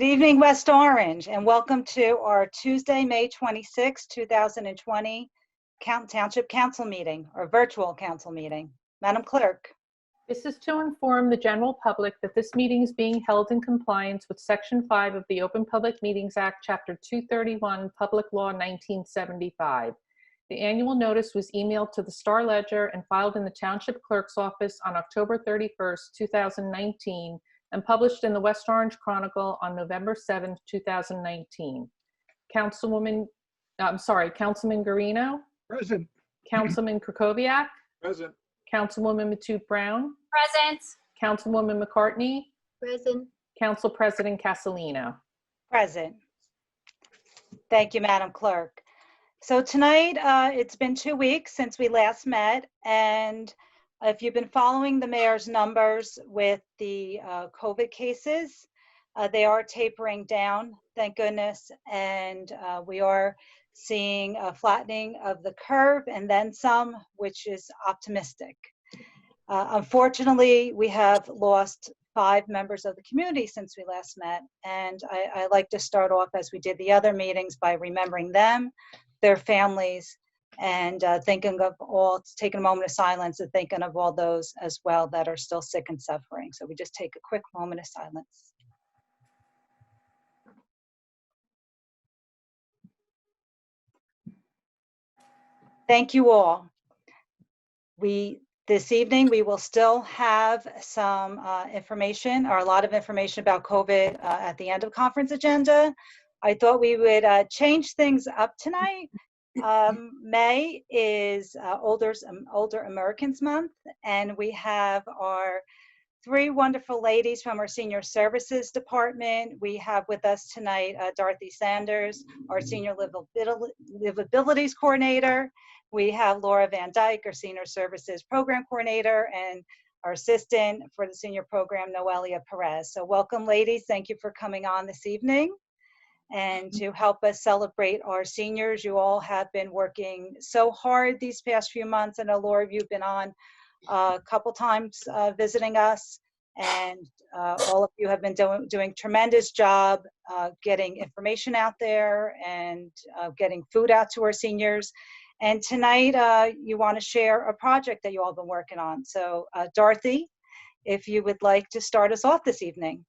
evening, West Orange, and welcome to our Tuesday, May 26, 2020 Township Council meeting, or virtual council meeting. Madam Clerk. This is to inform the general public that this meeting is being held in compliance with Section 5 of the Open Public Meetings Act, Chapter 231, Public Law 1975. The annual notice was emailed to the Star Ledger and filed in the Township Clerk's office on October 31st, 2019, and published in the West Orange Chronicle on November 7th, 2019. Councilman Guarino? Present. Councilman Krakowiak? Present. Councilwoman Matute Brown? Present. Councilwoman McCartney? Present. Council President Castellino? Present. Thank you, Madam Clerk. So tonight, it's been 2 weeks since we last met, and if you've been following the mayor's numbers with the COVID cases, they are tapering down, thank goodness, and we are seeing a flattening of the curve and then some, which is optimistic. Unfortunately, we have lost 5 members of the community since we last met, and I like to start off as we did the other meetings by remembering them, their families, and taking a moment of silence and thinking of all those as well that are still sick and suffering. So we just take a quick moment of silence. Thank you all. This evening, we will still have some information, or a lot of information about COVID at the end of conference agenda. I thought we would change things up tonight. May is Older Americans Month, and we have our 3 wonderful ladies from our Senior Services Department. We have with us tonight Dorothy Sanders, our Senior Livabilities Coordinator. We have Laura Van Dyke, our Senior Services Program Coordinator, and our assistant for the senior program, Noelia Perez. So welcome, ladies. Thank you for coming on this evening. And to help us celebrate our seniors, you all have been working so hard these past few months. I know, Laura, you've been on a couple times visiting us, and all of you have been doing tremendous job getting information out there and getting food out to our seniors. And tonight, you want to share a project that you all have been working on. So, Dorothy, if you would like to start us off this evening.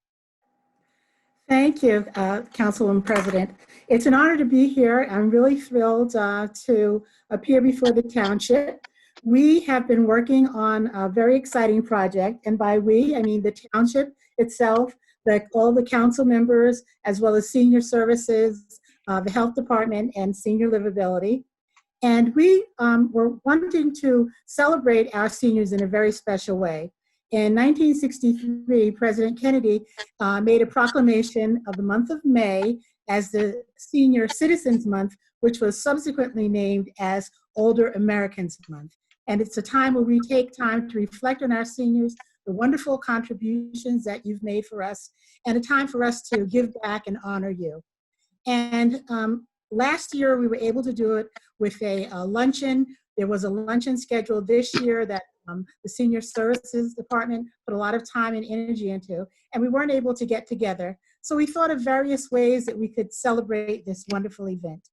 Thank you, Councilwoman President. It's an honor to be here. I'm really thrilled to appear before the township. We have been working on a very exciting project, and by we, I mean the township itself, all the council members, as well as senior services, the health department, and senior livability. And we were wanting to celebrate our seniors in a very special way. In 1963, President Kennedy made a proclamation of the month of May as the Senior Citizens Month, which was subsequently named as Older Americans Month. And it's a time where we take time to reflect on our seniors, the wonderful contributions that you've made for us, and a time for us to give back and honor you. And last year, we were able to do it with a luncheon. There was a luncheon scheduled this year that the Senior Services Department put a lot of time and energy into, and we weren't able to get together. So we thought of various ways that we could celebrate this wonderful event.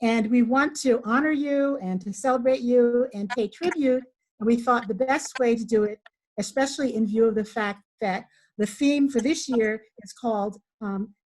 And we want to honor you and to celebrate you and pay tribute. And we thought the best way to do it, especially in view of the fact that the theme for this year is called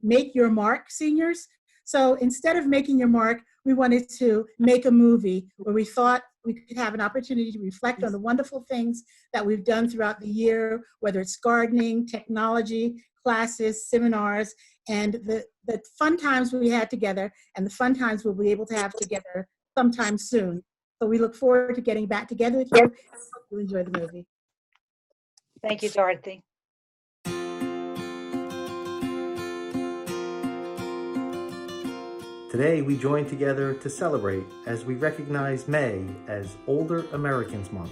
Make Your Mark, Seniors. So instead of making your mark, we wanted to make a movie where we thought we could have an opportunity to reflect on the wonderful things that we've done throughout the year, whether it's gardening, technology, classes, seminars, and the fun times we had together, and the fun times we'll be able to have together sometime soon. So we look forward to getting back together with you, and hope you enjoy the movie. Thank you, Dorothy. Today, we join together to celebrate as we recognize May as Older Americans Month.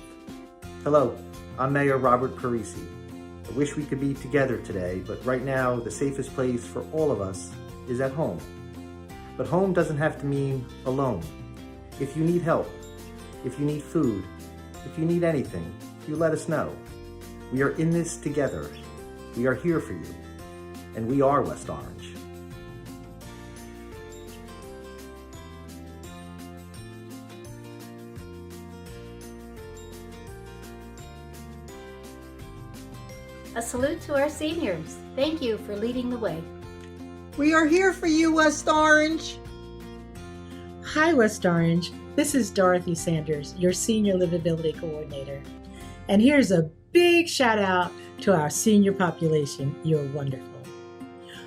Hello, I'm Mayor Robert Parisi. I wish we could be together today, but right now, the safest place for all of us is at home. But home doesn't have to mean alone. If you need help, if you need food, if you need anything, you let us know. We are in this together. We are here for you. and we are West Orange. A salute to our seniors. Thank you for leading the way. We are here for you, West Orange. Hi, West Orange. This is Dorothy Sanders, your Senior Livability Coordinator. And here's a big shout out to our senior population. You're wonderful.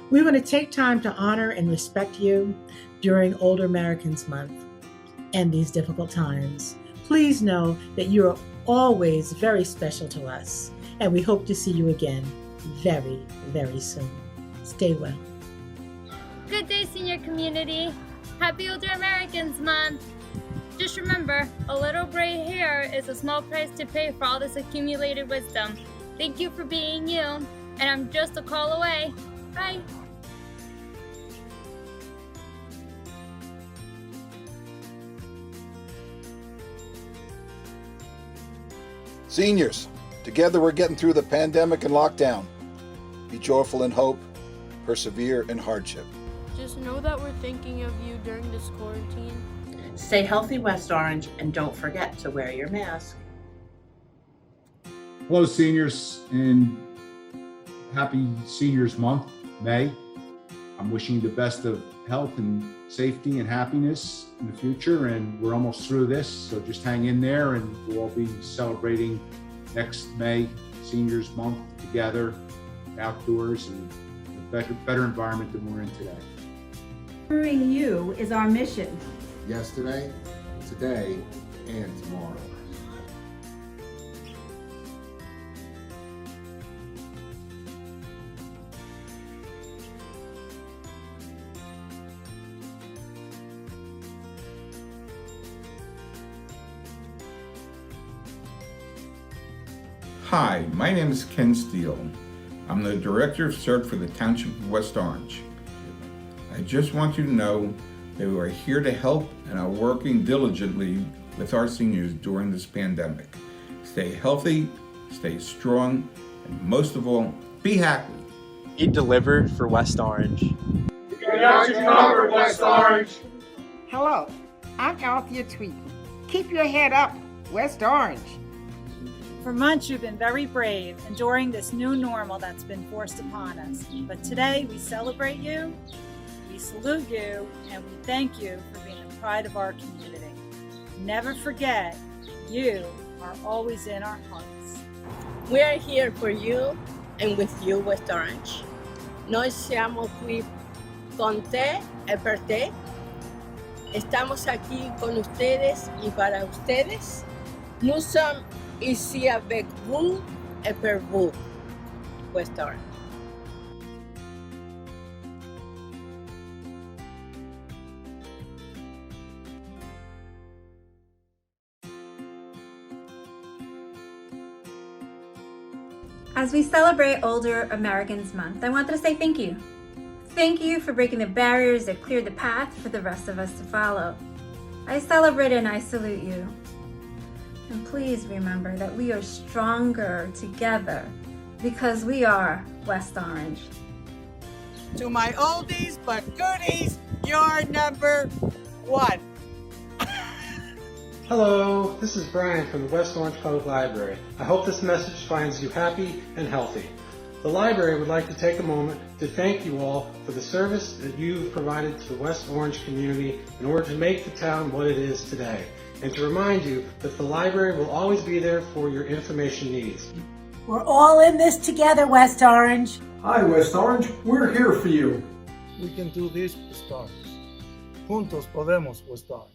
We want to take time to honor and respect you during Older Americans Month and these difficult times. Please know that you are always very special to us, and we hope to see you again very, very soon. Stay well. Good day, senior community. Happy Older Americans Month. Just remember, a little gray hair is a small price to pay for all this accumulated wisdom. Thank you for being you, and I'm just a call away. Bye. Seniors, together we're getting through the pandemic and lockdown. Be joyful in hope, persevere in hardship. Just know that we're thinking of you during this quarantine. Stay healthy, West Orange, and don't forget to wear your mask. Hello, seniors, and happy Seniors Month, May. I'm wishing you the best of health and safety and happiness in the future, and we're almost through this, so just hang in there, and we'll all be celebrating next May, Seniors Month, together, outdoors, and a better environment than we're in today. Honoring you is our mission. Yesterday, today, and tomorrow. Hi, my name is Ken Steele. I'm the Director of CERT for the Township of West Orange. I just want you to know that we are here to help and are working diligently with our seniors during this pandemic. Stay healthy, stay strong, and most of all, be happy. We deliver for West Orange. We got you covered, West Orange. Hello, I'm Althea Tweeten. Keep your head up, West Orange. For months, you've been very brave, enduring this new normal that's been forced upon us. But today, we celebrate you, we salute you, and we thank you for being the pride of our community. Never forget, you are always in our hearts. We are here for you and with you, West Orange. Noi siamo qui con te e per te. Estamos aquí con ustedes y para ustedes. Nous sommes ici avec vous et pour vous, West Orange. As we celebrate Older Americans Month, I wanted to say thank you. Thank you for breaking the barriers that cleared the path for the rest of us to follow. I celebrate and I salute you. And please remember that we are stronger together because we are West Orange. To my oldies but goodies, you're number one. Hello, this is Brian from the West Orange Public Library. I hope this message finds you happy and healthy. The library would like to take a moment to thank you all for the service that you've provided to the West Orange community in order to make the town what it is today, and to remind you that the library will always be there for your information needs. We're all in this together, West Orange. Hi, West Orange. We're here for you. We can do this, West Orange. Juntos podemos, West Orange.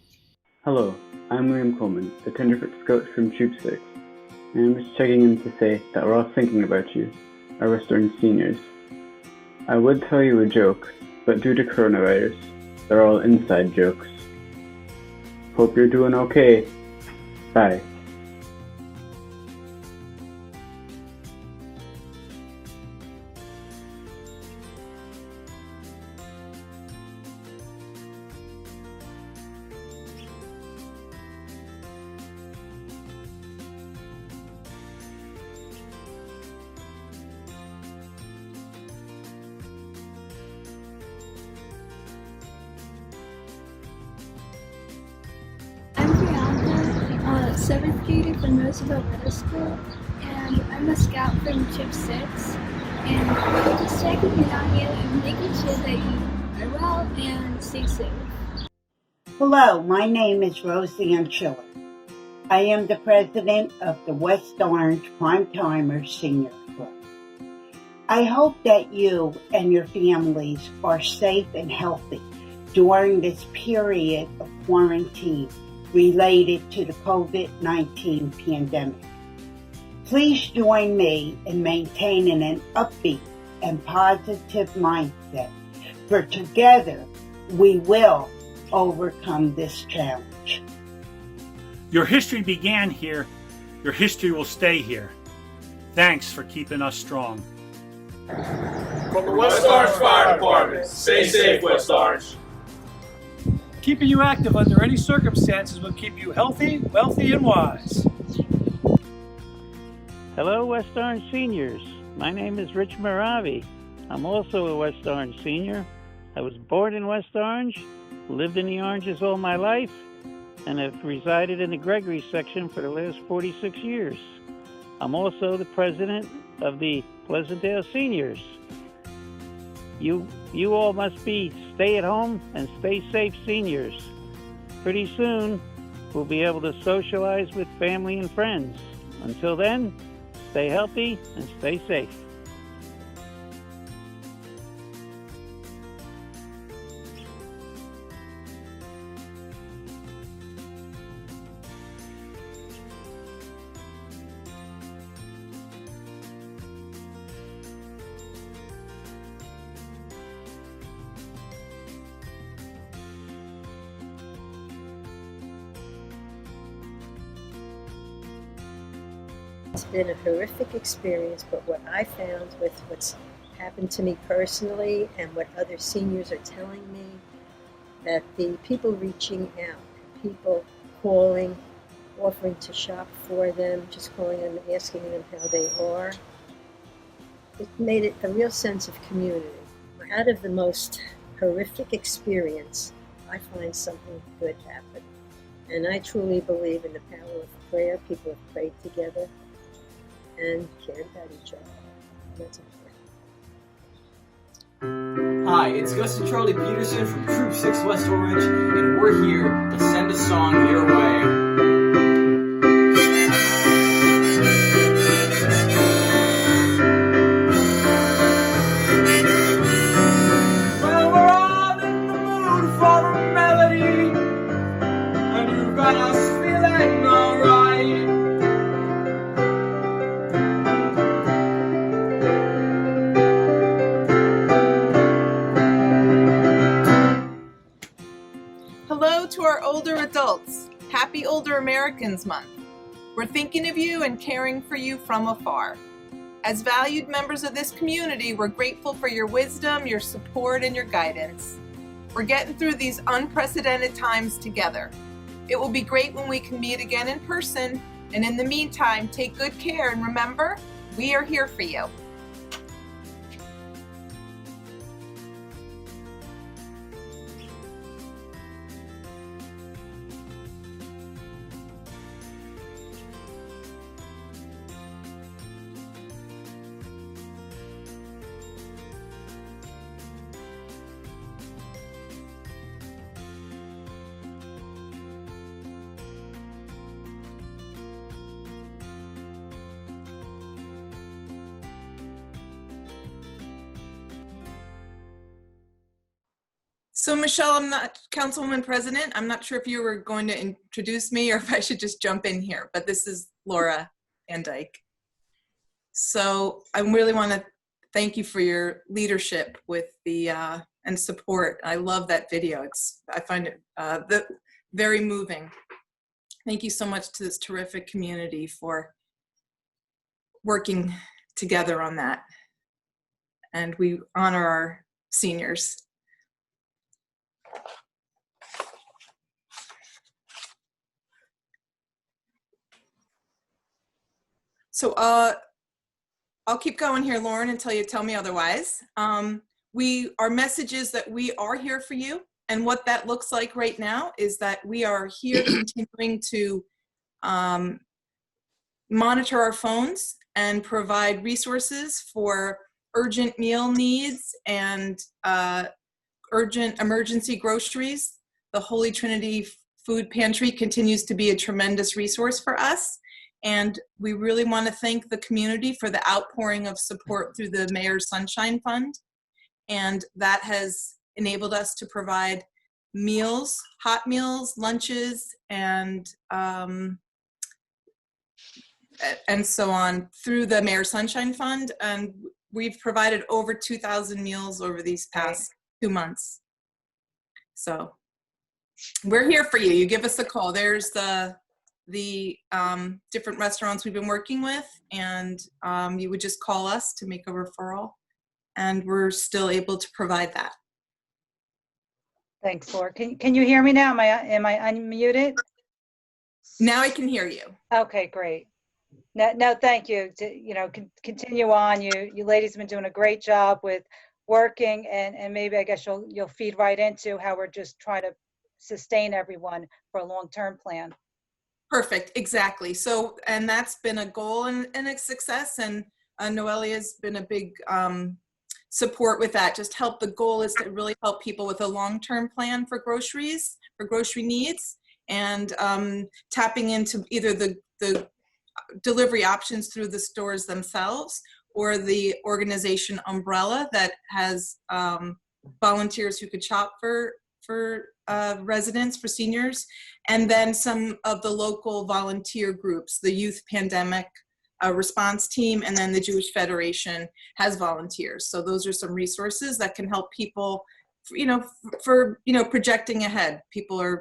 Hello, I'm William Coleman, the Tenderfoot Scout from Troop 6, and I'm just checking in to say that we're all thinking about you, our West Orange seniors. I would tell you a joke, but due to coronavirus, they're all inside jokes. Hope you're doing okay. Bye. 7th grader from Roosevelt Middle School, and I'm a scout from Trip 6. And I'm just checking in on you and making sure that you are well and stay safe. Hello, my name is Roseanne Chiller. I am the president of the West Orange Primetimers Senior Club. I hope that you and your families are safe and healthy during this period of quarantine related to the COVID-19 pandemic. Please join me in maintaining an upbeat and positive mindset, for together we will overcome this challenge. Your history began here. Your history will stay here. Thanks for keeping us strong. From the West Orange Fire Department, stay safe, West Orange. Keeping you active under any circumstances will keep you healthy, wealthy, and wise. Hello, West Orange seniors. My name is Rich Maravi. I'm also a West Orange senior. I was born in West Orange, lived in the Oranges all my life, and have resided in the Gregory section for the last 46 years. I'm also the president of the Pleasantdale Seniors. You all must be stay at home and stay safe seniors. Pretty soon, we'll be able to socialize with family and friends. Until then, stay healthy and stay safe. It's been a horrific experience, but what I found with what's happened to me personally and what other seniors are telling me, that the people reaching out, people calling, offering to shop for them, just calling them, asking them how they are, it made it a real sense of community. Out of the most horrific experience, I find something good happen. And I truly believe in the power of prayer. People have prayed together and cared about each other. That's important. Hi, it's Gus and Charlie Peterson from Troop 6 West Orange, and we're here to send a song your way. Well, we're all in the mood for a melody, and you've got us feeling alright. Hello to our older adults. Happy Older Americans Month. We're thinking of you and caring for you from afar. As valued members of this community, we're grateful for your wisdom, your support, and your guidance. We're getting through these unprecedented times together. It will be great when we can meet again in person, and in the meantime, take good care and remember, we are here for you. So Michelle, I'm not Councilwoman President. I'm not sure if you were going to introduce me or if I should just jump in here, but this is Laura Van Dyke. So I really want to thank you for your leadership with the and support. I love that video. I find it very moving. Thank you so much to this terrific community for working together on that. And we honor our seniors. So I'll keep going here, Lauren, until you tell me otherwise. Our message is that we are here for you. And what that looks like right now is that we are here continuing to monitor our phones and provide resources for urgent meal needs and urgent emergency groceries. The Holy Trinity Food Pantry continues to be a tremendous resource for us. And we really want to thank the community for the outpouring of support through the Mayor's Sunshine Fund. And that has enabled us to provide meals, hot meals, lunches, and so on through the Mayor's Sunshine Fund. And we've provided over 2,000 meals over these past 2 months. So we're here for you. You give us a call. There's the different restaurants we've been working with, and you would just call us to make a referral, and we're still able to provide that. Thanks, Laura. Can you hear me now? Am I unmuted? Now I can hear you. Okay, great. No, thank you. Continue on. You ladies have been doing a great job with working, and maybe I guess you'll feed right into how we're just trying to sustain everyone for a long-term plan. Perfect, exactly. So, and that's been a goal and a success, and Noelia has been a big support with that. Just help. The goal is to really help people with a long-term plan for groceries, for grocery needs, and tapping into either the delivery options through the stores themselves or the organization umbrella that has volunteers who could shop for residents, for seniors, and then some of the local volunteer groups, the Youth Pandemic Response Team, and then the Jewish Federation has volunteers. So those are some resources that can help people, for projecting ahead. People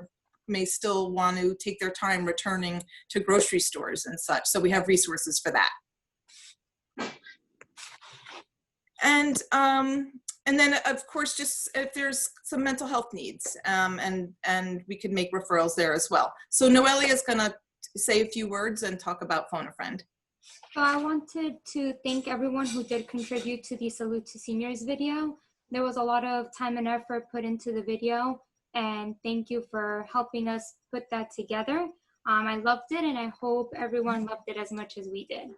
may still want to take their time returning to grocery stores and such. So we have resources for that. And then, of course, just if there's some mental health needs, and we can make referrals there as well. So Noelia is going to say a few words and talk about Phone a Friend. So I wanted to thank everyone who did contribute to the Salute to Seniors video. There was a lot of time and effort put into the video, and thank you for helping us put that together. I loved it, and I hope everyone loved it as much as we did.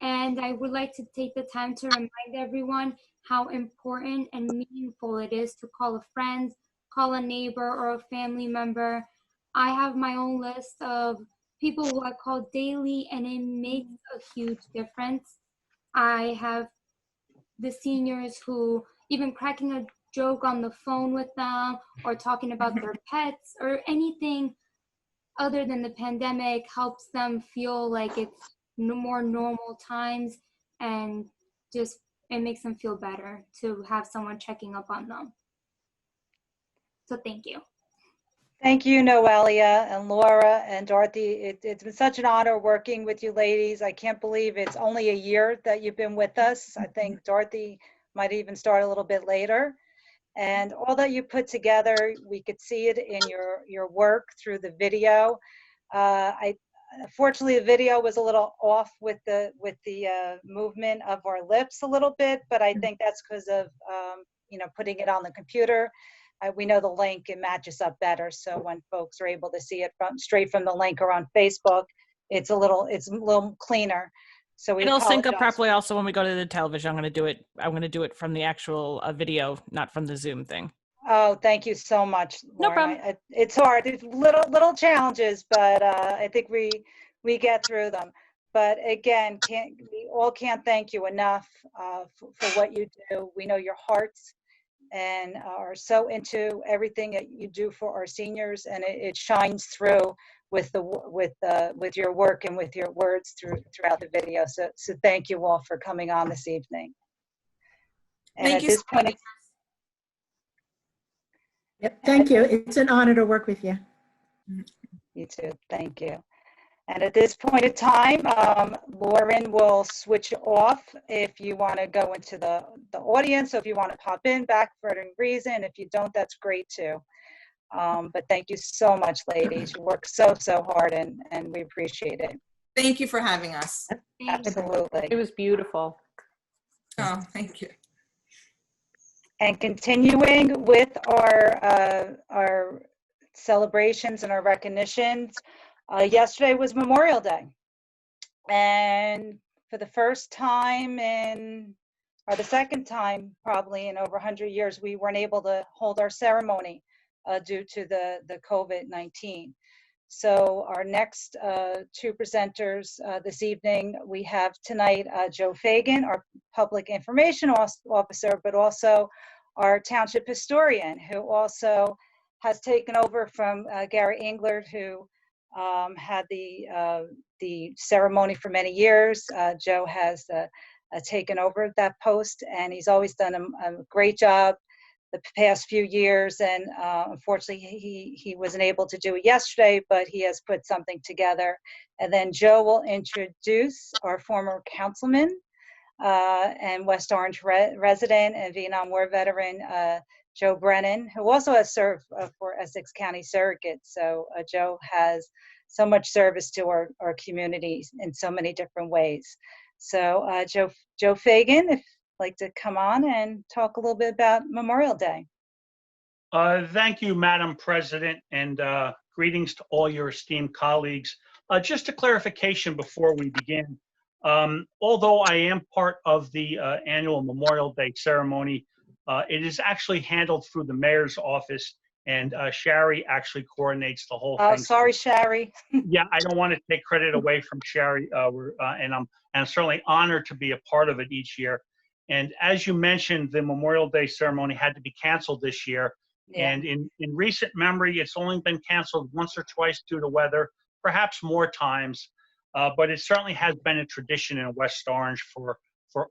And I would like to take the time to remind everyone how important and meaningful it is to call a friend, call a neighbor or a family member. I have my own list of people who I call daily, and it makes a huge difference. I have the seniors who even cracking a joke on the phone with them or talking about their pets or anything other than the pandemic helps them feel like it's more normal times, and just it makes them feel better to have someone checking up on them. So thank you. Thank you, Noelia and Laura and Dorothy. It's been such an honor working with you ladies. I can't believe it's only a year that you've been with us. I think Dorothy might even start a little bit later. And all that you put together, we could see it in your work through the video. Fortunately, the video was a little off with the movement of our lips a little bit, but I think that's because of putting it on the computer. We know the link, it matches up better, so when folks are able to see it straight from the link or on Facebook, it's a little cleaner. So it'll sync up properly. Also, when we go to the television, I'm going to do it from the actual video, not from the Zoom thing. Oh, thank you so much, Lauren. No problem. It's hard. It's little challenges, but I think we get through them. But again, we all can't thank you enough for what you do. We know your hearts and are so into everything that you do for our seniors, and it shines through with your work and with your words throughout the video. So thank you all for coming on this evening. And thank you. Yep, thank you. It's an honor to work with you. You too. Thank you. And at this point in time, Lauren will switch off if you want to go into the audience. So if you want to pop in back for any reason, if you don't, that's great too. But thank you so much, ladies. You work so hard, and we appreciate it. Thank you for having us. Absolutely. It was beautiful. Oh, thank you. And continuing with our celebrations and our recognitions, Yesterday was Memorial Day. And for the first time or the second time probably in over 100 years, we weren't able to hold our ceremony due to the COVID-19. So our next two presenters this evening, we have tonight Joe Fagan, our public information officer, but also our township historian, who also has taken over from Gary Englert, who had the ceremony for many years. Joe has taken over that post, and he's always done a great job the past few years. And unfortunately, he wasn't able to do it yesterday, but he has put something together. And then Joe will introduce our former councilman and West Orange resident and Vietnam War veteran, Joe Brennan, who also has served for Essex County Surrogate. So Joe has so much service to our communities in so many different ways. So Joe Fagan, if you'd like to come on and talk a little bit about Memorial Day. Thank you, Madam President, and greetings to all your esteemed colleagues. Just a clarification before we begin. Although I am part of the annual Memorial Day ceremony, it is actually handled through the mayor's office, and Shari actually coordinates the whole thing. Sorry, Shari. Yeah, I don't want to take credit away from Shari, and I'm certainly honored to be a part of it each year. And as you mentioned, the Memorial Day ceremony had to be canceled this year. Yeah. And in recent memory, it's only been canceled once or twice due to weather, perhaps more times. But it certainly has been a tradition in West Orange for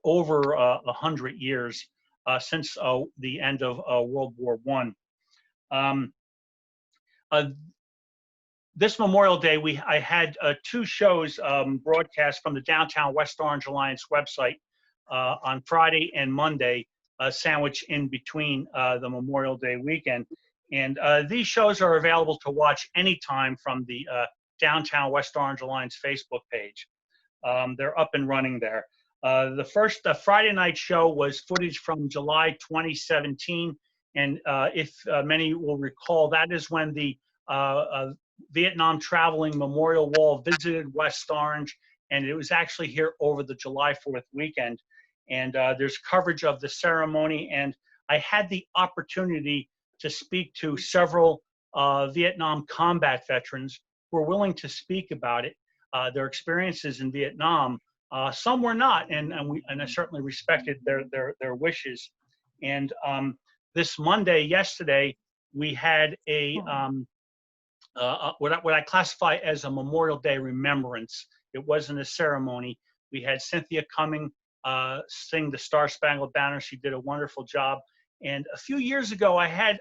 over 100 years, since the end of World War I. This Memorial Day, I had two shows broadcast from the Downtown West Orange Alliance website on Friday and Monday, sandwiched in between the Memorial Day weekend. And these shows are available to watch anytime from the Downtown West Orange Alliance Facebook page. They're up and running there. The first Friday night show was footage from July 2017. And if many will recall, that is when the Vietnam Traveling Memorial Wall visited West Orange, and it was actually here over the July 4th weekend. And there's coverage of the ceremony, and I had the opportunity to speak to several Vietnam combat veterans who were willing to speak about it, their experiences in Vietnam. Some were not, and I certainly respected their wishes. And this Monday, yesterday, we had what I classify as a Memorial Day remembrance. It wasn't a ceremony. We had Cynthia Cumming sing the Star Spangled Banner. She did a wonderful job. And a few years ago, I had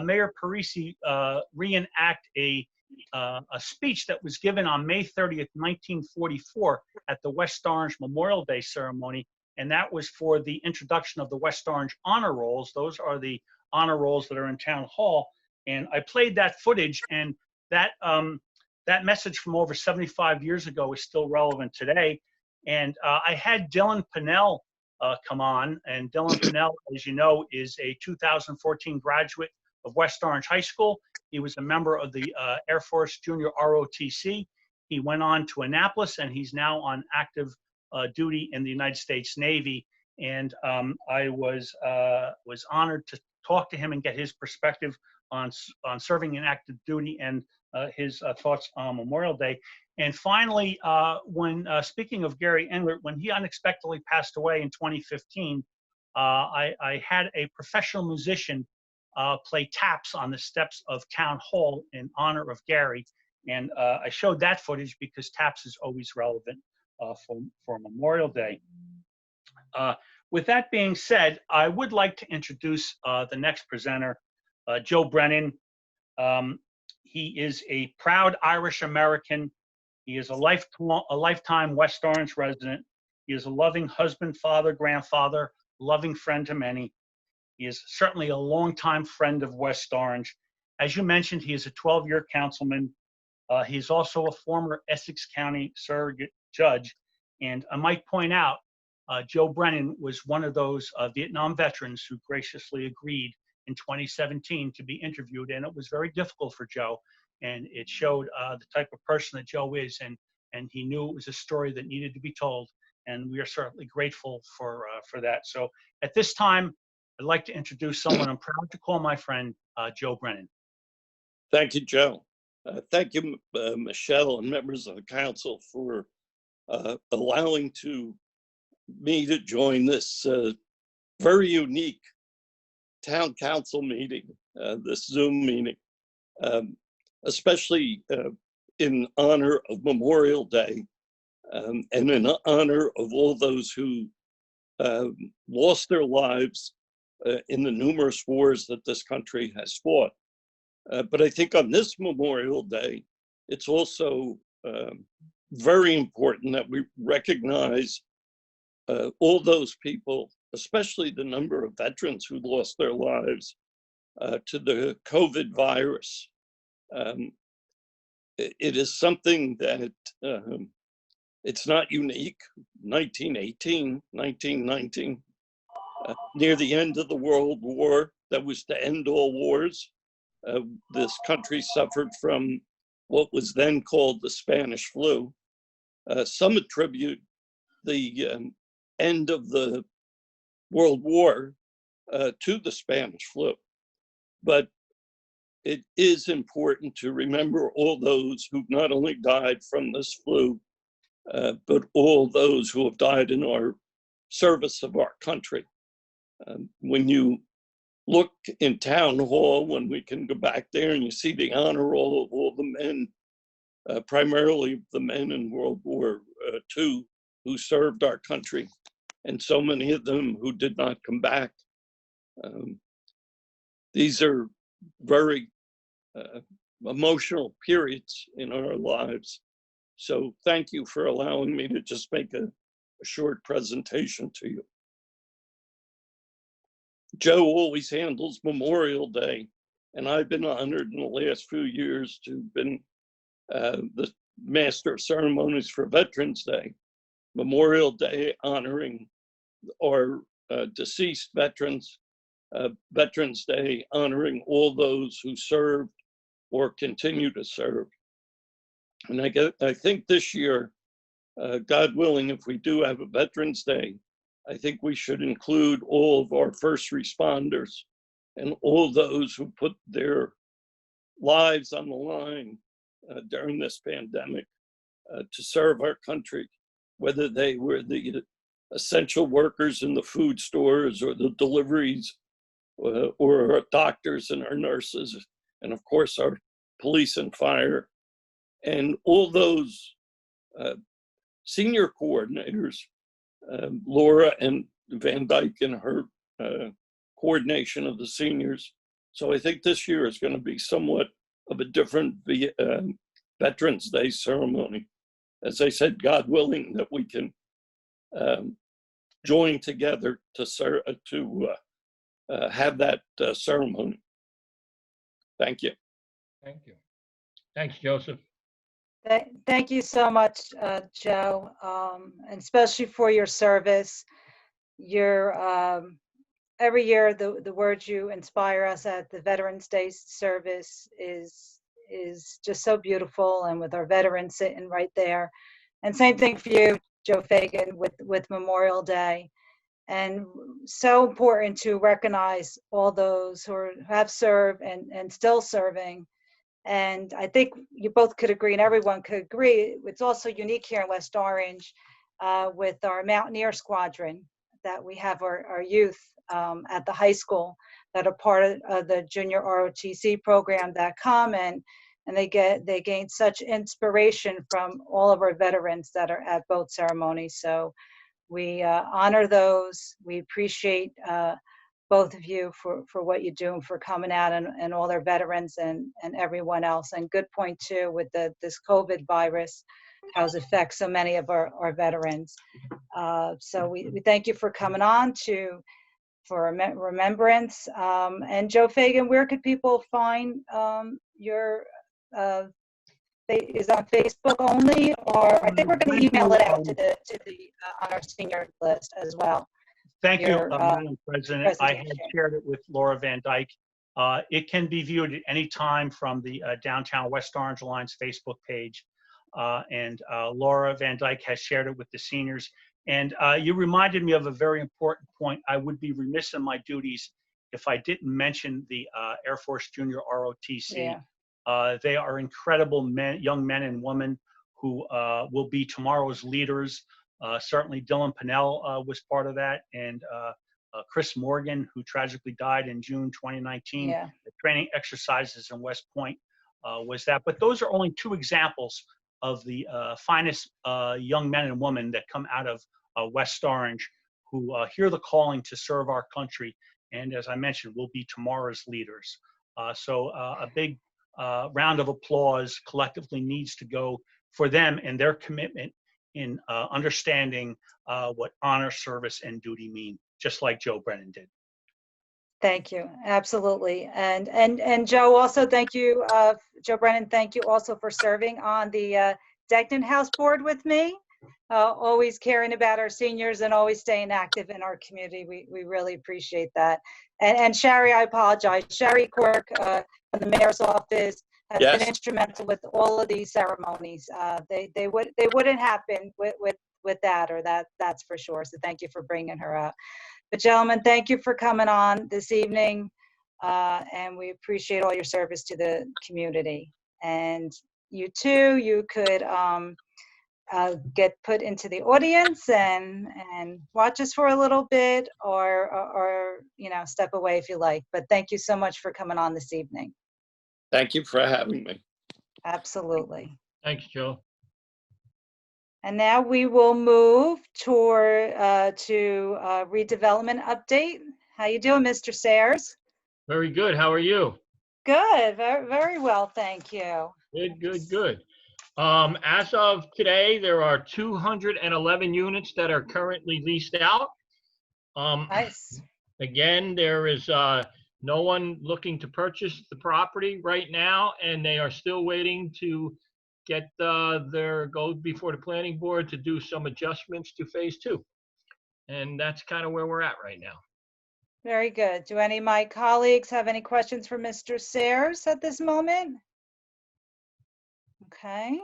Mayor Parisi reenact a speech that was given on May 30th, 1944 at the West Orange Memorial Day ceremony. And that was for the introduction of the West Orange Honor Rolls. Those are the honor rolls that are in Town Hall. And I played that footage, and that message from over 75 years ago is still relevant today. And I had Dylan Pinnell come on, and Dylan Pinnell, as you know, is a 2014 graduate of West Orange High School. He was a member of the Air Force Junior ROTC. He went on to Annapolis, and he's now on active duty in the United States Navy. And I was honored to talk to him and get his perspective on serving in active duty and his thoughts on Memorial Day. And finally, when speaking of Gary Englert, when he unexpectedly passed away in 2015, I had a professional musician play taps on the steps of Town Hall in honor of Gary. And I showed that footage because taps is always relevant for Memorial Day. With that being said, I would like to introduce the next presenter, Joe Brennan. He is a proud Irish American. He is a lifetime West Orange resident. He is a loving husband, father, grandfather, loving friend to many. He is certainly a longtime friend of West Orange. As you mentioned, he is a 12-year councilman. He's also a former Essex County surrogate judge. And I might point out, Joe Brennan was one of those Vietnam veterans who graciously agreed in 2017 to be interviewed, and it was very difficult for Joe. and it showed the type of person that Joe is, and he knew it was a story that needed to be told, and we are certainly grateful for that. So at this time, I'd like to introduce someone I'm proud to call my friend, Joe Brennan. Thank you, Joe. Thank you, Michelle and members of the council for allowing me to join this very unique town council meeting, this Zoom meeting, especially in honor of Memorial Day and in honor of all those who lost their lives in the numerous wars that this country has fought. But I think on this Memorial Day, it's also very important that we recognize all those people, especially the number of veterans who lost their lives to the COVID virus. It is something that it's not unique. 1918, 1919, near the end of the World War that was to end all wars, this country suffered from what was then called the Spanish flu. Some attribute the end of the World War to the Spanish flu. But it is important to remember all those who not only died from this flu, but all those who have died in our service of our country. When you look in town hall, when we can go back there and you see the honor roll of all the men, primarily the men in World War II who served our country, and so many of them who did not come back. These are very emotional periods in our lives. So thank you for allowing me to just make a short presentation to you. Joe always handles Memorial Day, and I've been honored in the last few years to have been the Master of Ceremonies for Veterans Day. Memorial Day honoring our deceased veterans, Veterans Day honoring all those who served or continue to serve. And I think this year, God willing, if we do have a Veterans Day, I think we should include all of our first responders and all those who put their lives on the line during this pandemic to serve our country, whether they were the essential workers in the food stores or the deliveries or our doctors and our nurses, and of course our police and fire, and all those senior coordinators, Laura and Van Dyke and her coordination of the seniors. So I think this year is going to be somewhat of a different Veterans Day ceremony. As I said, God willing, that we can join together to have that ceremony. Thank you. Thank you. Thanks, Joseph. Thank you so much, Joe, and especially for your service. Your every year, the words you inspire us at the Veterans Day service is just so beautiful, and with our veterans sitting right there. And same thing for you, Joe Fagan, with Memorial Day. And so important to recognize all those who have served and still serving. And I think you both could agree, and everyone could agree, it's also unique here in West Orange with our Mountaineer Squadron, that we have our youth at the high school that are part of the Junior ROTC program that come and they gain such inspiration from all of our veterans that are at both ceremonies. So we honor those. We appreciate both of you for what you do and for coming out and all their veterans and everyone else. And good point too with this COVID virus, how it affects so many of our veterans. So we thank you for coming on for remembrance. And Joe Fagan, where could people find your is on Facebook only, or I think we're going to email it out to the on our senior list as well. Thank you, Madam President. I had shared it with Laura Van Dyke, It can be viewed at any time from the Downtown West Orange Alliance Facebook page. And Laura Van Dyke has shared it with the seniors. And you reminded me of a very important point. I would be remiss in my duties if I didn't mention the Air Force Junior ROTC. They are incredible young men and women who will be tomorrow's leaders. Certainly Dylan Pinnell was part of that, and Chris Morgan, who tragically died in June 2019. The training exercises in West Point was that. But those are only two examples of the finest young men and women that come out of West Orange, who hear the calling to serve our country, and as I mentioned, will be tomorrow's leaders. So a big round of applause collectively needs to go for them and their commitment in understanding what honor, service, and duty mean, just like Joe Brennan did. Thank you. Absolutely. And Joe, also thank you, Joe Brennan, thank you also for serving on the Degnan House Board with me. Always caring about our seniors and always staying active in our community. We really appreciate that. And Sherry, I apologize. Sherry Quirk from the mayor's office has been instrumental with all of these ceremonies. They wouldn't happen with that, or that's for sure. So thank you for bringing her up. But gentlemen, thank you for coming on this evening, and we appreciate all your service to the community. And you too, you could get put into the audience and watch us for a little bit, or step away if you like. But thank you so much for coming on this evening. Thank you for having me. Absolutely. Thanks, Joe. And now we will move to redevelopment update. How you doing, Mr. Sayers? Very good. How are you? Good. Very, very well, thank you. Good, good, good. As of today, there are 211 units that are currently leased out. Nice. Again, there is no one looking to purchase the property right now, and they are still waiting to get their go before the planning board to do some adjustments to phase 2. And that's kind of where we're at right now. Very good. Do any of my colleagues have any questions for Mr. Sayers at this moment? Okay.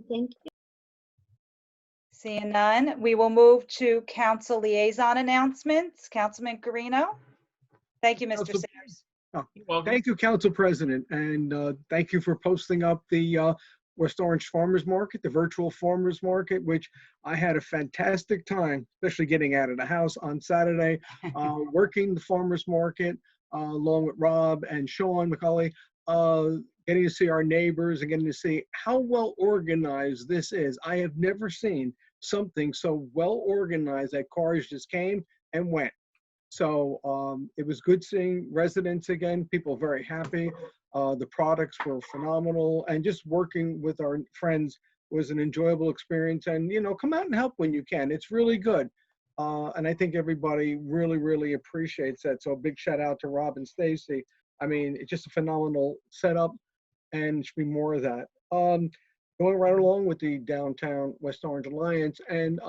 Thank you. Seeing none, we will move to council liaison announcements. Councilman Carino. Thank you, Mr. Sayers. Thank you, Council President, and thank you for posting up the West Orange Farmers Market, the virtual farmers market, which I had a fantastic time, especially getting out of the house on Saturday, working the farmers market along with Rob and Sean McCauley, getting to see our neighbors and getting to see how well organized this is. I have never seen something so well organized that cars just came and went. So it was good seeing residents again, people very happy. The products were phenomenal, and just working with our friends was an enjoyable experience. And, come out and help when you can. It's really good. And I think everybody really, really appreciates that. So a big shout out to Rob and Stacy. I mean, it's just a phenomenal setup, and it should be more of that. Going right along with the Downtown West Orange Alliance, and,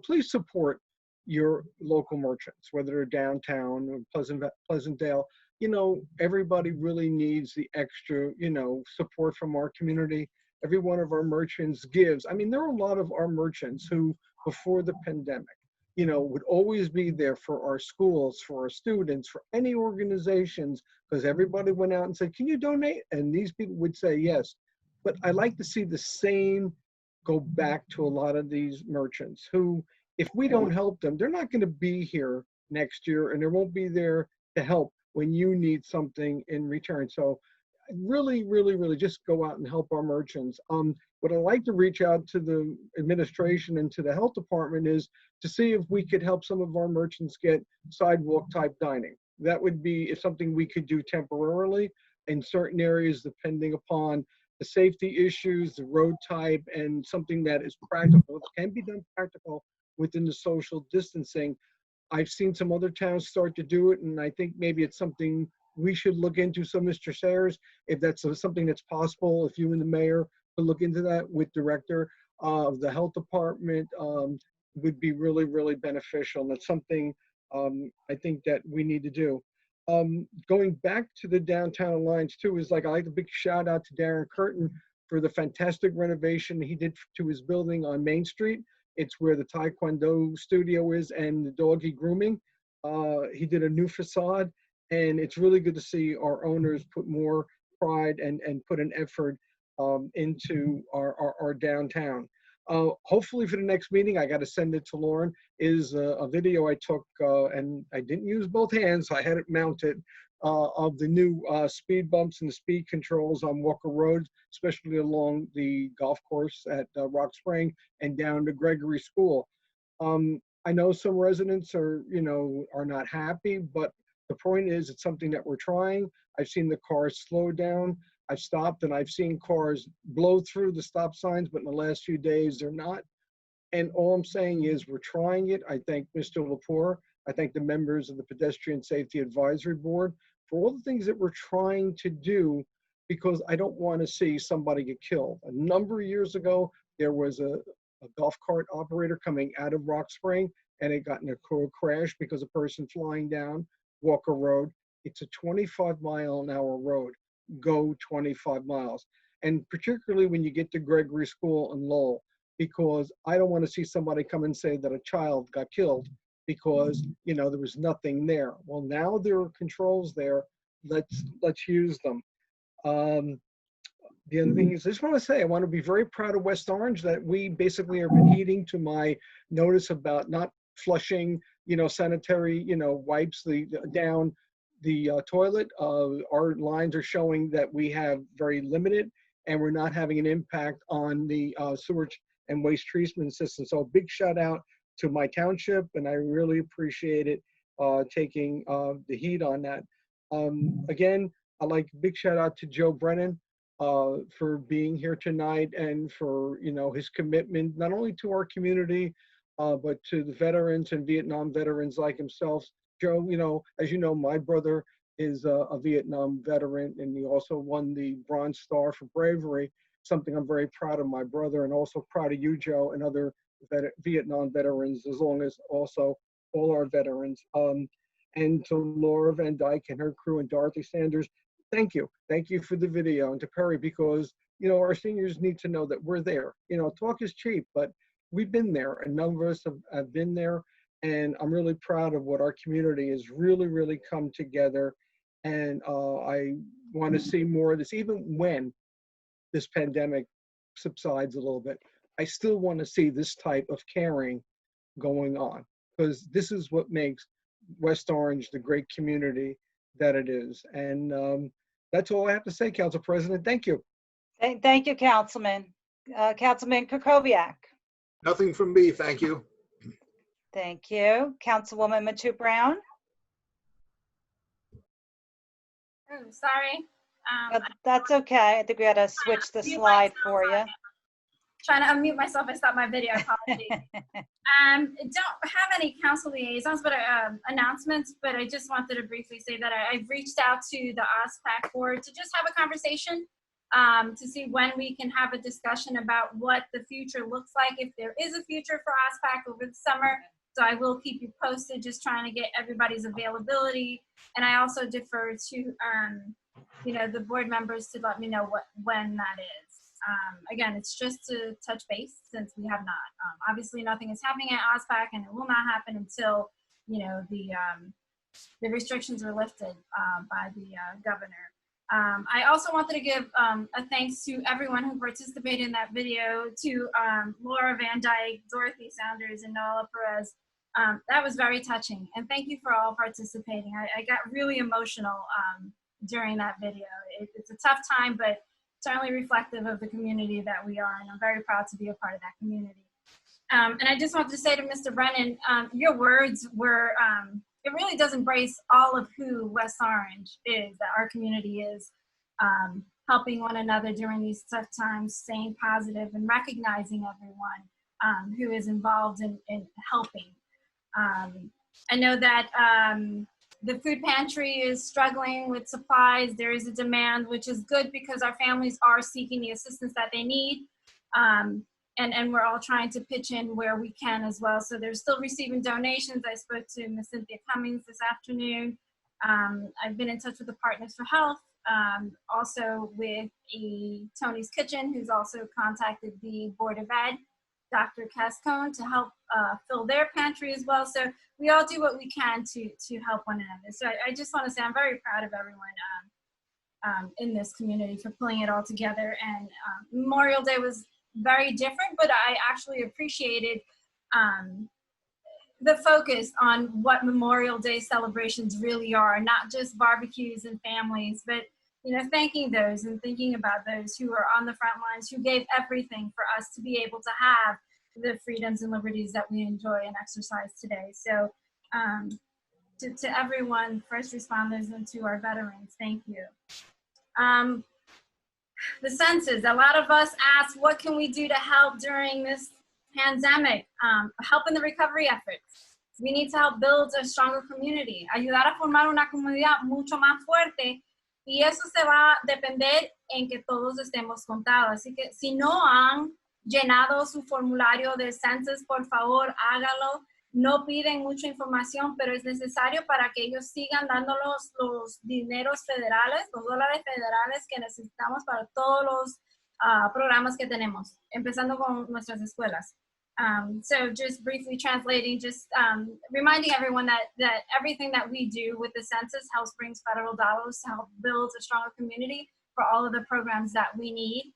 please support your local merchants, whether they're downtown or Pleasantdale. Everybody really needs the extra, support from our community. Every one of our merchants gives. I mean, there are a lot of our merchants who, before the pandemic, would always be there for our schools, for our students, for any organizations, because everybody went out and said, can you donate? And these people would say yes. But I like to see the same go back to a lot of these merchants who, if we don't help them, they're not going to be here next year, and they won't be there to help when you need something in return. So really, really, really just go out and help our merchants. What I'd like to reach out to the administration and to the health department is to see if we could help some of our merchants get sidewalk type dining. That would be something we could do temporarily in certain areas, depending upon the safety issues, the road type, and something that is practical. It can be done practical within the social distancing. I've seen some other towns start to do it, and I think maybe it's something we should look into. So, Mr. Sayers, if that's something that's possible, if you and the mayor could look into that with director of the health department, would be really, really beneficial. And that's something I think that we need to do. Going back to the Downtown Alliance too, is like, I like a big shout out to Darren Curtin for the fantastic renovation he did to his building on Main Street. It's where the Taekwondo studio is and the doggy grooming. He did a new facade, and it's really good to see our owners put more pride and put an effort into our downtown. Hopefully for the next meeting, I got to send it to Lauren, is a video I took, and I didn't use both hands, so I had it mounted, of the new speed bumps and the speed controls on Walker Road, especially along the golf course at Rock Spring and down to Gregory School. I know some residents are not happy, but the point is, it's something that we're trying. I've seen the cars slow down. I've stopped and I've seen cars blow through the stop signs, but in the last few days they're not. And all I'm saying is we're trying it. I thank Mr. Lepore. I thank the members of the Pedestrian Safety Advisory Board for all the things that we're trying to do, because I don't want to see somebody get killed. A number of years ago, there was a golf cart operator coming out of Rock Spring, and it got in a crash because a person flying down Walker Road. It's a 25-mile-an-hour road. Go 25 miles. And particularly when you get to Gregory School and Lowell, because I don't want to see somebody come and say that a child got killed because, there was nothing there. Well, now there are controls there. Let's use them. The other thing is, I just want to say, I want to be very proud of West Orange that we basically are adhering to my notice about not flushing, sanitary, wipes down the toilet. Our lines are showing that we have very limited, and we're not having an impact on the sewage and waste treatment system. So a big shout out to my township, and I really appreciate it taking the heat on that. Again, I'd like a big shout out to Joe Brennan for being here tonight, and for his commitment not only to our community but to the veterans and Vietnam veterans like himself. Joe, as you know, my brother is a Vietnam veteran, and he also won the Bronze Star for bravery, something I'm very proud of my brother, and also proud of you, Joe, and other Vietnam veterans, as long as also all our veterans. And to Laura Van Dyke and her crew, and Dorothy Sanders, thank you. Thank you for the video. And to Perry, because, our seniors need to know that we're there. Talk is cheap, but we've been there. A number of us have been there. And I'm really proud of what our community has really, really come together. And I want to see more of this, even when this pandemic subsides a little bit. I still want to see this type of caring going on, because this is what makes West Orange the great community that it is. And that's all I have to say, Council President. Thank you. Thank you, Councilman. Councilman Kukoviac. Nothing from me, thank you. Thank you. Councilwoman Matu Brown. Oh, sorry. That's okay. I think we had to switch the slide for you. Trying to unmute myself. I stopped my video. Apologies. Don't have any council liaisons, but announcements. But I just wanted to briefly say that I've reached out to the OSPAC board to just have a conversation to see when we can have a discussion about what the future looks like, if there is a future for OSPAC over the summer. So I will keep you posted, just trying to get everybody's availability. And I also defer to, the board members to let me know when that is. Again, it's just to touch base, since we have not. Obviously, nothing is happening at OSPAC, and it will not happen until, the restrictions are lifted by the governor. I also wanted to give a thanks to everyone who participated in that video, to Laura Van Dyke, Dorothy Sanders, and Nola Perez. That was very touching, and thank you for all participating. I got really emotional during that video. It's a tough time, but certainly reflective of the community that we are, and I'm very proud to be a part of that community. And I just wanted to say to Mr. Brennan, your words were, it really does embrace all of who West Orange is, that our community is, helping one another during these tough times, staying positive, and recognizing everyone who is involved in helping. I know that the food pantry is struggling with supplies. There is a demand, which is good, because our families are seeking the assistance that they need. And we're all trying to pitch in where we can as well. So they're still receiving donations. I spoke to Ms. Cynthia Cummings this afternoon. I've been in touch with the Partners for Health, also with Tony's Kitchen, who's also contacted the Board of Ed, Dr. Cascone, to help fill their pantry as well. So we all do what we can to help one another. So I just want to say I'm very proud of everyone in this community for pulling it all together. And Memorial Day was very different, but I actually appreciated the focus on what Memorial Day celebrations really are, not just barbecues and families, but thanking those and thinking about those who are on the front lines, who gave everything for us to be able to have the freedoms and liberties that we enjoy and exercise today. So to everyone, first responders and to our veterans, thank you. The census, a lot of us ask, what can we do to help during this pandemic? Help in the recovery efforts. We need to help build a stronger community, ayudar a formar una comunidad mucho más fuerte, y eso se va a depender en que todos estemos contados. Así que si no han llenado su formulario de census, por favor, hágalo. No piden mucha información, pero es necesario para que ellos sigan dándonos los dineros federales, los dólares federales que necesitamos para todos los programas que tenemos, empezando con nuestras escuelas. So just briefly translating, just reminding everyone that everything that we do with the census helps bring federal dollars to help build a stronger community for all of the programs that we need,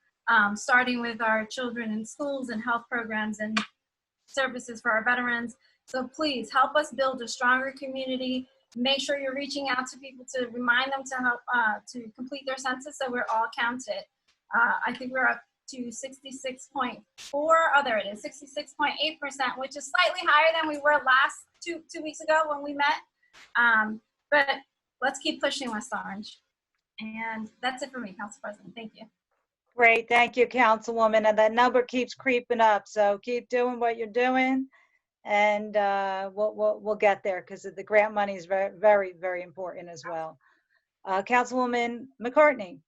starting with our children in schools and health programs and services for our veterans. So please help us build a stronger community. Make sure you're reaching out to people to remind them to help to complete their census so we're all counted. I think we're up to 66.4, oh, there it is, 66.8%, which is slightly higher than we were last two weeks ago when we met. But let's keep pushing, West Orange. And that's it for me, Council President. Thank you. Great, thank you, Councilwoman. And that number keeps creeping up, so keep doing what you're doing, and we'll get there because the grant money is very, very, very important as well. Councilwoman McCartney.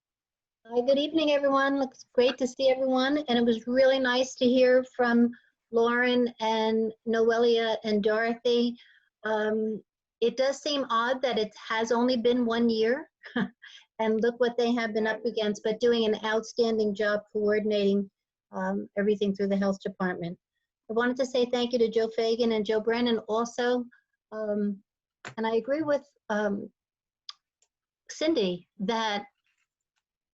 Hi, good evening, everyone. It's great to see everyone, and it was really nice to hear from Lauren and Noelia and Dorothy. It does seem odd that it has only been 1 year, and look what they have been up against, but doing an outstanding job coordinating everything through the health department. I wanted to say thank you to Joe Fagan and Joe Brennan also, and I agree with Cindy that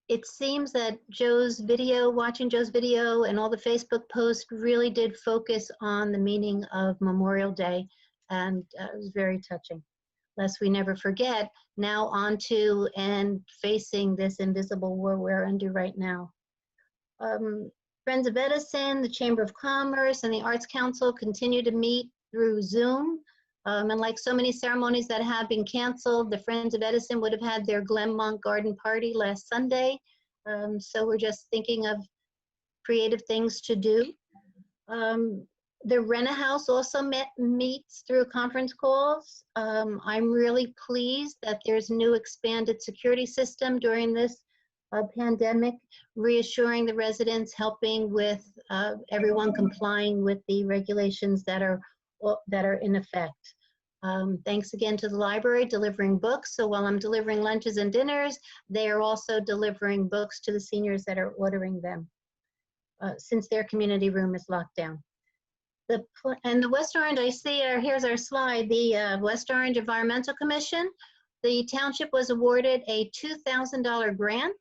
it seems that watching Joe's video and all the Facebook posts really did focus on the meaning of Memorial Day, and it was very touching. Lest we never forget, now on to and facing this invisible war we're under right now. Friends of Edison, the Chamber of Commerce, and the Arts Council continue to meet through Zoom. And like so many ceremonies that have been canceled, the Friends of Edison would have had their Glenmont Garden Party last Sunday. So we're just thinking of creative things to do. The Rena House also meets through conference calls. I'm really pleased that there's a new expanded security system during this pandemic, reassuring the residents, helping with everyone complying with the regulations that are in effect. Thanks again to the library delivering books. So while I'm delivering lunches and dinners, they are also delivering books to the seniors that are ordering them since their community room is locked down. And the West Orange, I see, here's our slide, the West Orange Environmental Commission. The township was awarded a $2,000 grant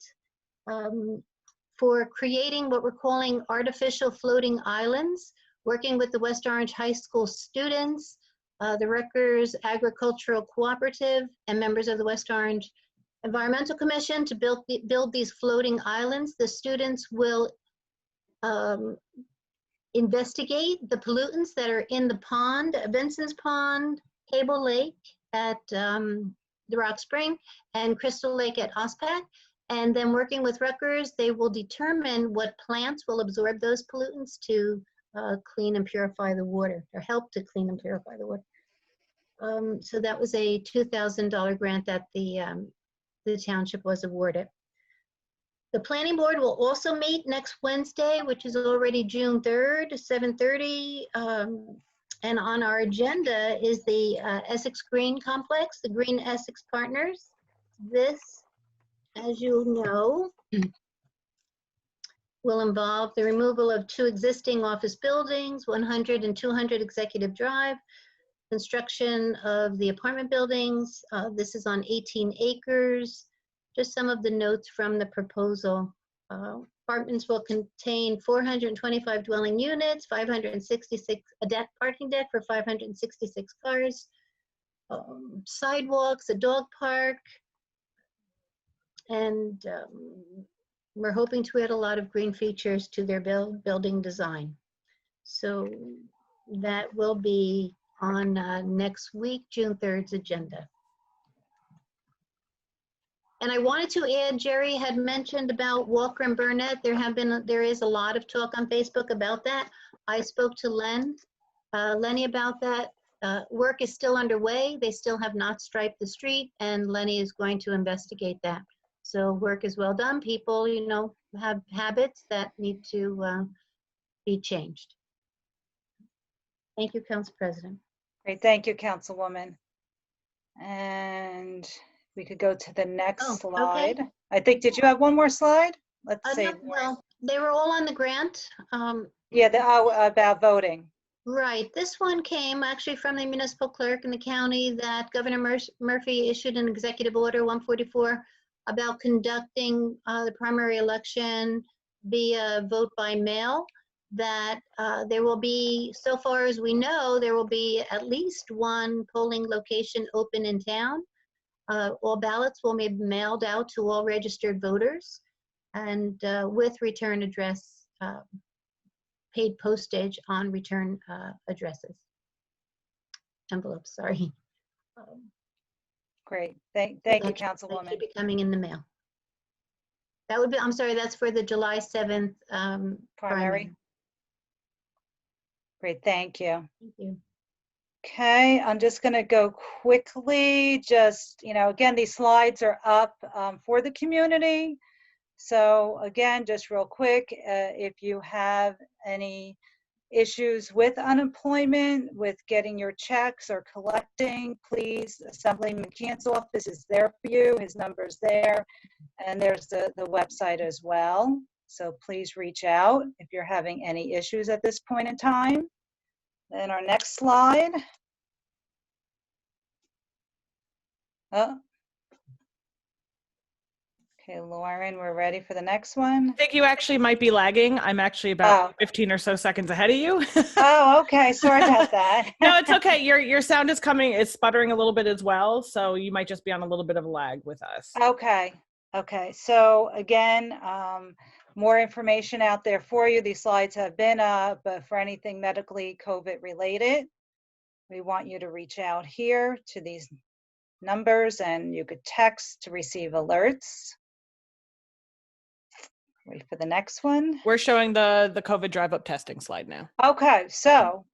for creating what we're calling artificial floating islands, working with the West Orange High School students, the Rutgers Agricultural Cooperative, and members of the West Orange Environmental Commission to build these floating islands. The students will investigate the pollutants that are in the pond, Benson's Pond, Cable Lake at the Rock Spring, and Crystal Lake at OSPAC. And then working with Rutgers, they will determine what plants will absorb those pollutants to clean and purify the water, or help to clean and purify the water. So that was a $2,000 grant that the township was awarded. The planning board will also meet next Wednesday, which is already June 3rd, 7:30, And on our agenda is the Essex Green Complex, the Green Essex Partners. This, as you know, will involve the removal of 2 existing office buildings, 100 and 200 Executive Drive, construction of the apartment buildings. This is on 18 acres. Just some of the notes from the proposal. Apartments will contain 425 dwelling units, 566, a deck, parking deck for 566 cars, sidewalks, a dog park, and we're hoping to add a lot of green features to their building design. So that will be on next week, June 3rd's agenda. And I wanted to add, Jerry had mentioned about Walker and Burnett. There is a lot of talk on Facebook about that. I spoke to Lenny about that. Work is still underway. They still have not striped the street, and Lenny is going to investigate that. So work is well done. People, you know, have habits that need to be changed. Thank you, Council President. Great, thank you, Councilwoman. And we could go to the next slide. Okay. I think, did you have one more slide? Let's see. No, well, they were all on the grant. Yeah, about voting. Right. This one came actually from the municipal clerk in the county that Governor Murphy issued an executive order 144 about conducting the primary election via vote by mail. That there will be, so far as we know, there will be at least 1 polling location open in town. All ballots will be mailed out to all registered voters, and with return address, paid postage on return addresses. Envelopes, sorry. Great, thank you, Councilwoman. That should be coming in the mail. That would be, I'm sorry, that's for the July 7th primary. Great, thank you. Thank you. Okay, I'm just going to go quickly. Just, you know, again, these slides are up for the community. So again, just real quick, if you have any issues with unemployment, with getting your checks or collecting, please, Assemblyman Cant's office is there for you. His number's there. And there's the website as well. So please reach out if you're having any issues at this point in time. Then our next slide. Oh. Okay, Lauren, we're ready for the next one. I think you actually might be lagging. I'm actually about 15 or so seconds ahead of you. Oh, okay. Sorry about that. No, it's okay. Your sound is coming. It's sputtering a little bit as well. So you might just be on a little bit of a lag with us. Okay. Okay. So again, more information out there for you. These slides have been up, but for anything medically COVID related, we want you to reach out here to these numbers, and you could text to receive alerts. Wait for the next one. We're showing the COVID drive-up testing slide now. Okay, so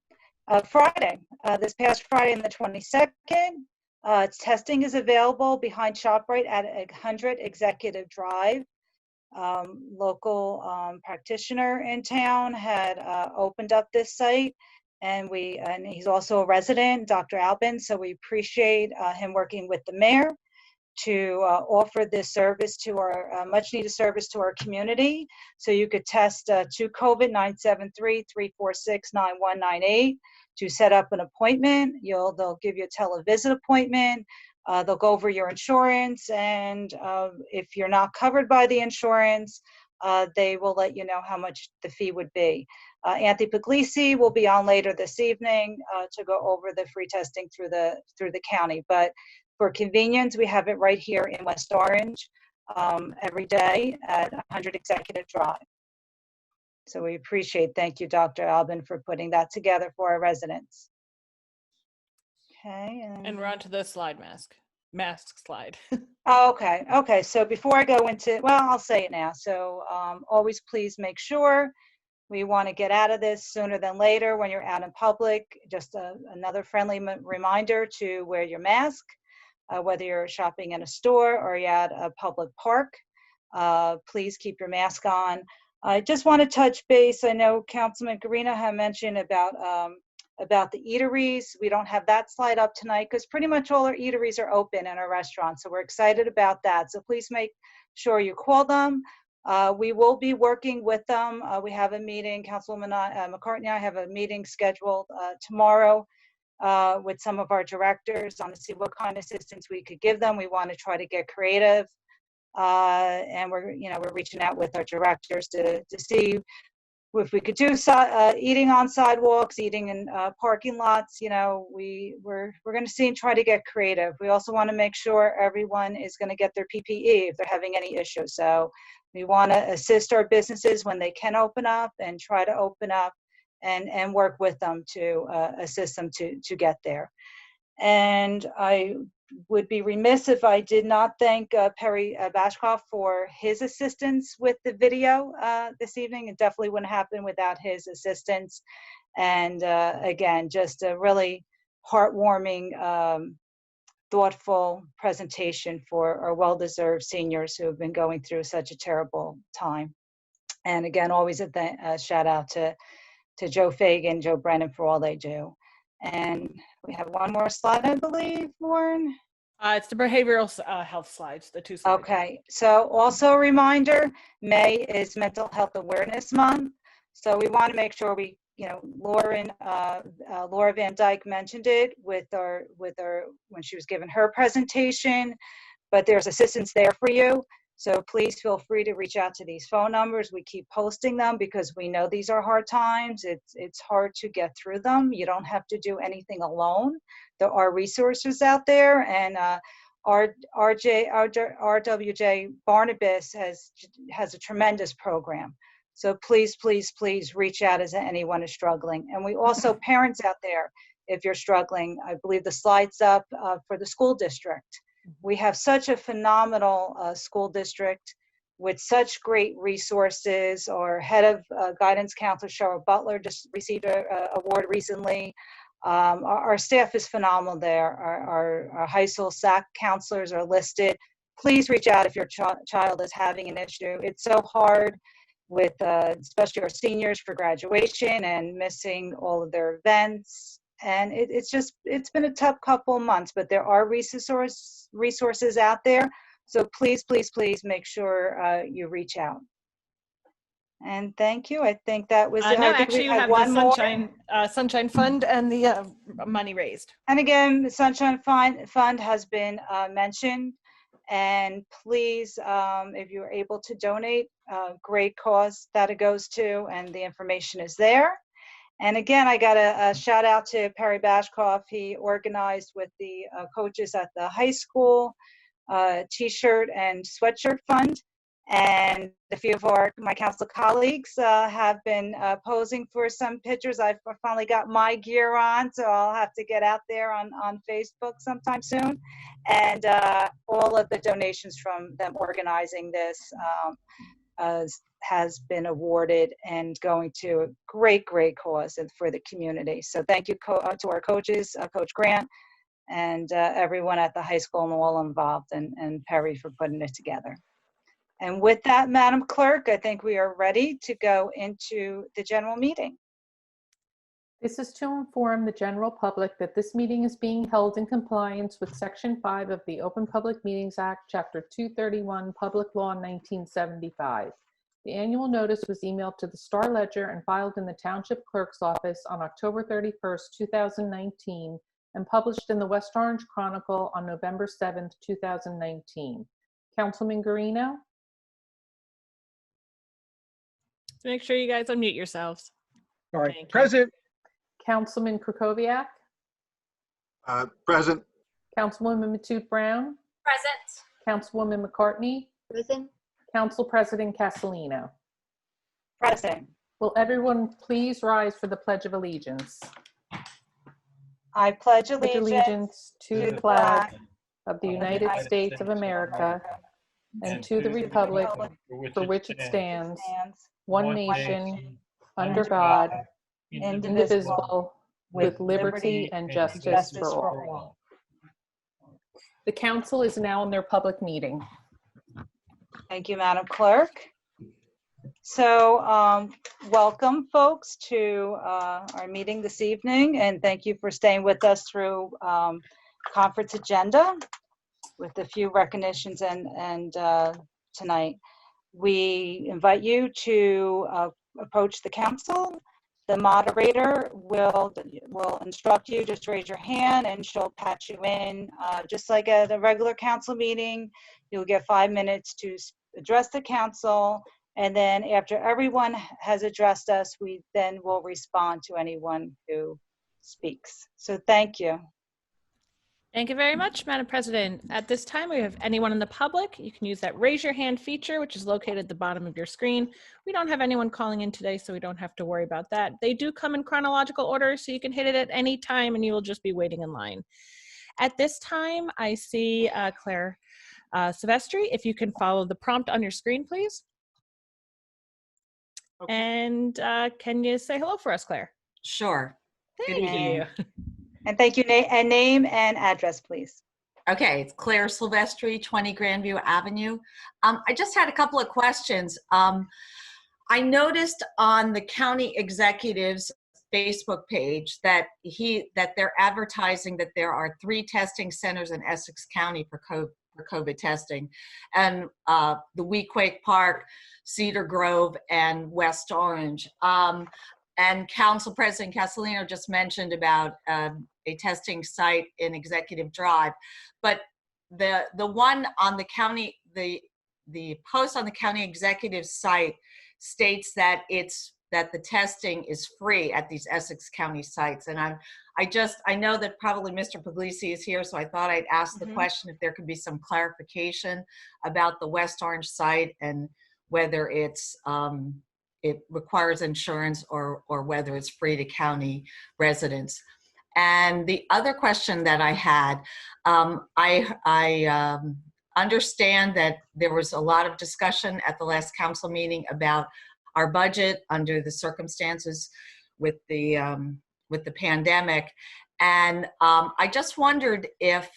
Friday, this past Friday, on the 22nd, testing is available behind ShopRite at 100 Executive Drive. Local practitioner in town had opened up this site, and he's also a resident, Dr. Albin, so we appreciate him working with the mayor to offer this service to our much needed service to our community. So you could test to COVID 973-346-9198 to set up an appointment. They'll give you a televisit appointment. They'll go over your insurance, and if you're not covered by the insurance, they will let you know how much the fee would be. Anthony Puglisi will be on later this evening to go over the free testing through the county. But for convenience, we have it right here in West Orange every day at 100 Executive Drive. So we appreciate, thank you, Dr. Albin, for putting that together for our residents. Okay. And we're on to the mask slide. Oh, okay. Okay. So before I go into, well, I'll say it now. So always please make sure, we want to get out of this sooner than later when you're out in public. Just another friendly reminder to wear your mask, whether you're shopping in a store or you're at a public park. Please keep your mask on. I just want to touch base. I know Councilman Guarino had mentioned about about the eateries. We don't have that slide up tonight because pretty much all our eateries are open in our restaurants. So we're excited about that. So please make sure you call them. We will be working with them. We have a meeting, Councilwoman McCartney and I have a meeting scheduled tomorrow with some of our directors on to see what kind of assistance we could give them. We want to try to get creative. And we're reaching out with our directors to see if we could do eating on sidewalks, eating in parking lots. We're going to see and try to get creative. We also want to make sure everyone is going to get their PPE if they're having any issues. So we want to assist our businesses when they can open up and try to open up and work with them to assist them to get there. And I would be remiss if I did not thank Perry Bashkoff for his assistance with the video this evening. It definitely wouldn't happen without his assistance. And again, just a really heartwarming, thoughtful presentation for our well-deserved seniors who have been going through such a terrible time. And again, always a shout out to Joe Fagan, Joe Brennan for all they do. And we have one more slide, I believe, Lauren. It's the behavioral health slides, the two slides. Okay, so also a reminder, May is Mental Health Awareness Month. So we want to make sure we, Laura Van Dyke mentioned it with our when she was giving her presentation, but there's assistance there for you. So please feel free to reach out to these phone numbers. We keep posting them because we know these are hard times. It's hard to get through them. You don't have to do anything alone. There are resources out there, and RWJ Barnabas has a tremendous program. So please, please, please reach out as anyone is struggling. And we also, parents out there, if you're struggling, I believe the slide's up for the school district. We have such a phenomenal school district with such great resources. Our head of guidance counselor, Cheryl Butler, just received an award recently. Our staff is phenomenal there. Our high school SAC counselors are listed. Please reach out if your child is having an issue. It's so hard with especially our seniors for graduation and missing all of their events. And it's been a tough couple of months, but there are resources out there. So please, please, please make sure you reach out. And thank you. I think that was it. No, I think actually, we you had have one the more. Sunshine Fund and the money raised. And again, the Sunshine Fund has been mentioned. And please, if you're able to donate, great cause that it goes to, and the information is there. And again, I got a shout out to Perry Bashkoff. He organized with the coaches at the high school t-shirt and sweatshirt fund. And a few of my council colleagues have been posing for some pictures. I've finally got my gear on, so I'll have to get out there on Facebook sometime soon. And all of the donations from them organizing this has been awarded and going to a great, great cause for the community. So thank you to our coaches, Coach Grant, and everyone at the high school and all involved, and Perry for putting it together. And with that, Madam Clerk, I think we are ready to go into the general meeting. This is to inform the general public that this meeting is being held in compliance with Section 5 of the Open Public Meetings Act, Chapter 231, Public Law 1975. The annual notice was emailed to the Star Ledger and filed in the Township Clerk's office on October 31st, 2019, and published in the West Orange Chronicle on November 7th, 2019. Councilman Guarino? Make sure you guys unmute yourselves. Sorry. Present. Councilman Krakowiak? Present. Councilwoman Matute Brown? Present. Councilwoman McCartney? Present. Council President Castellino? Present. Will everyone please rise for the Pledge of Allegiance? I pledge Pledge allegiance to the flag of the United States of America and to the republic for which it stands, one nation, under God, indivisible, with liberty and justice for all. The council is now in their public meeting. Thank you, Madam Clerk. So welcome, folks, to our meeting this evening, and thank you for staying with us through conference agenda with a few recognitions and tonight. We invite you to approach the council. The moderator will instruct you, just raise your hand and she'll patch you in. Just like at a regular council meeting, you'll get 5 minutes to address the council. And then after everyone has addressed us, we then will respond to anyone who speaks. So thank you. Thank you very much, Madam President. At this time, we have anyone in the public. You can use that raise your hand feature, which is located at the bottom of your screen. We don't have anyone calling in today, so we don't have to worry about that. They do come in chronological order, so you can hit it at any time and you will just be waiting in line. At this time, I see Claire Silvestri. If you can follow the prompt on your screen, please. Okay. And can you say hello for us, Claire? Sure. Good evening. And thank you, and name and address, please. Okay, it's Claire Silvestri, 20 Grandview Avenue. I just had a couple of questions. I noticed on the county executive's Facebook page that they're advertising that there are 3 testing centers in Essex County for COVID testing, and the Weequahic Park, Cedar Grove, and West Orange. And Council President Castellino just mentioned about a testing site in Executive Drive, but the one on the county, the post on the county executive site states that the testing is free at these Essex County sites. And I know that probably Mr. Puglisi is here, so I thought I'd ask the question if there could be some clarification about the West Orange site and whether it requires insurance or whether it's free to county residents. And the other question that I had, I understand that there was a lot of discussion at the last council meeting about our budget under the circumstances with the pandemic. And I just wondered if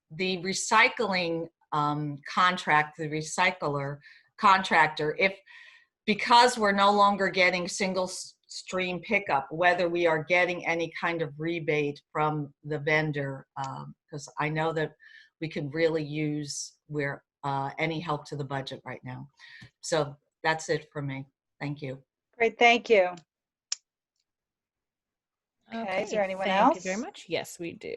the recycling contract, the recycler contractor, because we're no longer getting single stream pickup, whether we are getting any kind of rebate from the vendor, because I know that we could really use any help to the budget right now. So that's it for me. Thank you. Great, thank you. Okay, is there anyone else? Thank you very much. Yes, we do.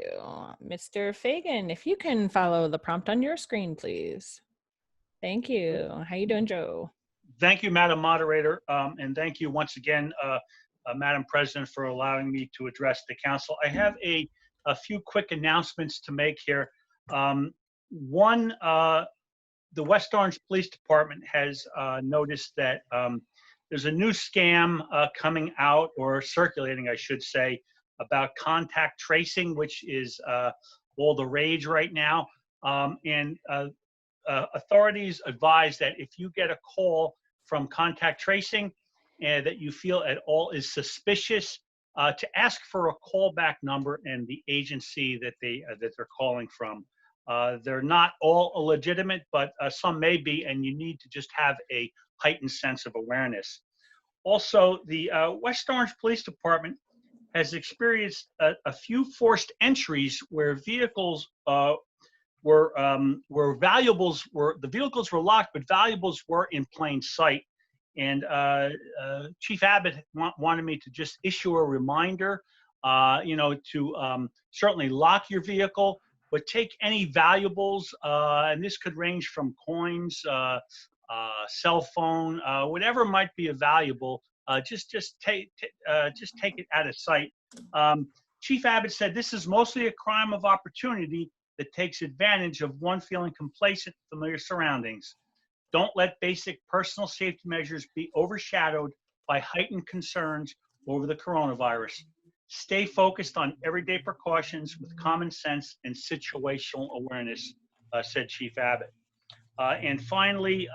Mr. Fagan, if you can follow the prompt on your screen, please. Thank you. How you doing, Joe? Thank you, Madam Moderator, and thank you once again, Madam President, for allowing me to address the council. I have a few quick announcements to make here. One, the West Orange Police Department has noticed that there's a new scam coming out, or circulating, I should say, about contact tracing, which is all the rage right now. Authorities advise that if you get a call from contact tracing and that you feel at all is suspicious, to ask for a callback number and the agency that they're calling from. They're not all illegitimate, but some may be, and you need to just have a heightened sense of awareness. Also, the West Orange Police Department has experienced a few forced entries where vehicles the vehicles were locked, but valuables were in plain sight. And Chief Abbott wanted me to just issue a reminder, to certainly lock your vehicle, but take any valuables, and this could range from coins, cell phone, whatever might be valuable. Just take it out of sight. Chief Abbott said this is mostly a crime of opportunity that takes advantage of one feeling complacent, familiar surroundings. Don't let basic personal safety measures be overshadowed by heightened concerns over the coronavirus. Stay focused on everyday precautions with common sense and situational awareness, said Chief Abbott. And finally,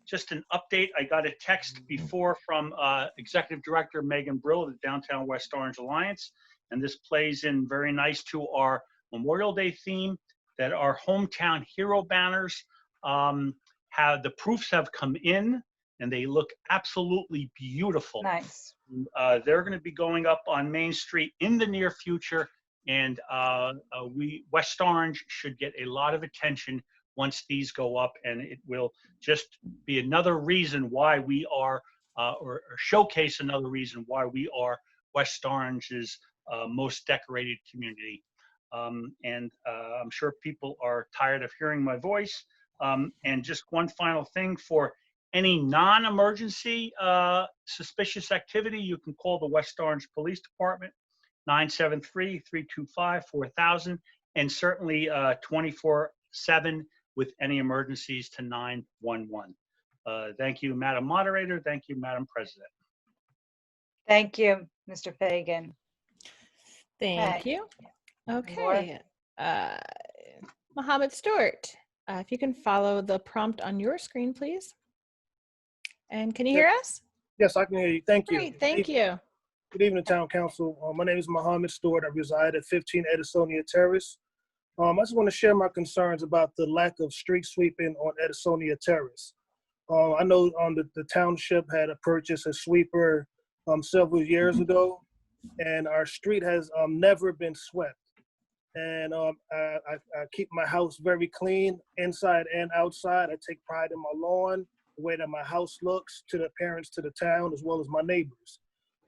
just an update. I got a text before from Executive Director Megan Brill of the Downtown West Orange Alliance, and this plays in very nice to our Memorial Day theme, that our hometown hero banners the proofs have come in. and they look absolutely beautiful. Nice. They're going to be going up on Main Street in the near future, and West Orange should get a lot of attention once these go up, and it will just be another reason why we are, or showcase another reason why we are West Orange's most decorated community. And I'm sure people are tired of hearing my voice. And just one final thing, for any non-emergency suspicious activity, you can call the West Orange Police Department, 973-325-4000, and certainly 24/7 with any emergencies to 911. Thank you, Madam Moderator. Thank you, Madam President. Thank you, Mr. Fagan. Thank you. Okay. Mohammed Stewart, if you can follow the prompt on your screen, please. And can you hear us? Yes, I can hear you. Thank you. Great, thank you. Good evening, Town Council. My name is Mohammed Stewart. I reside at 15 Edisonia Terrace. I just want to share my concerns about the lack of street sweeping on Edisonia Terrace. I know the township had purchased a sweeper several years ago, and our street has never been swept. And I keep my house very clean, inside and outside. I take pride in my lawn, the way that my house looks, to the appearance to the town, as well as my neighbors.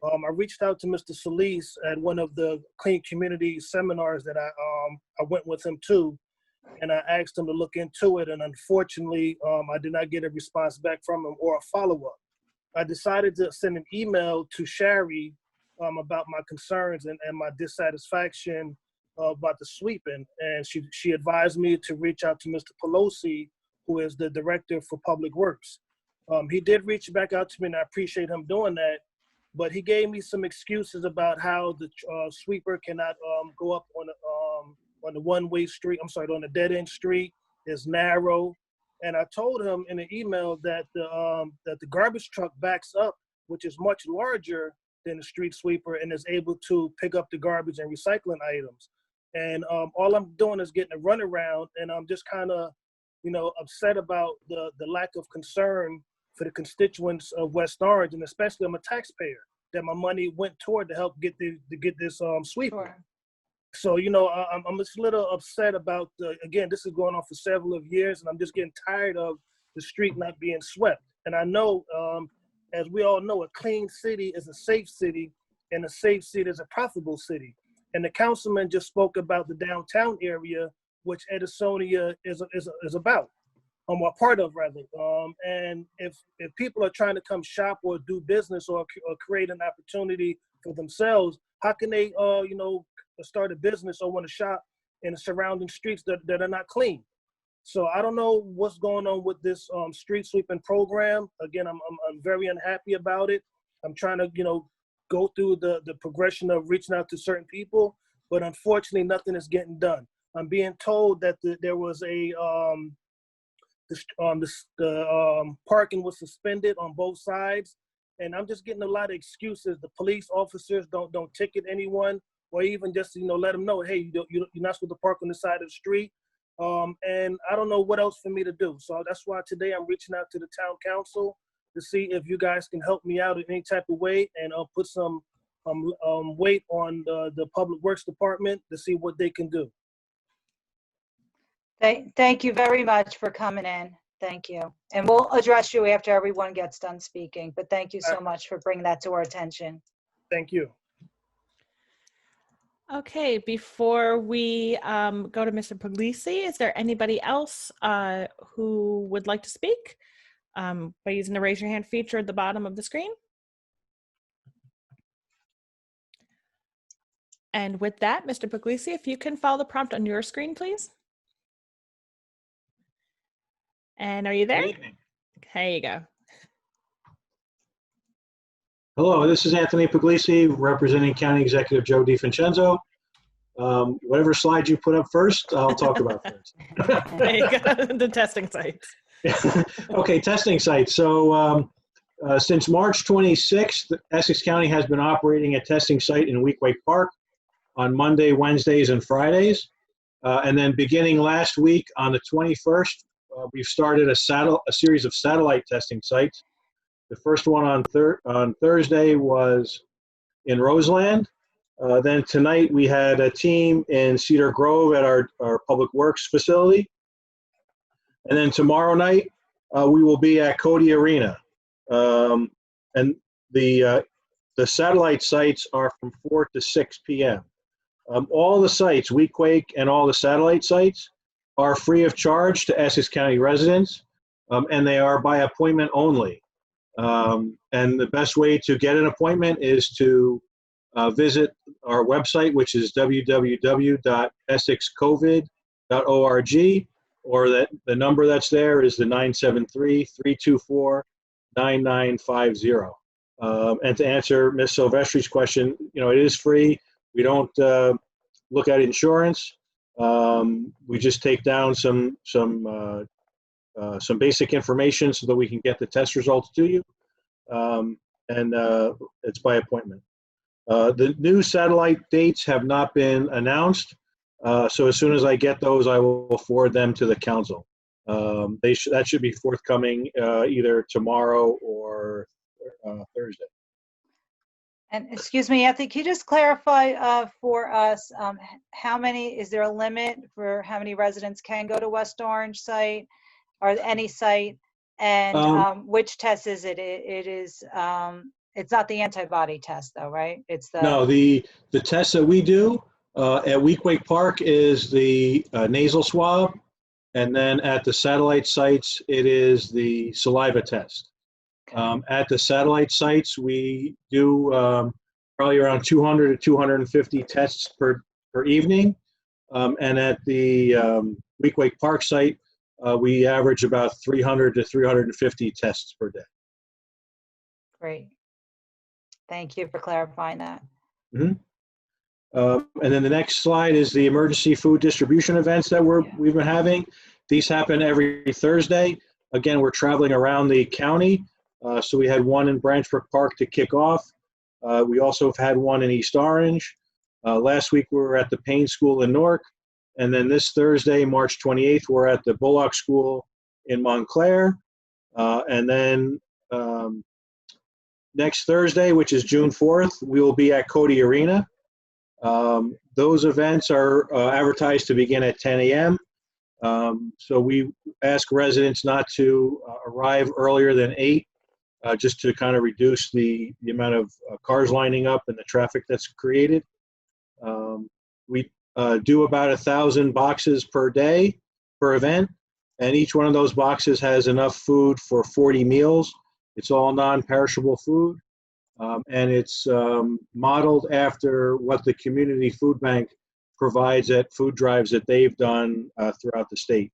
I reached out to Mr. Solis at one of the Clean Community seminars that I went with him to, and I asked him to look into it, and unfortunately, I did not get a response back from him or a follow-up. I decided to send an email to Shari about my concerns and my dissatisfaction about the sweeping, and she advised me to reach out to Mr. Pelosi, who is the Director for Public Works. He did reach back out to me, and I appreciate him doing that, but he gave me some excuses about how the sweeper cannot go up on the one-way street, on the dead-end street, is narrow. And I told him in an email that the garbage truck backs up, which is much larger than the street sweeper, and is able to pick up the garbage and recycling items. And all I'm doing is getting a runaround, and I'm just kind of, upset about the lack of concern for the constituents of West Orange, and especially I'm a taxpayer, that my money went toward to help get this sweeper. Sure. So, I'm just a little upset about, again, this is going on for several years, and I'm just getting tired of the street not being swept. And I know, as we all know, a clean city is a safe city, and a safe city is a profitable city. And the councilman just spoke about the downtown area, which Edisonia is about, or part of, rather. And if people are trying to come shop or do business or create an opportunity for themselves, how can they, start a business or want to shop in the surrounding streets that are not clean? So I don't know what's going on with this street sweeping program. Again, I'm very unhappy about it. I'm trying to, go through the progression of reaching out to certain people, but unfortunately, nothing is getting done. I'm being told that there was the parking was suspended on both sides, and I'm just getting a lot of excuses. The police officers don't ticket anyone, or even just let them know, hey, you're not supposed to park on the side of the street. And I don't know what else for me to do. So that's why today I'm reaching out to the town council to see if you guys can help me out in any type of way, and put some weight on the Public Works Department to see what they can do. Thank you very much for coming in. Thank you. And we'll address you after everyone gets done speaking, but thank you so much for bringing that to our attention. Thank you. Okay, before we go to Mr. Puglisi, is there anybody else who would like to speak by using the raise your hand feature at the bottom of the screen? And with that, Mr. Puglisi, if you can follow the prompt on your screen, please. And are you there? Good evening. There you go. Hello, this is Anthony Puglisi, representing County Executive Joe DiVincenzo. Whatever slide you put up first, I'll talk about first. There you go, the testing sites. Okay, testing sites. So since March 26th, Essex County has been operating a testing site in Weequahic Park on Monday, Wednesdays, and Fridays. And then beginning last week on the 21st, we've started a series of satellite testing sites The first one on Thursday was in Roseland. Then tonight we had a team in Cedar Grove at our Public Works facility. And then tomorrow night, we will be at Cody Arena. And the satellite sites are from 4 to 6 p.m. All the sites, WeQuake and all the satellite sites, are free of charge to Essex County residents, and they are by appointment only. And the best way to get an appointment is to visit our website, which is www.essexcovid.org, or that the number that's there is the 973-324-9950. And to answer Ms. Silvestri's question, it is free. We don't look at insurance. We just take down some basic information so that we can get the test results to you. And it's by appointment. The new satellite dates have not been announced. So as soon as I get those, I will forward them to the council. That should be forthcoming either tomorrow or Thursday. And excuse me, Anthony, can you just clarify for us, is there a limit for how many residents can go to West Orange site or any site? And which test is it? It is, it's not the antibody test though, right? It's the— No, the test that we do at WeQuake Park is the nasal swab. And then at the satellite sites, it is the saliva test. At the satellite sites, we do probably around 200 to 250 tests per evening. And at the WeQuake Park site, we average about 300 to 350 tests per day. Great. Thank you for clarifying that. Mm-hmm. And then the next slide is the emergency food distribution events that we've been having. These happen every Thursday. Again, we're traveling around the county. So we had one in Branchbrook Park to kick off. We also have had one in East Orange. Last week we were at the Payne School in Newark. And then this Thursday, March 28th, we're at the Bullock School in Montclair. And then next Thursday, which is June 4th, we will be at Cody Arena. Those events are advertised to begin at 10 a.m. So we ask residents not to arrive earlier than 8, just to kind of reduce the amount of cars lining up and the traffic that's created. We do about 1,000 boxes per day per event, and each one of those boxes has enough food for 40 meals. It's all non-perishable food, and it's modeled after what the Community Food Bank provides at food drives that they've done throughout the state.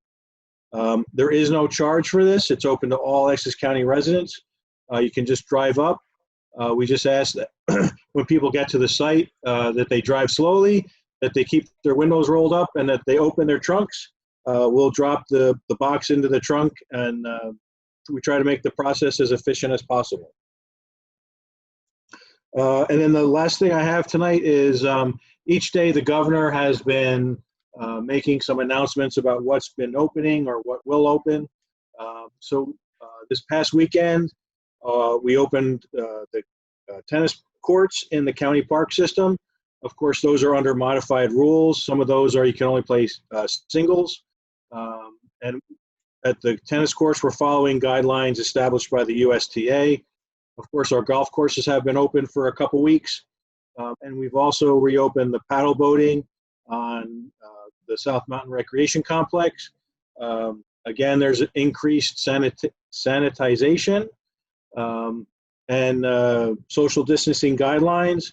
There is no charge for this. It's open to all Essex County residents. You can just drive up. We just ask that when people get to the site that they drive slowly, that they keep their windows rolled up, and that they open their trunks. We'll drop the box into the trunk, and we try to make the process as efficient as possible. And then the last thing I have tonight is each day the governor has been making some announcements about what's been opening or what will open. So this past weekend, we opened the tennis courts in the county park system. Of course, those are under modified rules. Some of those are you can only play singles. And at the tennis courts, we're following guidelines established by the USTA. Of course, our golf courses have been open for a couple weeks. And we've also reopened the paddle boating on the South Mountain Recreation Complex. Again, there's increased sanitization and social distancing guidelines.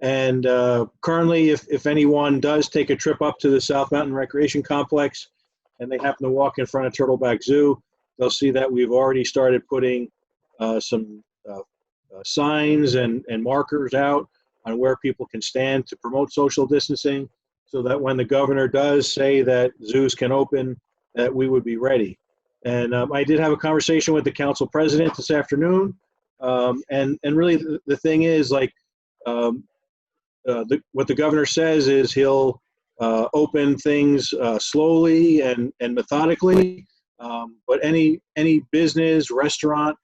And currently, if anyone does take a trip up to the South Mountain Recreation Complex and they happen to walk in front of Turtleback Zoo, they'll see that we've already started putting some signs and markers out on where people can stand to promote social distancing, so that when the governor does say that zoos can open, that we would be ready. And I did have a conversation with the council president this afternoon. And really the thing is, like, what the governor says is he'll open things slowly and methodically. But any business, restaurant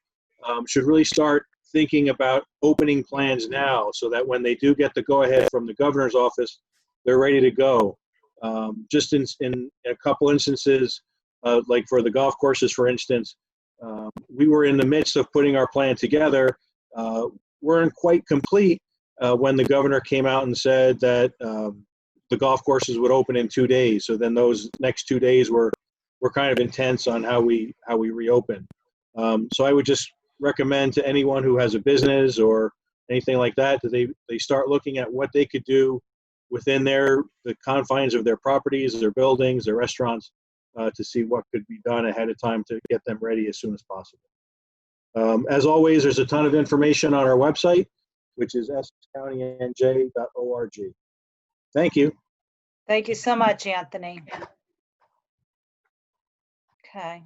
should really start thinking about opening plans now so that when they do get the go-ahead from the governor's office, they're ready to go. Just in a couple instances, like for the golf courses, for instance, we were in the midst of putting our plan together. Weren't quite complete when the governor came out and said that the golf courses would open in 2 days. So then those next 2 days were kind of intense on how we reopen. So I would just recommend to anyone who has a business or anything like that they start looking at what they could do within the confines of their properties, their buildings, their restaurants, to see what could be done ahead of time to get them ready as soon as possible. As always, there's a ton of information on our website, which is essexcountynj.org. Thank you. Thank you so much, Anthony. Okay.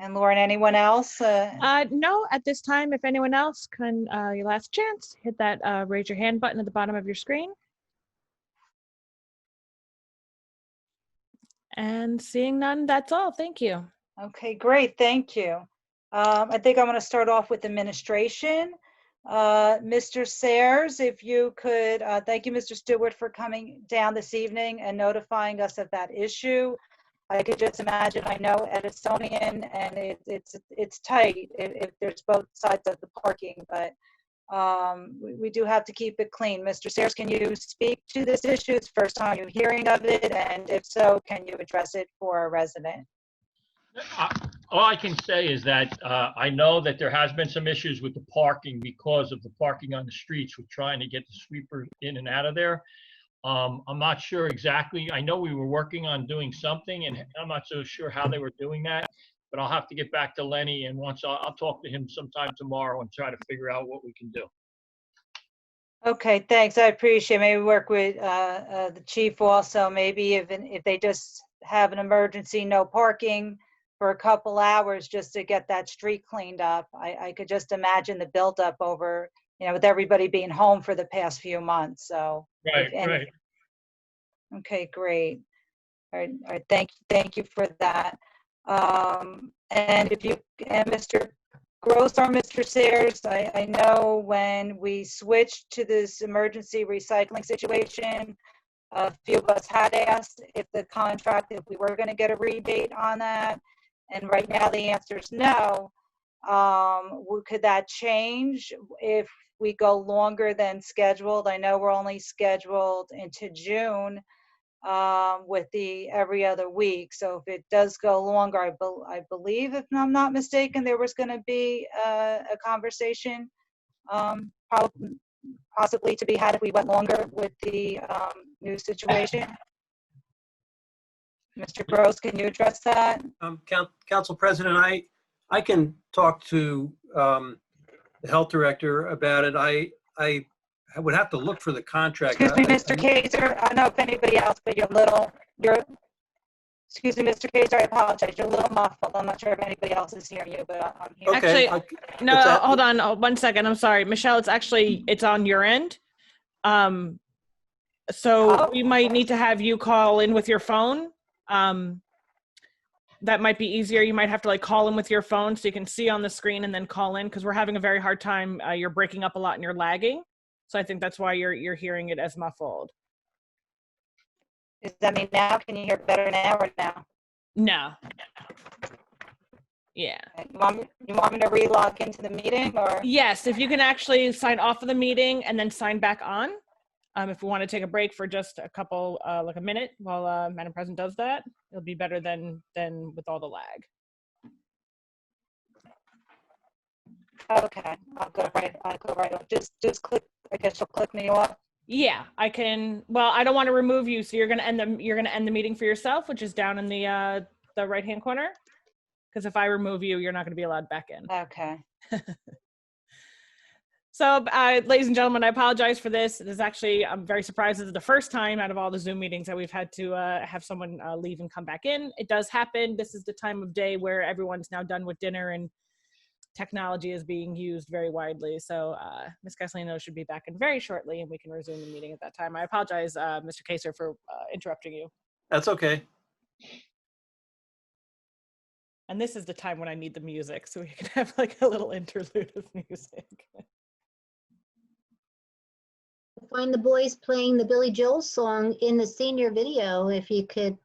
And Lauren, anyone else? No, at this time, if anyone else can, your last chance, hit that raise your hand button at the bottom of your screen. And seeing none, that's all. Thank you. Okay, great. Thank you. I think I'm going to start off with administration. Mr. Sayers, if you could, thank you, Mr. Stewart, for coming down this evening and notifying us of that issue. I could just imagine, I know Edisonian, and it's tight if there's both sides of the parking, but we do have to keep it clean. Mr. Sayers, can you speak to this issue? It's the first time you're hearing of it, and if so, can you address it for a resident? All I can say is that I know that there has been some issues with the parking because of the parking on the streets. We're trying to get the sweepers in and out of there. I'm not sure exactly. I know we were working on doing something, and I'm not so sure how they were doing that, but I'll have to get back to Lenny, and once I'll talk to him sometime tomorrow and try to figure out what we can do. Okay, thanks. I appreciate it. Maybe work with the chief also. Maybe if they just have an emergency, no parking for a couple hours just to get that street cleaned up. I could just imagine the buildup over, with everybody being home for the past few months. So right. Okay, great. All right. Thank you for that. And Mr. Gross or Mr. Sayers, I know when we switched to this emergency recycling situation, a few of us had asked if we were going to get a rebate on that. And right now the answer is no. Could that change if we go longer than scheduled? I know we're only scheduled into June with the every other week. So if it does go longer, I believe, if I'm not mistaken, there was going to be a conversation possibly to be had if we went longer with the new situation. Mr. Gross, can you address that? Council President, I can talk to the health director about it. I would have to look for the contract. Excuse me, Mr. Kaiser. I don't know if anybody else, but excuse me, Mr. Kaiser, I apologize. You're a little muffled. I'm not sure if anybody else is hearing you, but I'm here. Okay. Actually, no, hold on 1 second. I'm sorry. Michelle, it's on your end. So we might need to have you call in with your phone. That might be easier. You might have to call in with your phone so you can see on the screen and then call in, because we're having a very hard time. You're breaking up a lot and you're lagging. So I think that's why you're hearing it as muffled. Does that mean now? Can you hear better now or now? No. Yeah. You want me to re-log into the meeting or? Yes, if you can actually sign off of the meeting and then sign back on. If we want to take a break for just a couple, like a minute while Madam President does that, it'll be better than with all the lag. Okay, I'll go right on. Just click, I guess you'll click me off. Yeah, I can. Well, I don't want to remove you, so you're gonna end the meeting for yourself, which is down in the right-hand corner. Because if I remove you, you're not going to be allowed back in. Okay. So, ladies and gentlemen, I apologize for this. It is actually, I'm very surprised. This is the first time out of all the Zoom meetings that we've had to have someone leave and come back in. It does happen. This is the time of day where everyone's now done with dinner and technology is being used very widely. So Ms. Castellino should be back in very shortly and we can resume the meeting at that time. I apologize, Mr. Kaiser, for interrupting you. That's okay. And this is the time when I need the music, so we can have like a little interlude of music. Find the boys playing the Billy Joel song in the senior video, if you could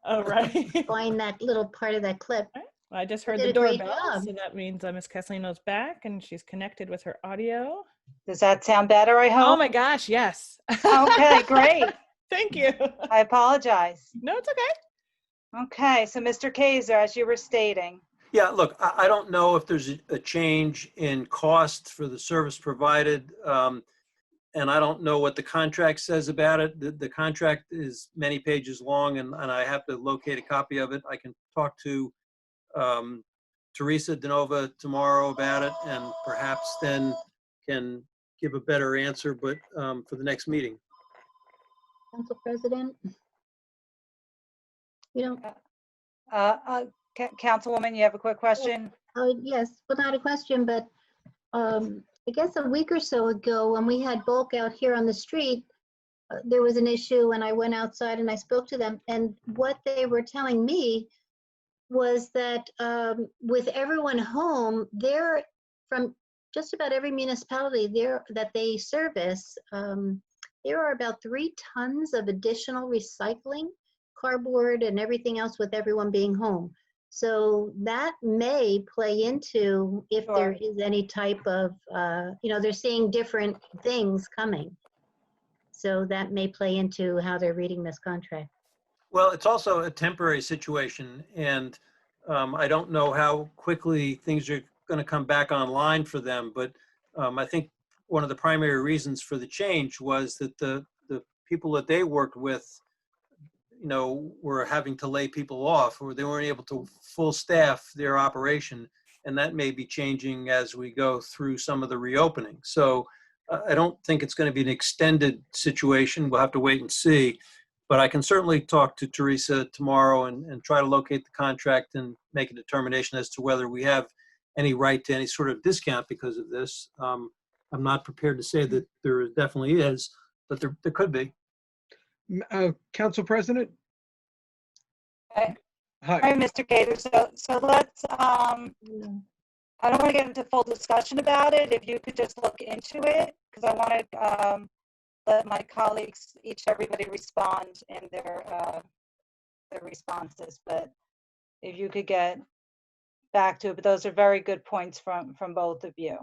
Oh, right. find that little part of that clip. I just You heard did the a great doorbell, job. so that means Miss Castellino's back and she's connected with her audio. Does that sound better, I hope? Oh my gosh, yes. Okay, great. Thank you. I apologize. No, it's okay. Okay, so Mr. Kaiser, as you were stating. Yeah, look, I don't know if there's a change in cost for the service provided. And I don't know what the contract says about it. The contract is many pages long, and I have to locate a copy of it. I can talk to Teresa DeNova tomorrow about it, and perhaps then can give a better answer, but for the next meeting. Council President? You know, Councilwoman, you have a quick question? yes, well, not a question, but I guess a week or so ago, when we had bulk out here on the street, there was an issue, and I went outside and I spoke to them, and what they were telling me was that with everyone home, they're from just about every municipality there that they service, there are about 3 tons of additional recycling, cardboard and everything else with everyone being home. So that may play into if there is any type of, they're seeing different things coming. So that may play into how they're reading this contract. Well, it's also a temporary situation, and I don't know how quickly things are going to come back online for them, but I think one of the primary reasons for the change was that the people that they worked with, were having to lay people off, or they weren't able to full staff their operation, and that may be changing as we go through some of the reopening. So I don't think it's going to be an extended situation. We'll have to wait and see. But I can certainly talk to Teresa tomorrow and try to locate the contract and make a determination as to whether we have any right to any sort of discount because of this. I'm not prepared to say that there definitely is, but there could be. Council President? Hi, Hi. Mr. Gator. So let's, I don't want to get into full discussion about it. If you could just look into it, because I want to let my colleagues, everybody respond in their responses. But if you could get back to it, but those are very good points from both of you.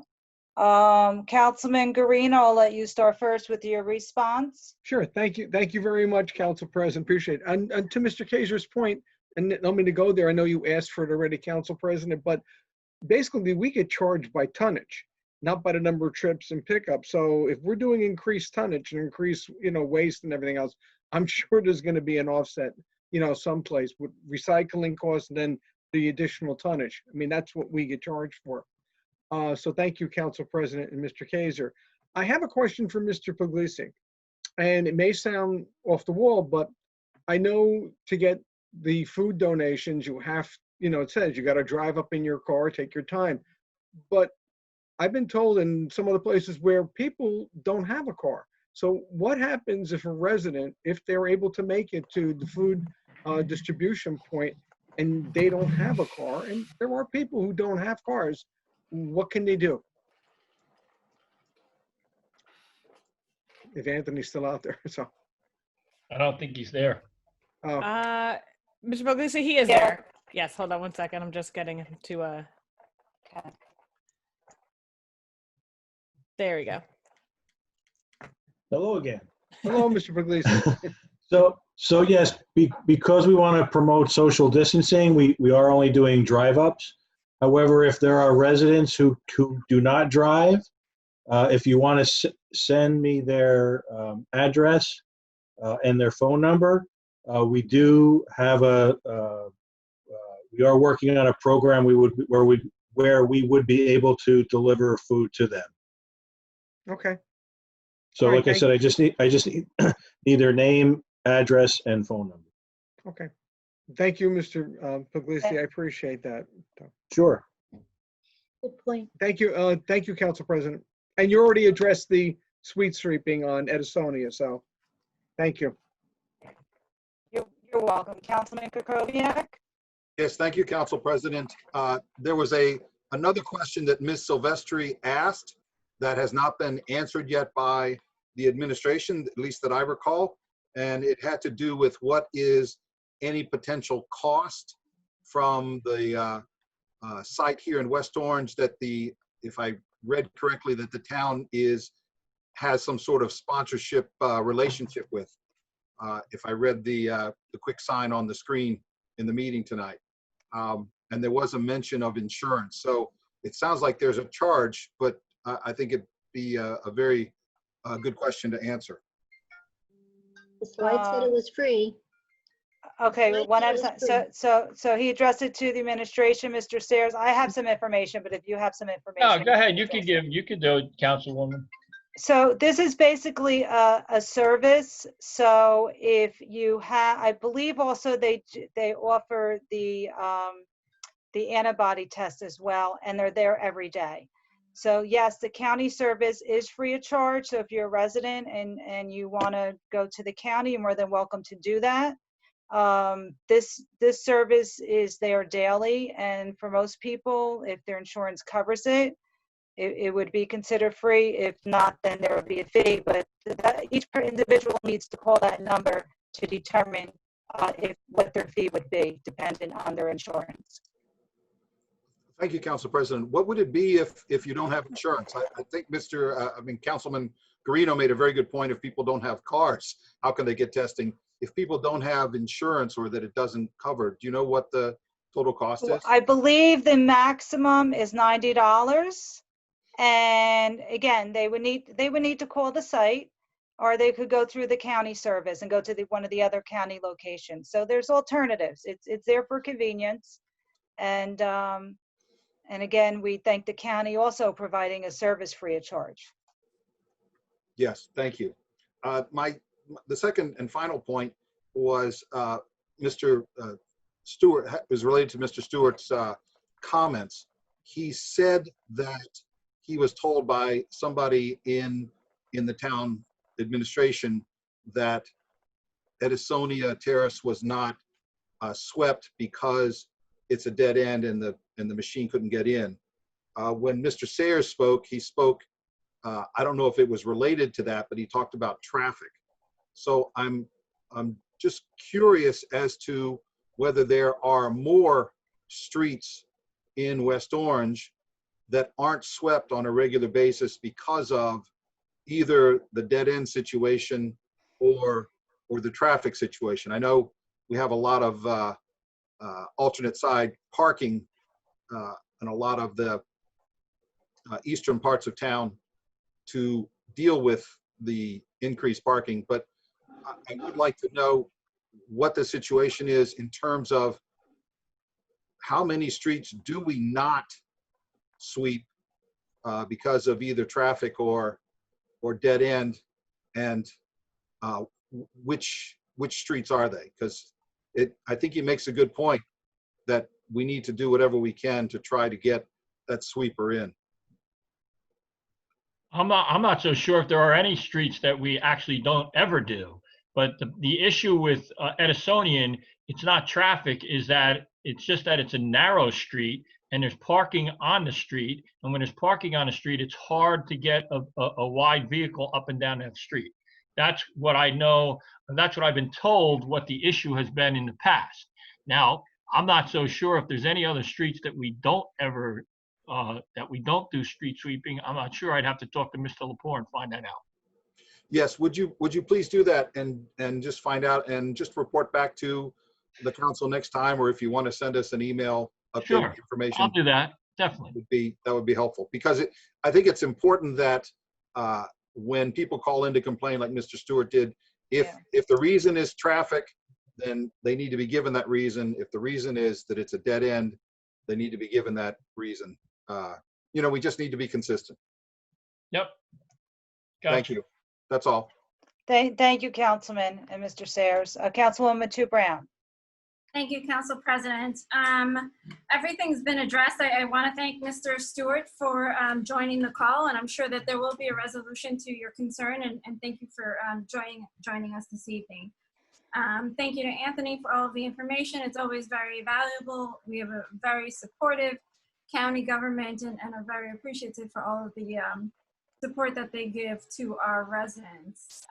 Councilman Guarino, I'll let you start first with your response. Sure. Thank you. Thank you very much, Council President. Appreciate it. And to Mr. Kaiser's point, and I don't mean to go there. I know you asked for it already, Council President, but basically we get charged by tonnage, not by the number of trips and pickups. So if we're doing increased tonnage and increased, waste and everything else, I'm sure there's going to be an offset, someplace with recycling costs and then the additional tonnage. I mean, that's what we get charged for. So thank you, Council President and Mr. Kaiser. I have a question for Mr. Puglisi, and it may sound off the wall, but I know to get the food donations, you have, it says you got to drive up in your car, take your time. But I've been told in some other places where people don't have a car. So what happens if a resident, if they're able to make it to the food distribution point and they don't have a car, and there are people who don't have cars, what can they do? If Anthony's still out there, so. I don't think he's there. Mr. Puglisi, he is there. Yes, hold on one second. I'm just getting him to okay. There we go. Hello again. Hello, Mr. Puglisi. So yes, because we want to promote social distancing, we are only doing drive-ups. However, if there are residents who do not drive, if you want to send me their address and their phone number, we do have we are working on a program where we would be able to deliver food to them. Okay. So All right, like I said, I just need their name, address, and phone number. Okay. Thank you, Mr. Puglisi. I appreciate that. Sure. Good point. Thank you. Thank you, Council President. And you already addressed the sweet sweeping on Edisonia, so thank you. You're welcome. Councilman Kukoviac? Yes, thank you, Council President. There was another question that Ms. Silvestri asked that has not been answered yet by the administration, at least that I recall. And it had to do with what is any potential cost from the site here in West Orange that if I read correctly, that the town has some sort of sponsorship relationship with. If I read the quick sign on the screen in the meeting tonight. And there was a mention of insurance. So it sounds like there's a charge, but I think it'd be a very good question to answer. The slide said it was free. Okay, one at a time. So he addressed it to the administration, Mr. Sayers. I have some information, but if you have some information. No, go ahead. You could do it, Councilwoman. So this is basically a service. So if you have, I believe also they offer the antibody test as well, and they're there every day. So yes, the county service is free of charge. So if you're a resident and you want to go to the county, you're more than welcome to do that. This service is there daily, and for most people, if their insurance covers it, it would be considered free. If not, then there would be a fee, but each individual needs to call that number to determine what their fee would be, dependent on their insurance. Thank you, Council President. What would it be if you don't have insurance? I think Councilman Guarino made a very good point. If people don't have cars, how can they get testing? If people don't have insurance or that it doesn't cover, do you know what the total cost is? I believe the maximum is $90. And again, they would need to call the site, or they could go through the county service and go to one of the other county locations. So there's alternatives. It's there for convenience. And again, we thank the county also providing a service free of charge. Yes, thank you. The second and final point was Mr. Stewart, was related to Mr. Stewart's comments. He said that he was told by somebody in the town administration that Edisonia Terrace was not swept because it's a dead end and the machine couldn't get in. When Mr. Sayers spoke, he spoke, I don't know if it was related to that, but he talked about traffic. So I'm just curious as to whether there are more streets in West Orange that aren't swept on a regular basis because of either the dead end situation or the traffic situation. I know we have a lot of alternate side parking in a lot of the eastern parts of town to deal with the increased parking, but I would like to know what the situation is in terms of how many streets do we not sweep because of either traffic or dead end, and which streets are they? Because I think he makes a good point that we need to do whatever we can to try to get that sweeper in. I'm not so sure if there are any streets that we actually don't ever do. But the issue with Edisonian, it's not traffic, is that it's just that it's a narrow street and there's parking on the street. And when there's parking on the street, it's hard to get a wide vehicle up and down that street. That's what I know. That's what I've been told what the issue has been in the past. Now, I'm not so sure if there's any other streets that we don't ever, that we don't do street sweeping. I'm not sure. I'd have to talk to Mr. Lepore and find that out. Yes, would you please do that and just find out and just report back to the council next time, or if you want to send us an email updating Sure. information. I'll do that, definitely. That would be helpful, because I think it's important that when people call in to complain like Mr. Stewart did, if the reason is traffic, then they need to be given that reason. If the reason is that it's a dead end, they need to be given that reason. We just need to be consistent. Yep. Gotcha. Thank you. That's all. Thank you, Councilman and Mr. Sayers. Councilwoman Matu Brown. Thank you, Council President. Everything's been addressed. I want to thank Mr. Stewart for joining the call, and I'm sure that there will be a resolution to your concern, and thank you for joining us this evening. Thank you to Anthony for all of the information. It's always very valuable. We have a very supportive county government and are very appreciative for all of the support that they give to our residents.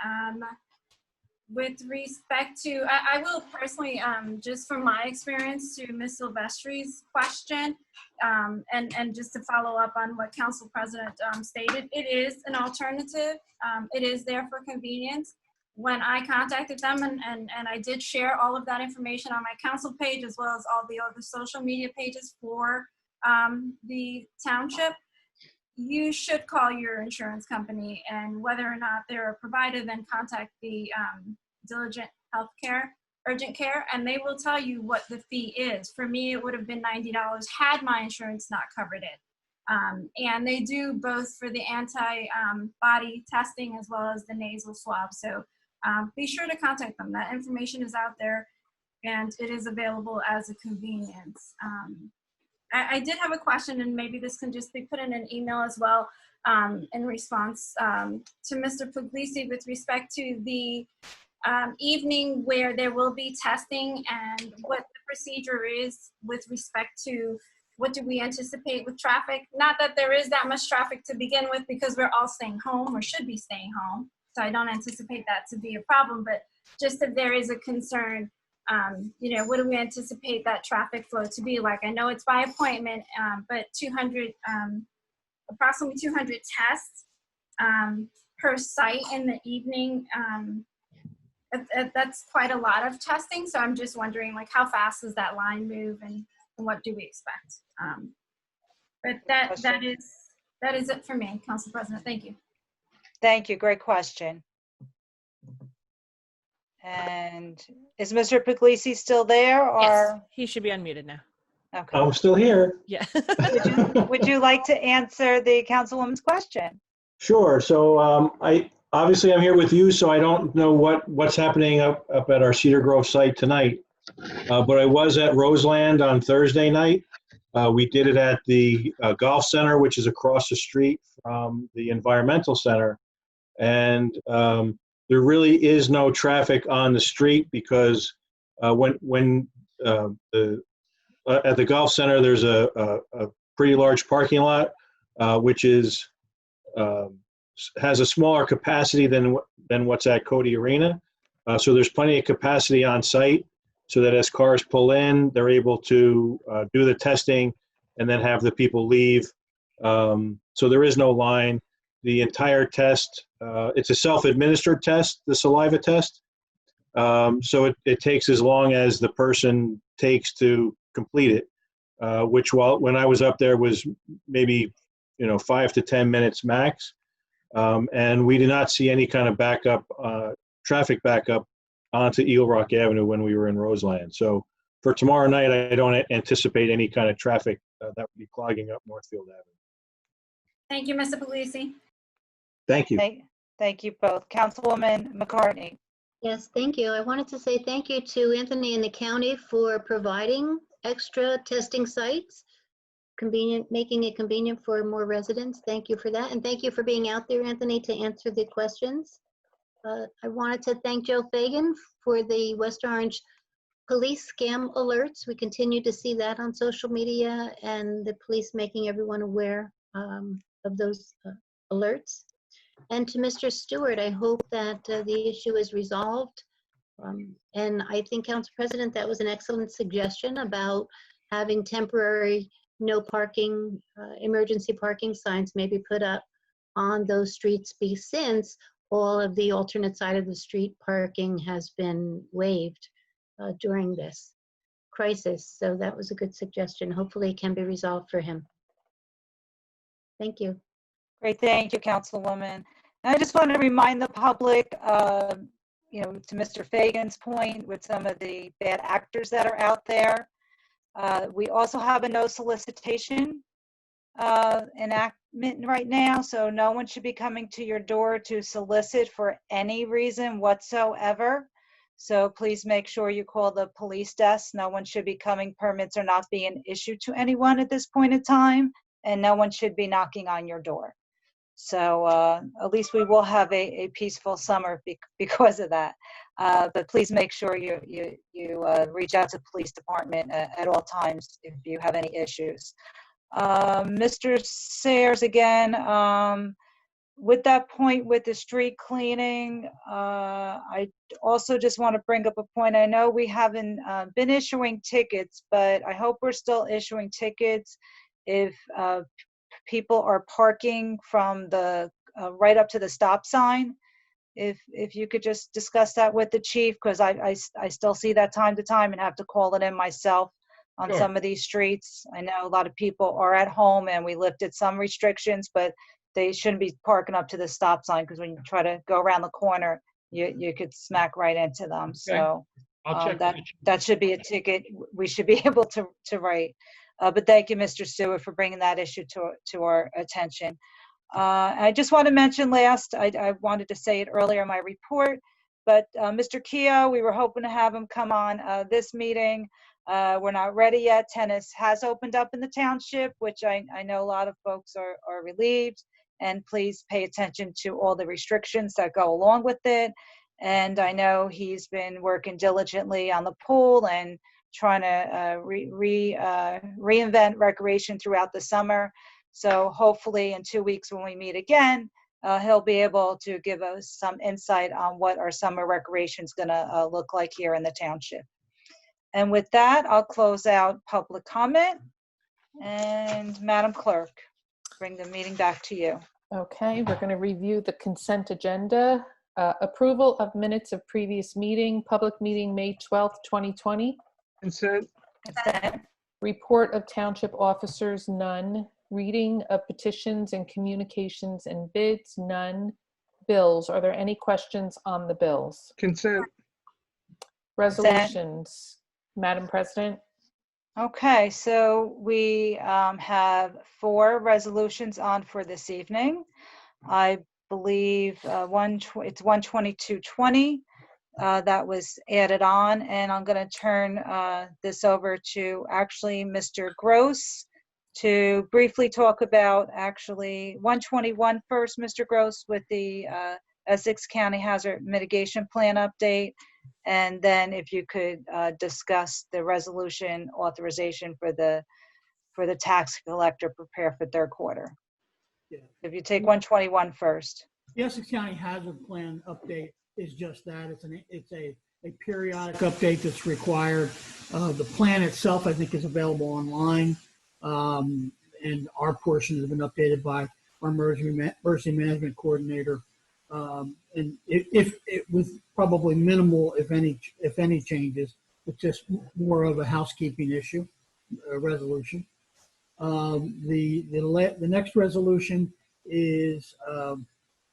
With respect to, I will personally, just from my experience to Ms. Silvestri's question, and just to follow up on what Council President stated, it is an alternative. It is there for convenience. When I contacted them and I did share all of that information on my council page as well as all the other social media pages for the township, you should call your insurance company, and whether or not they're a provider, then contact the Diligent Healthcare Urgent Care, and they will tell you what the fee is. For me, it would have been $90 had my insurance not covered it. And they do both for the antibody testing as well as the nasal swab. So be sure to contact them. That information is out there and it is available as a convenience. I did have a question, and maybe this can just be put in an email as well in response to Mr. Puglisi with respect to the evening where there will be testing and what the procedure is with respect to what do we anticipate with traffic. Not that there is that much traffic to begin with because we're all staying home or should be staying home. So I don't anticipate that to be a problem, but just if there is a concern, you know, what do we anticipate that traffic flow to be like? I know it's by appointment, but 200, approximately 200 tests per site in the evening. That's quite a lot of testing. So I'm just wondering, like, how fast does that line move and what do we expect? But that is it for me, Council President. Thank you. Thank you. Great question. And is Mr. Puglisi still there, or? Yes, he should be unmuted now. Okay. I'm still here. Yeah. Would you like to answer the councilwoman's question? Sure. So obviously I'm here with you, so I don't know what's happening up at our Cedar Grove site tonight. But I was at Roseland on Thursday night. We did it at the Golf Center, which is across the street from the Environmental Center. And there really is no traffic on the street because when at the Golf Center, there's a pretty large parking lot, which is has a smaller capacity than what's at Cody Arena. So there's plenty of capacity on site so that as cars pull in, they're able to do the testing and then have the people leave. So there is no line. The entire test, it's a self-administered test, the saliva test. So it takes as long as the person takes to complete it, which when I was up there was maybe 5 to 10 minutes max. And we did not see any kind of backup, traffic backup onto Eagle Rock Avenue when we were in Roseland. So for tomorrow night, I don't anticipate any kind of traffic that would be clogging up Northfield Avenue. Thank you, Mr. Puglisi. Thank you. Thank you both. Councilwoman McCartney. Yes, thank you. I wanted to say thank you to Anthony and the county for providing extra testing sites, making it convenient for more residents. Thank you for that. And thank you for being out there, Anthony, to answer the questions. I wanted to thank Joe Fagan for the West Orange police scam alerts. We continue to see that on social media and the police making everyone aware of those alerts. And to Mr. Stewart, I hope that the issue is resolved. And I think, Council President, that was an excellent suggestion about having temporary no parking, emergency parking signs maybe put up on those streets since all of the alternate side of the street parking has been waived during this crisis. So that was a good suggestion. Hopefully it can be resolved for him. Thank you. Great, thank you, Councilwoman. And I just want to remind the public, to Mr. Fagan's point with some of the bad actors that are out there. We also have a no solicitation enactment right now, so no one should be coming to your door to solicit for any reason whatsoever. So please make sure you call the police desk. No one should be coming. Permits are not being issued to anyone at this point in time, and no one should be knocking on your door. So at least we will have a peaceful summer because of that. But please make sure you reach out to the police department at all times if you have any issues. Mr. Sayers, again, with that point with the street cleaning, I also just want to bring up a point. I know we haven't been issuing tickets, but I hope we're still issuing tickets if people are parking from the right up to the stop sign. If you could just discuss that with the chief, because I still see that time to time and have to call it in myself on Sure. some of these streets. I know a lot of people are at home and we lifted some restrictions, but they shouldn't be parking up to the stop sign, because when you try to go around the corner, you could smack right into them. So I'll check with the chief. that should be a ticket we should be able to write. But thank you, Mr. Stewart, for bringing that issue to our attention. I just want to mention last, I wanted to say it earlier in my report, but Mr. Keogh, we were hoping to have him come on this meeting. We're not ready yet. Tennis has opened up in the township, which I know a lot of folks are relieved. And please pay attention to all the restrictions that go along with it. And I know he's been working diligently on the pool and trying to reinvent recreation throughout the summer. So hopefully in 2 weeks when we meet again, he'll be able to give us some insight on what our summer recreation is going to look like here in the township. And with that, I'll close out public comment. And Madam Clerk, bring the meeting back to you. Okay, we're going to review the consent agenda. Approval of minutes of previous meeting, public meeting, May 12th, 2020. Consent. Report of township officers, none. Reading of petitions and communications and bids, none. Bills, are there any questions on the bills? Consent. Resolutions, Madam President. Okay, so we have 4 resolutions on for this evening. I believe it's 12220 that was added on, and I'm going to turn this over to actually Mr. Gross to briefly talk about actually 121 first, Mr. Gross, with the Essex County Hazard Mitigation Plan update. And then if you could discuss the resolution authorization for the tax collector prepare for third quarter. Yeah. If you take 121 first. The Essex County Hazard Plan update is just that. It's a periodic update that's required. The plan itself, I think, is available online. And our portion has been updated by our emergency management coordinator. And if with probably minimal, if any changes, it's just more of a housekeeping issue, resolution. The next resolution is,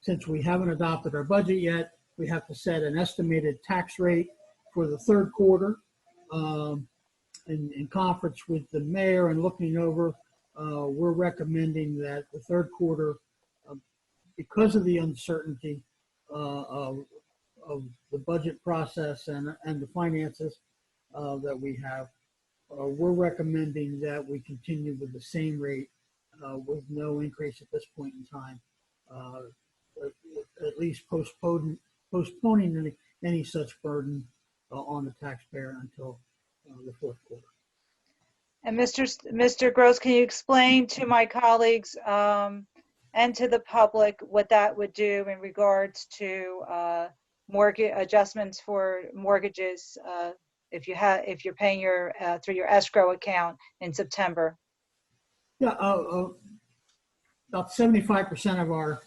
since we haven't adopted our budget yet, we have to set an estimated tax rate for the third quarter. In conference with the mayor and looking over, we're recommending that the third quarter, because of the uncertainty of the budget process and the finances that we have, we're recommending that we continue with the same rate with no increase at this point in time, at least postponing any such burden on the taxpayer until the fourth quarter. And Mr. Gross, can you explain to my colleagues and to the public what that would do in regards to mortgage adjustments for mortgages if you're paying through your escrow account in September? Yeah, about 75% of our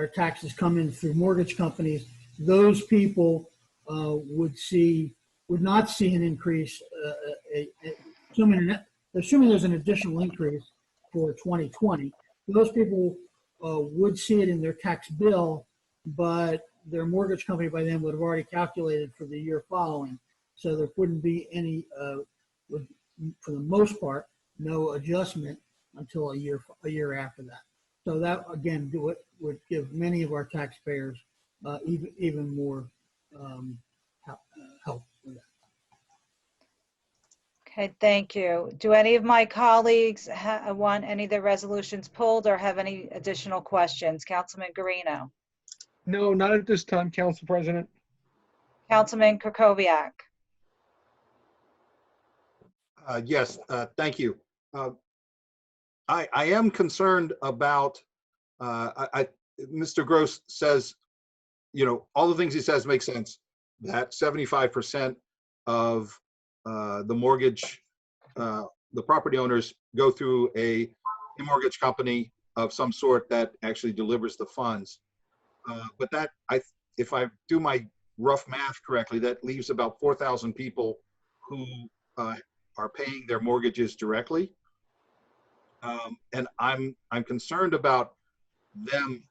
taxes come in through mortgage companies. Those people would not see an increase, assuming there's an additional increase for 2020. Those people would see it in their tax bill, but their mortgage company by then would have already calculated for the year following. So there wouldn't be any, for the most part, no adjustment until a year after that. So that, again, would give many of our taxpayers even more help with that. Okay, thank you. Do any of my colleagues want any of their resolutions pulled or have any additional questions? Councilman Guarino, No, not at this time, Council President. Councilman Kukoviac, Yes, thank you. I am concerned about, Mr. Gross says, all the things he says make sense. That 75% of the mortgage, the property owners go through a mortgage company of some sort that actually delivers the funds. But that, if I do my rough math correctly, that leaves about 4,000 people who are paying their mortgages directly. And I'm concerned about them.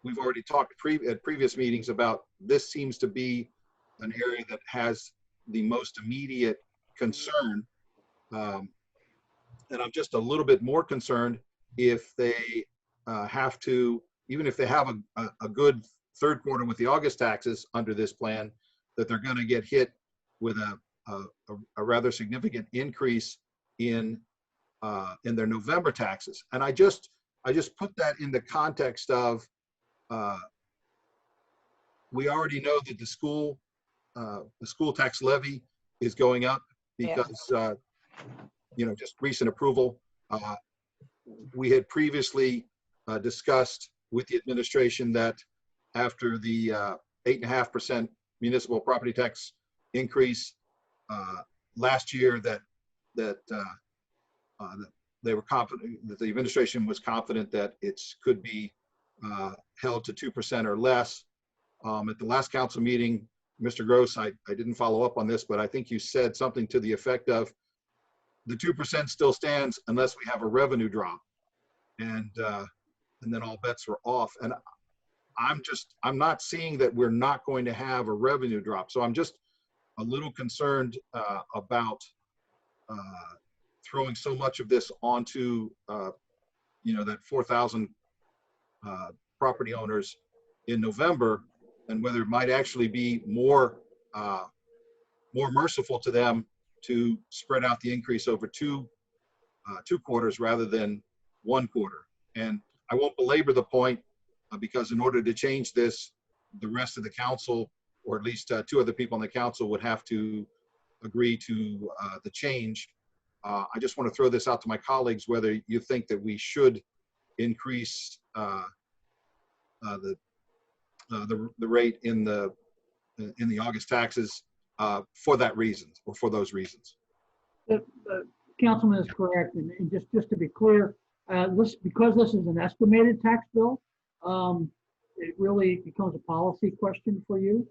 We've already talked at previous meetings about this seems to be an area that has the most immediate concern. And I'm just a little bit more concerned if they have to, even if they have a good third quarter with the August taxes under this plan, that they're going to get hit with a rather significant increase in their November taxes. And I just put that in the context of we already know that the school tax levy is going up because just recent approval. We had previously discussed with the administration that after the 8.5% municipal property tax increase last year, that they were confident, that the administration was confident that it could be held to 2% or less. At the last council meeting, Mr. Gross, I didn't follow up on this, but I think you said something to the effect of the 2% still stands unless we have a revenue drop, and then all bets are off. And I'm not seeing that we're not going to have a revenue drop. So I'm just a little concerned about throwing so much of this onto that 4,000 property owners in November, and whether it might actually be more merciful to them to spread out the increase over two quarters rather than one quarter. And I won't belabor the point because in order to change this, the rest of the council, or at least two other people on the council, would have to agree to the change. I just want to throw this out to my colleagues, whether you think that we should increase the rate in the August taxes for that reason, or for those reasons. The Councilman is correct, and just to be clear, because this is an estimated tax bill, it really becomes a policy question for you.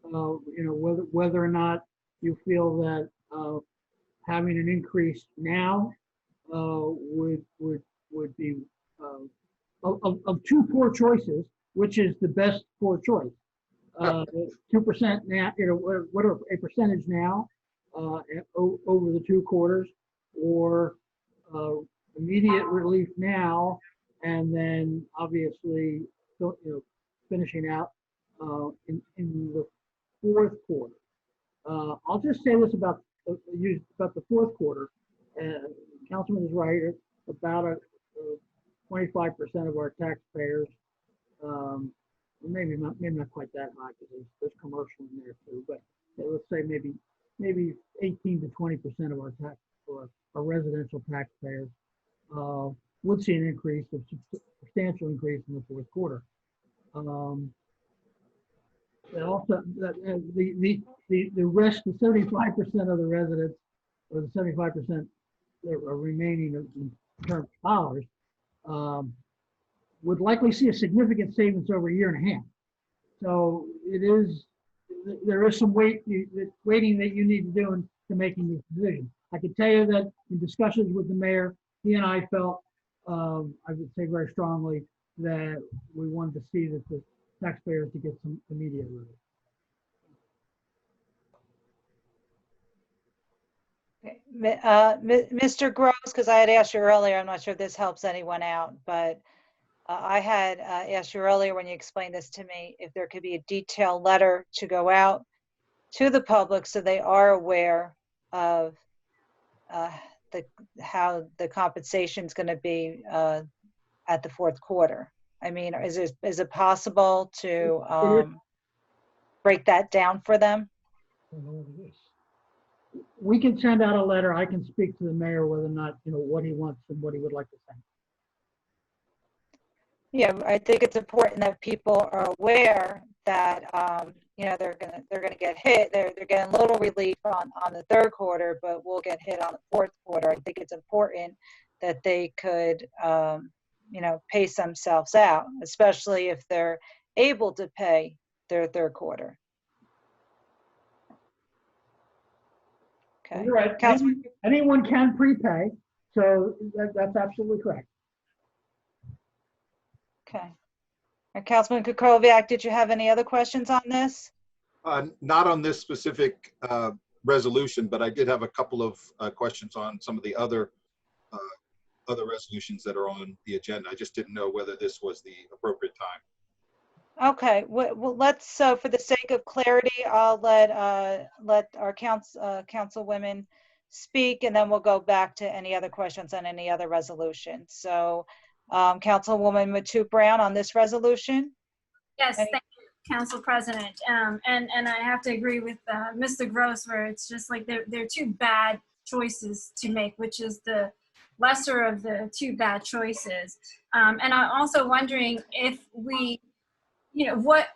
Whether or not you feel that having an increase now would be of two poor choices, which is the best poor choice. 2% now, whatever a percentage now over the 2 quarters, or immediate relief now, and then obviously finishing out in the 4th quarter. I'll just say this about the 4th quarter. Councilman is right. About 25% of our taxpayers, maybe not quite that high because there's commercial in there too, but let's say maybe 18 to 20% of our residential taxpayers would see an increase, a substantial increase in the 4th quarter. Also, the rest, the 75% of the residents, or the 75% that are remaining in terms of dollars, would likely see a significant savings over a year and a half. So there is some waiting that you need to do to making this decision. I can tell you that in discussions with the mayor, he and I felt, I would say very strongly, that we wanted to see that the taxpayers to get some immediate relief. Mr. Gross, because I had asked you earlier, I'm not sure if this helps anyone out, but I had asked you earlier when you explained this to me, if there could be a detailed letter to go out to the public so they are aware of how the compensation is going to be at the fourth quarter. I mean, is it possible to break that down for them? We can send out a letter. I can speak to the mayor whether or not, what he wants and what he would like to say. Yeah, I think it's important that people are aware that they're gonna get hit. They're getting a little relief on the third quarter, but we'll get hit on the fourth quarter. I think it's important that they could pace themselves out, especially if they're able to pay their third quarter. Okay. You're right. Anyone can prepay, so that's absolutely correct. Okay. And Councilman Kukoviac, did you have any other questions on this? Not on this specific resolution, but I did have a couple of questions on some of the other resolutions that are on the agenda. I just didn't know whether this was the appropriate time. Okay. Well, let's. So, for the sake of clarity, I'll let our councilwomen speak, and then we'll go back to any other questions on any other resolution. So, Councilwoman Matute Brown on this resolution. Yes, thank you, Council President. And I have to agree with Mr. Gross, where it's just like they're two bad choices to make, which is the lesser of the two bad choices. And I'm also wondering if we, what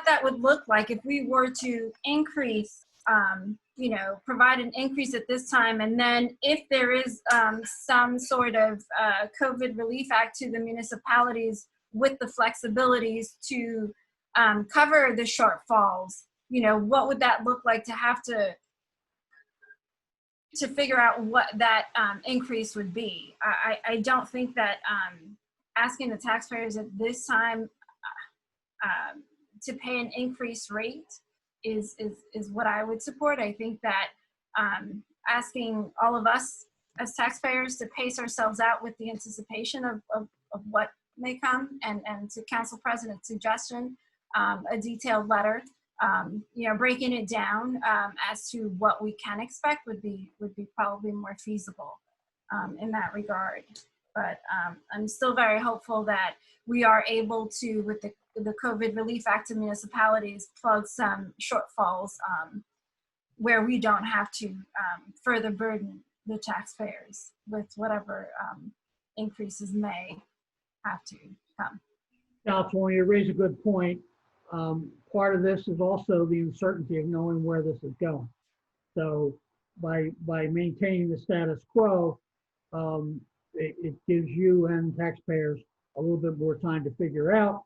that would look like if we were to increase, provide an increase at this time, and then if there is some sort of COVID relief act to the municipalities with the flexibilities to cover the shortfalls, what would that look like to have to figure out what that increase would be? I don't think that asking the taxpayers at this time to pay an increased rate is what I would support. I think that asking all of us as taxpayers to pace ourselves out with the anticipation of what may come, and to Council President's suggestion, a detailed letter, breaking it down as to what we can expect would be probably more feasible in that regard. But I'm still very hopeful that we are able to, with the COVID Relief Act to municipalities, plug some shortfalls where we don't have to further burden the taxpayers with whatever increases may have to come. Councilwoman, you raise a good point. Part of this is also the uncertainty of knowing where this is going. So by maintaining the status quo, it gives you and taxpayers a little bit more time to figure out,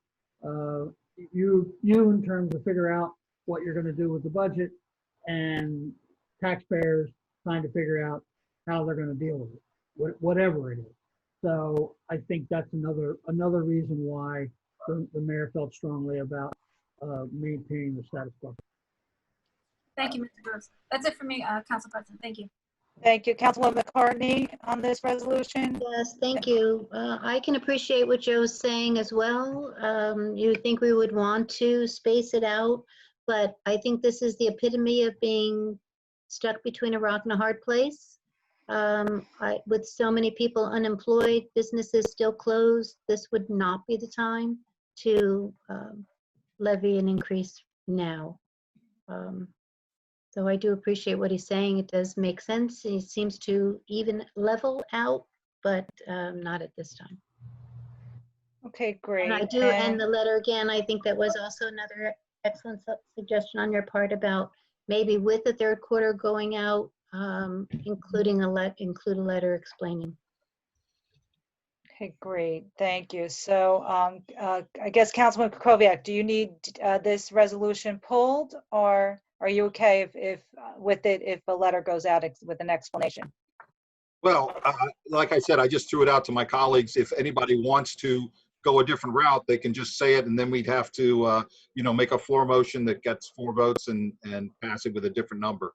you in terms of figure out what you're going to do with the budget, and taxpayers trying to figure out how they're going to deal with it, whatever it is. So I think that's another reason why the mayor felt strongly about maintaining the status quo. Thank you, Mr. Gross. That's it for me, Council President. Thank you. Thank you. Councilwoman McCartney on this resolution. Yes, thank you. I can appreciate what Joe's saying as well. You would think we would want to space it out, but I think this is the epitome of being stuck between a rock and a hard place. With so many people unemployed, businesses still closed, this would not be the time to levy an increase now. So I do appreciate what he's saying. It does make sense. He seems to even level out, but not at this time. Okay, great. And I do, and the letter again, I think that was also another excellent suggestion on your part about maybe with the third quarter going out, include a letter explaining. Okay, great. Thank you. So I guess Councilman Kukoviac, do you need this resolution pulled, or are you okay if a letter goes out with an explanation? Well, like I said, I just threw it out to my colleagues. If anybody wants to go a different route, they can just say it, and then we'd have to, make a floor motion that gets 4 votes and pass it with a different number.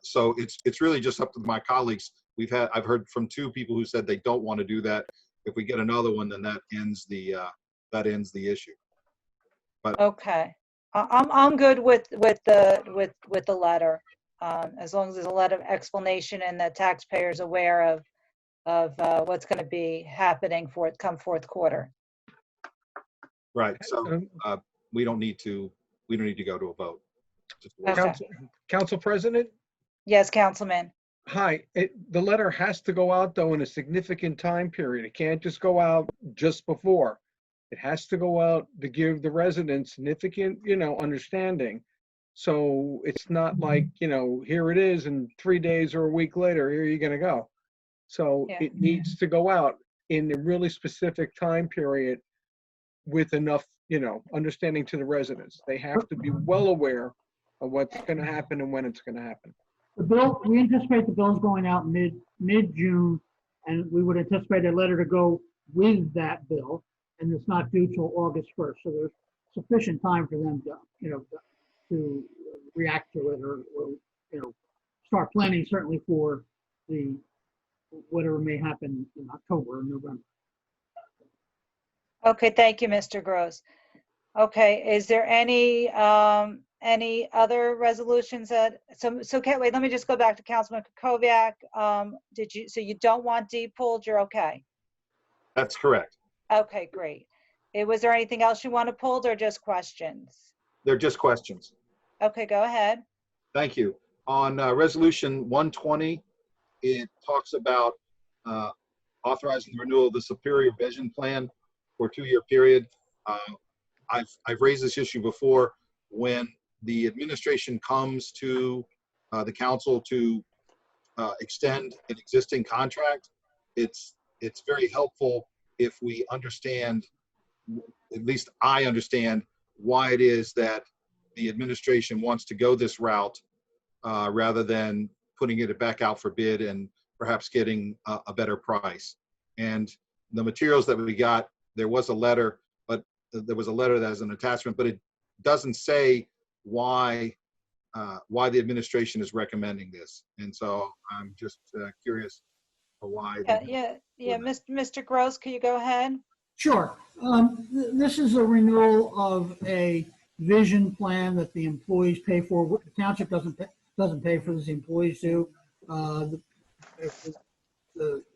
So it's really just up to my colleagues. I've heard from 2 people who said they don't want to do that. If we get another one, then that ends the issue. But okay, I'm good with the letter. as long as there's a lot of explanation and the taxpayer's aware of what's going to be happening come fourth quarter. Right. So we don't need to go to a vote. Okay. Council President? Yes, Councilman. Hi, the letter has to go out though in a significant time period. It can't just go out just before. It has to go out to give the residents significant, understanding. So it's not like, here it is and 3 days or a week later, here you're gonna go. So it needs to go out in a really specific time period with enough, understanding to the residents. They have to be well aware of what's gonna happen and when it's gonna happen. The bill, we anticipate the bill's going out mid-June, and we would anticipate a letter to go with that bill, and it's not due till August 1st. So there's sufficient time for them to, to react to it or start planning certainly for the whatever may happen in October or November. Okay, thank you, Mr. Gross. Okay, is there any other resolutions wait, let me just go back to Councilman Kukoviac. So you don't want D pulled, you're okay? That's correct. Okay, great. Was there anything else you want to pull or just questions? They're just questions. Okay, go ahead. Thank you. On resolution 120, it talks about authorizing the renewal of the Superior Vision Plan for a 2-year period. I've raised this issue before. When the administration comes to the council to extend an existing contract, it's very helpful if we understand, at least I understand, why it is that the administration wants to go this route rather than putting it back out for bid and perhaps getting a better price. And the materials that we got, there was a letter, but there was a letter that has an attachment, but it doesn't say why the administration is recommending this. And so I'm just curious why. Mr. Gross, can you go ahead? Sure. This is a renewal of a vision plan that the employees pay for. The township doesn't pay for this, the employees do. The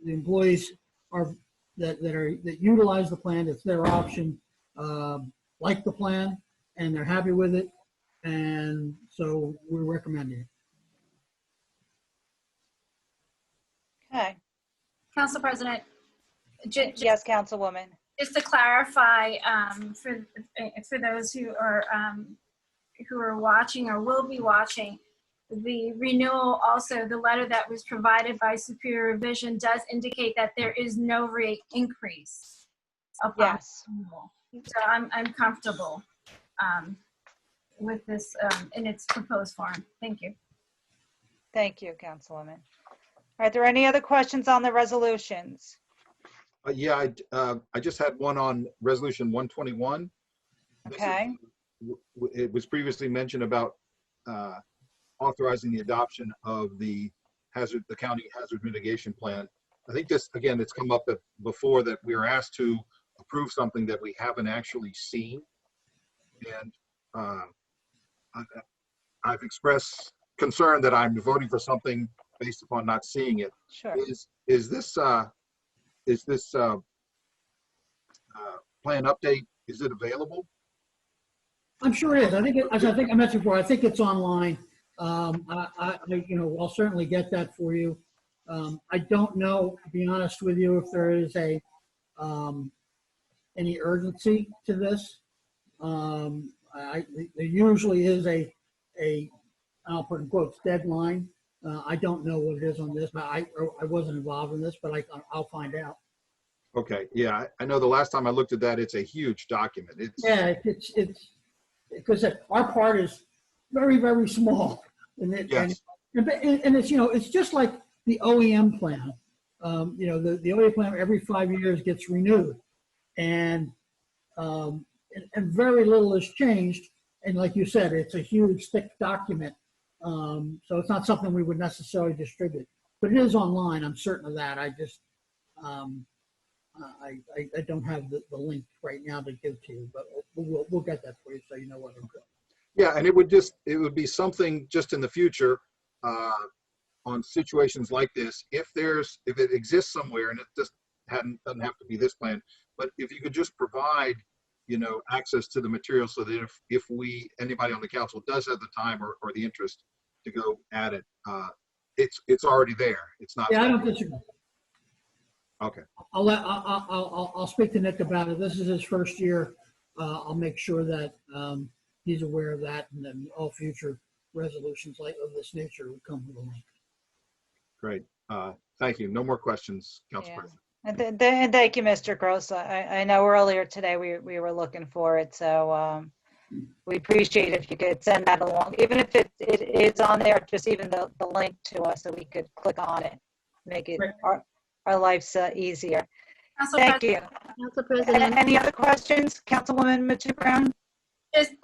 employees that utilize the plan, it's their option, like the plan, and they're happy with it, and so we're recommending it. Okay. Council President. Yes, Councilwoman. Just to clarify, for those who are watching or will be watching, the renewal also, the letter that was provided by Superior Vision does indicate that there is no rate increase. Yes. So I'm comfortable with this in its proposed form. Thank you. Thank you, Councilwoman. Are there any other questions on the resolutions? Yeah, I just had one on resolution 121. Okay. It was previously mentioned about authorizing the adoption of the county hazard mitigation plan. I think this, again, it's come up before that we are asked to approve something that we haven't actually seen. And I've expressed concern that I'm voting for something based upon not seeing it. Sure. Is this plan update, is it available? I'm sure it is. As I think I mentioned before, I think it's online. I'll certainly get that for you. I don't know, to be honest with you, if there is any urgency to this. There usually is I'll put in quotes, deadline. I don't know what it is on this, but I wasn't involved in this, but I'll find out. Okay, yeah, I know the last time I looked at that, it's a huge document. It's because our part is very, very small. And yes. And it's, it's just like the OEM plan. The OEM plan every 5 years gets renewed, and very little has changed. And like you said, it's a huge, thick document. So it's not something we would necessarily distribute, but it is online. I'm certain of that. I just, I don't have the link right now to give to you, but we'll get that for you so you know what I'm doing. Yeah, and it would be something just in the future on situations like this, if it exists somewhere, and it just doesn't have to be this plan, but if you could just provide, access to the material so that if anybody on the council does have the time or the interest to go at it, it's already there. It's not. Yeah, I don't disagree. Okay. I'll speak to Nick about it. This is his first year. I'll make sure that he's aware of that, and then all future resolutions of this nature will come with a link. Great. Thank you. No more questions, Council Yeah. President. And thank you, Mr. Gross. I know earlier today we were looking for it, so we appreciate if you could send that along, even if it is on there, just even the link to us so we could click on it, make it our lives easier. Thank you. Council President. Any other questions, Councilwoman Matu Brown?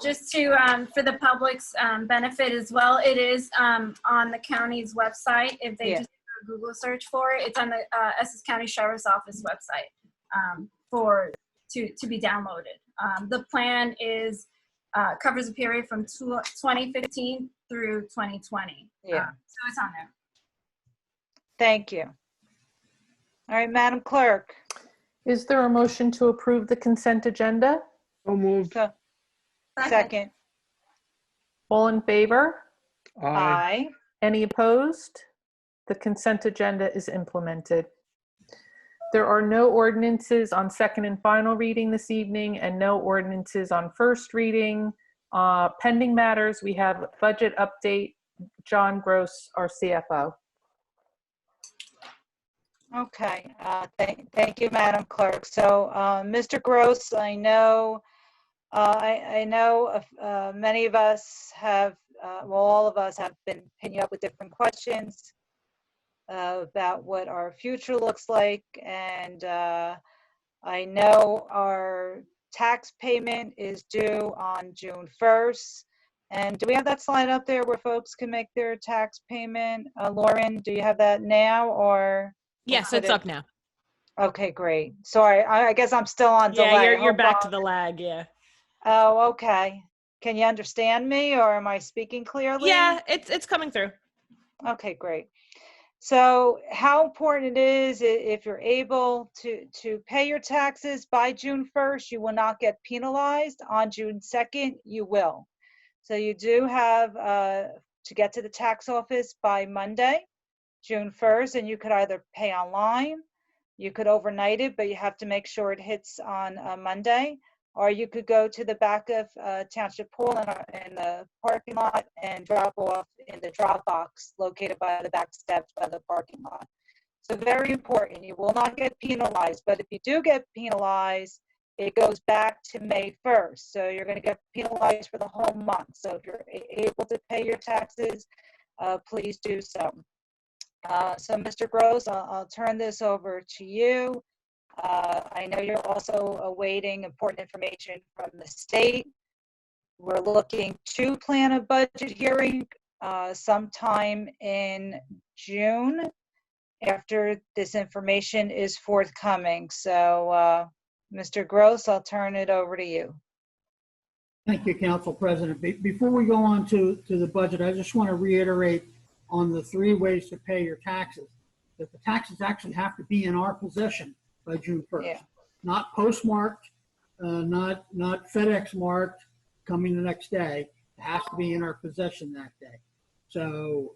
Just to for the public's benefit as well, it is on the county's website. If they just do a Google search for it, it's on the Essex County Sheriff's Office website to be downloaded. The plan is covers a period from 2015 through 2020. Yeah. So it's on there. Thank you. All right, Madam Clerk. Is there a motion to approve the consent agenda? So moved. Second. All in favor? Aye. Any opposed? The consent agenda is implemented. There are no ordinances on second and final reading this evening and no ordinances on first reading. Pending matters, we have budget update. John Gross, our CFO. Okay, thank you, Madam Clerk. So, Mr. Gross, I know many of us have, all of us have been hitting you up with different questions about what our future looks like. And I know our tax payment is due on June 1st. And do we have that slide up there where folks can make their tax payment? Lauren, do you have that now or? Yes, it's up now. Okay, great. Sorry, I guess I'm still on delay. Yeah, you're back to the lag, yeah. Oh, okay. Can you understand me or am I speaking clearly? Yeah, it's coming through. Okay, great. So how important it is if you're able to pay your taxes by June 1st, you will not get penalized. On June 2nd, you will. So you do have to get to the tax office by Monday, June 1st, and you could either pay online, you could overnight it, but you have to make sure it hits on Monday, or you could go to the back of Township Pool in the parking lot and drop off in the drop box located by the back steps by the parking lot. So very important, you will not get penalized, but if you do get penalized, it goes back to May 1st. So you're going to get penalized for the whole month. So if you're able to pay your taxes, please do so. So Mr. Gross, I'll turn this over to you. I know you're also awaiting important information from the state. We're looking to plan a budget hearing sometime in June after this information is forthcoming. So Mr. Gross, I'll turn it over to you. Thank you, Council President. Before we go on to the budget, I just want to reiterate on the 3 ways to pay your taxes, that the taxes actually have to be in our possession by June 1st. Yeah. Not postmarked, not FedEx marked, coming the next day. It has to be in our possession that day. So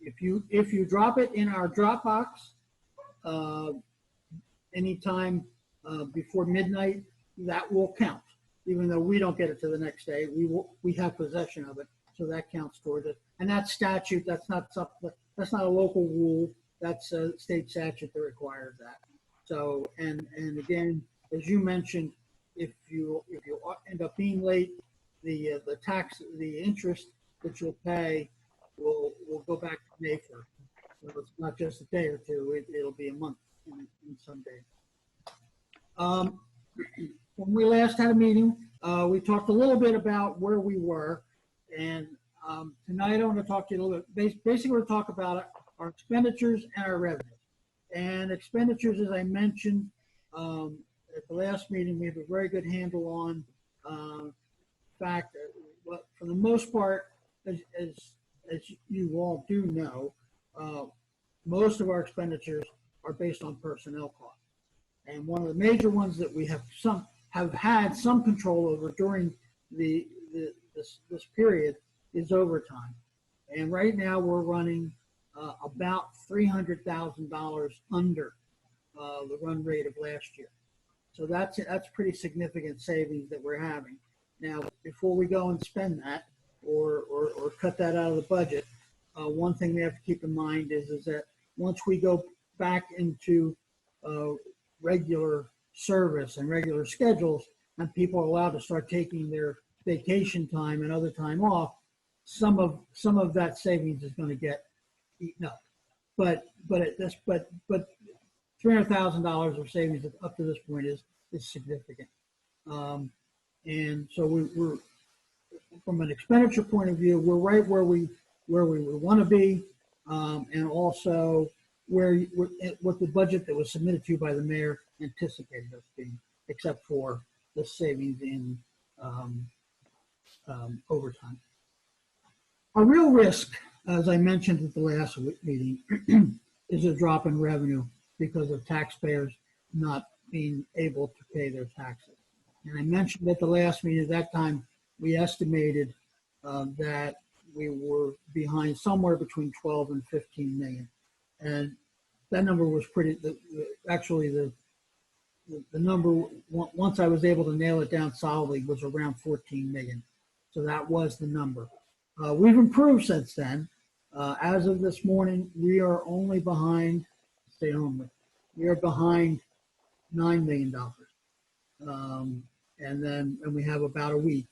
if you drop it in our Dropbox anytime before midnight, that will count. Even though we don't get it to the next day, we have possession of it, so that counts towards it. And that's statute. That's not a local rule. That's a state statute that requires that. So and again, as you mentioned, if you end up being late, the interest that you'll pay will go back to May 1st. So it's not just a day or two. It'll be a month in some days. When we last had a meeting, we talked a little bit about where we were, and tonight I want to talk to you a little bit. Basically, we're going to talk about our expenditures and our revenues. And expenditures, as I mentioned at the last meeting, we have a very good handle on fact that, for the most part, as as you all do know, most of our expenditures are based on personnel costs. And one of the major ones that we have had some control over during this period is overtime. And right now we're running about $300,000 under the run rate of last year. So that's pretty significant savings that we're having. Now, before we go and spend that or cut that out of the budget, one thing we have to keep in mind is that once we go back into regular service and regular schedules, and people are allowed to start taking their vacation time and other time off, some of that savings is going to get eaten up. But $300,000 of savings up to this point is significant. And so we're from an expenditure point of view, we're right where we would want to be, and also what the budget that was submitted to you by the mayor anticipated us being, except for the savings in overtime. A real risk, as I mentioned at the last meeting, is a drop in revenue because of taxpayers not being able to pay their taxes. And I mentioned at the last meeting, at that time, we estimated that we were behind somewhere between 12 and 15 million. And that number was pretty, actually the number, once I was able to nail it down solidly, was around 14 million. So that was the number. We've improved since then. As of this morning, we are only behind, stay home with, we are behind $9 million. And we have about a week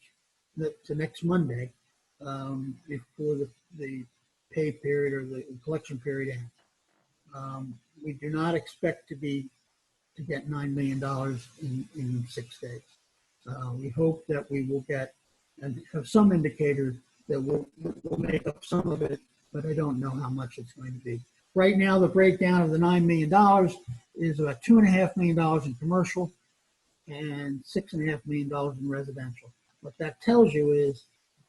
to next Monday before the pay period or the collection period ends. We do not expect to get $9 million in 6 days. We hope that we will get and have some indicator that we'll make up some of it, but I don't know how much it's going to be. Right now, the breakdown of the $9 million is about $2.5 million in commercial and $6.5 million in residential. What that tells you is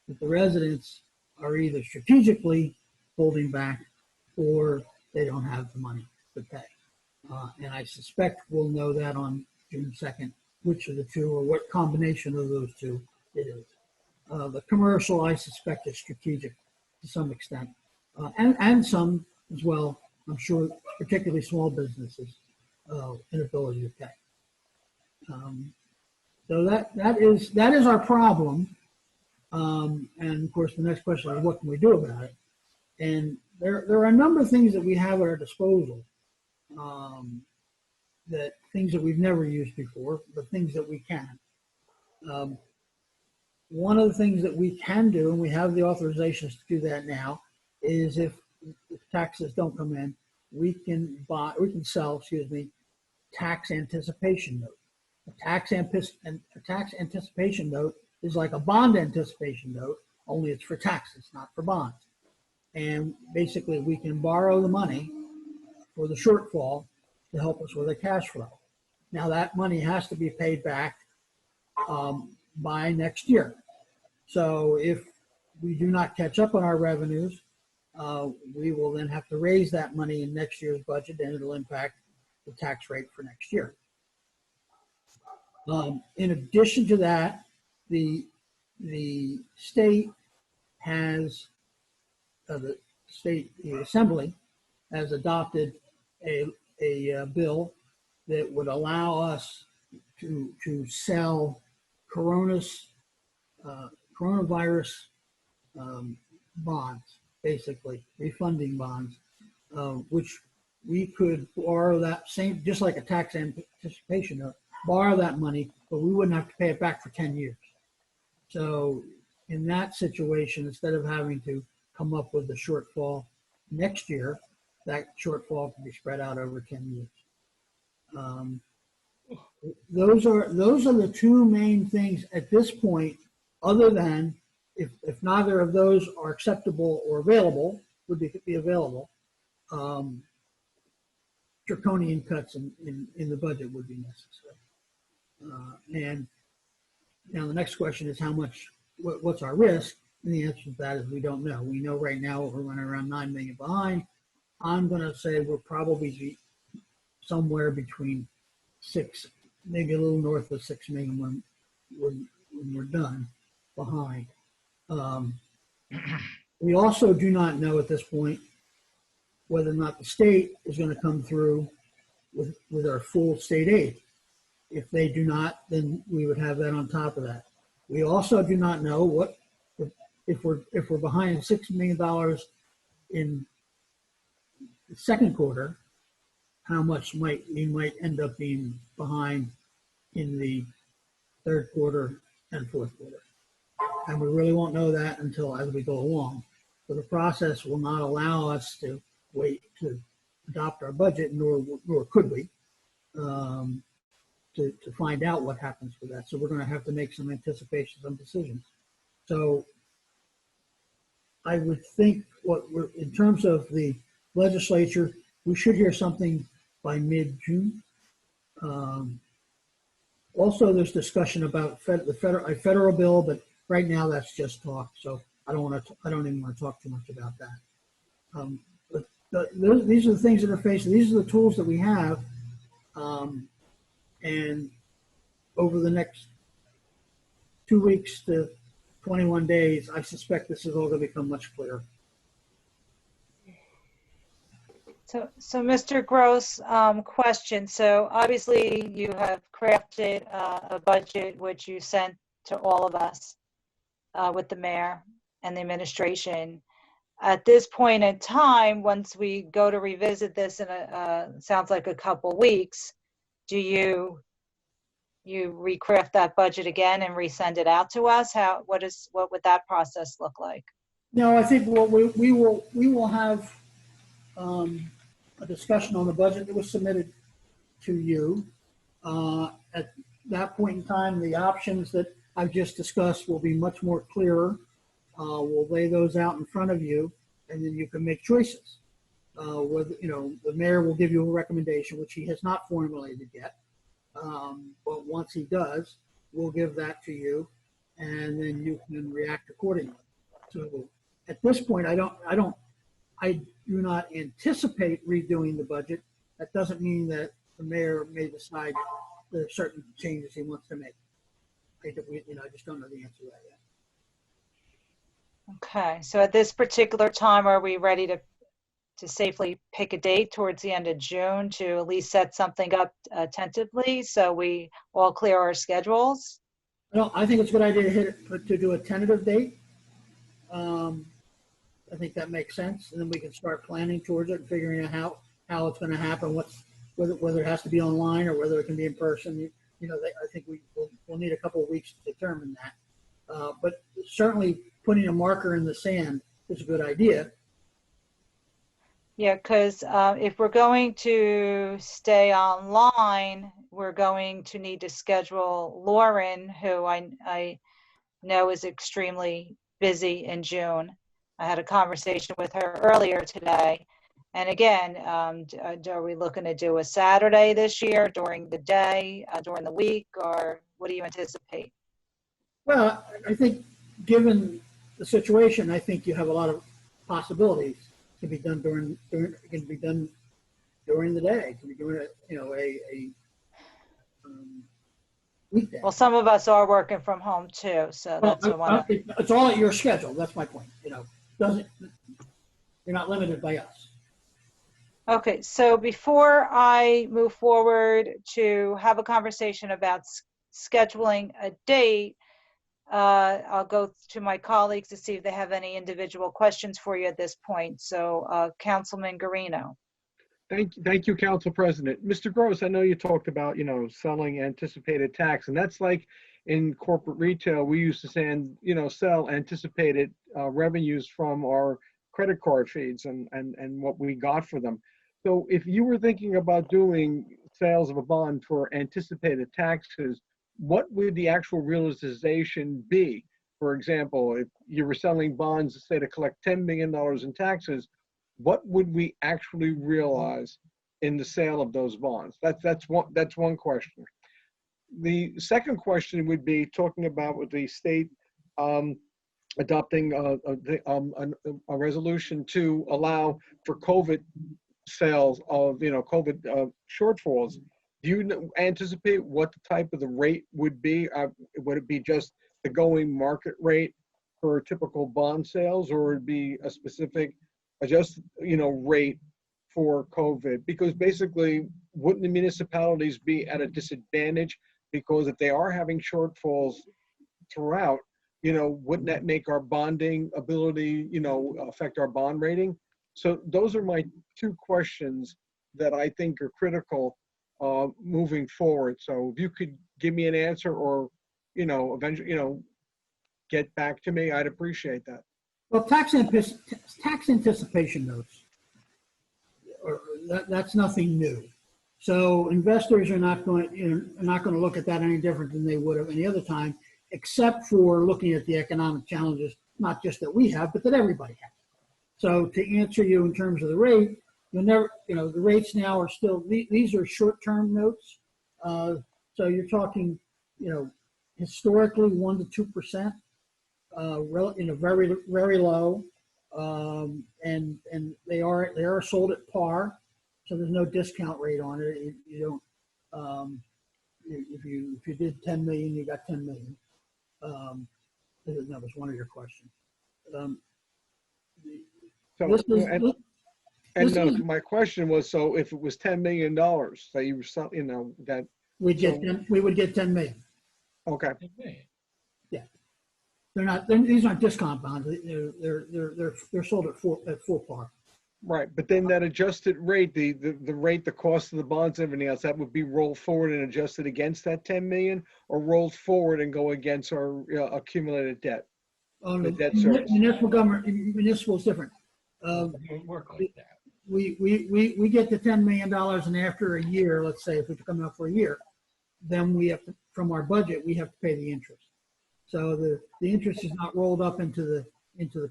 that the residents are either strategically holding back or they don't have the money to pay. And I suspect we'll know that on June 2nd, which of the two or what combination of those two it is. The commercial, I suspect, is strategic to some extent, and some as well, I'm sure, particularly small businesses, inability to pay. So that is our problem. And of course, the next question is, what can we do about it? And there are a number of things that we have at our disposal, that things that we've never used before, but things that we can. One of the things that we can do, and we have the authorizations to do that now, is if taxes don't come in, we can sell, tax anticipation note. A tax anticipation note is like a bond anticipation note, only it's for taxes, not for bonds. And basically, we can borrow the money for the shortfall to help us with the cash flow. Now, that money has to be paid back by next year. So if we do not catch up on our revenues, we will then have to raise that money in next year's budget, and it'll impact the tax rate for next year. In addition to that, the state has, the assembly has adopted a bill that would allow us to sell coronavirus bonds, basically refunding bonds, which we could borrow that same, just like a tax anticipation note, borrow that money, but we wouldn't have to pay it back for 10 years. So in that situation, instead of having to come up with the shortfall next year, that shortfall can be spread out over 10 years. Those are the two main things at this point, other than if neither of those are acceptable or available, would be available, draconian cuts in the budget would be necessary. And now the next question is what's our risk? And the answer to that is we don't know. We know right now we're running around 9 million behind. I'm going to say we'll probably be somewhere between 6, maybe a little north of 6 million when we're done behind. We also do not know at this point whether or not the state is going to come through with our full state aid. If they do not, then we would have that on top of that. We also do not know what if we're behind $6 million in the second quarter, how much we might end up being behind in the third quarter and fourth quarter. And we really won't know that until as we go along. So the process will not allow us to wait to adopt our budget, nor could we, to find out what happens with that. So we're going to have to make some anticipations, some decisions. So I would think in terms of the legislature, we should hear something by mid-June. Also, there's discussion about the federal bill, but right now that's just talk. So I don't even want to talk too much about that. These are the things that are facing. These are the tools that we have, and over the next 2 weeks to 21 days, I suspect this is all going to become much clearer. So Mr. Gross, question. So obviously you have crafted a budget which you sent to all of us with the mayor and the administration. At this point in time, once we go to revisit this in sounds like a couple weeks, do you recraft that budget again and resend it out to us? What would that process look like? No, I think we will have a discussion on the budget that was submitted to you. At that point in time, the options that I've just discussed will be much more clearer. We'll lay those out in front of you, and then you can make choices. The mayor will give you a recommendation, which he has not formulated yet. But once he does, we'll give that to you, and then you can react accordingly. So at this point, I do not anticipate redoing the budget. That doesn't mean that the mayor may decide there are certain changes he wants to make. I just don't know the answer to that yet. Okay, so at this particular time, are we ready to safely pick a date towards the end of June to at least set something up tentatively so we all clear our schedules? No, I think it's a good idea to do a tentative date. I think that makes sense, and then we can start planning towards it and figuring out how it's going to happen, whether it has to be online or whether it can be in person. I think we'll need a couple of weeks to determine that. But certainly putting a marker in the sand is a good idea. Yeah, because if we're going to stay online, we're going to need to schedule Lauren, who I know is extremely busy in June. I had a conversation with her earlier today. And again, are we looking to do a Saturday this year during the day, during the week, or what do you anticipate? Well, I think given the situation, I think you have a lot of possibilities. It can be done during the day. It can be during a weekday. Well, some of us are working from home too, so that's it's all at your schedule. That's my point. You're not limited by us. Okay, so before I move forward to have a conversation about scheduling a date, I'll go to my colleagues to see if they have any individual questions for you at this point. So Councilman Guarino. Thank you, Council President. Mr. Gross, I know you talked about, selling anticipated tax, and that's like in corporate retail, we used to sell anticipated revenues from our credit card feeds and what we got for them. So if you were thinking about doing sales of a bond for anticipated taxes, what would the actual realization be? For example, if you were selling bonds, say, to collect $10 million in taxes, what would we actually realize in the sale of those bonds? That's one question. The second question would be talking about with the state adopting a resolution to allow for COVID sales of, COVID shortfalls. Do you anticipate what the type of the rate would be? Would it be just the going market rate for typical bond sales, or would it be a specific rate for COVID? Because basically, wouldn't the municipalities be at a disadvantage? Because if they are having shortfalls throughout, wouldn't that make our bonding ability, affect our bond rating? So those are my two questions that I think are critical moving forward. So if you could give me an answer, or, eventually, get back to me, I'd appreciate that. Well, tax anticipation notes, that's nothing new. So investors are not going to look at that any different than they would have any other time, except for looking at the economic challenges, not just that we have, but that everybody has. So to answer you in terms of the rate, you'll never, the rates now are still, these are short-term notes. So you're talking, historically 1% to 2%, very, very low. And they are sold at par. So there's no discount rate on it. You don't, if you did 10 million, you got 10 million. That was one of your questions. My question was, so if it was $10 million that you were, that we would get 10 million. Okay. Yeah, these aren't discount bonds. They're sold at full par. Right, but then that adjusted rate, the rate, the cost of the bonds, everything else, that would be rolled forward and adjusted against that 10 million, or rolled forward and go against our accumulated debt. Oh, the no, debt service. Municipal is different. Work like that. We get the $10 million, and after a year, let's say if we come out for a year, then we have to, from our budget, we have to pay the interest. So the interest is not rolled up into the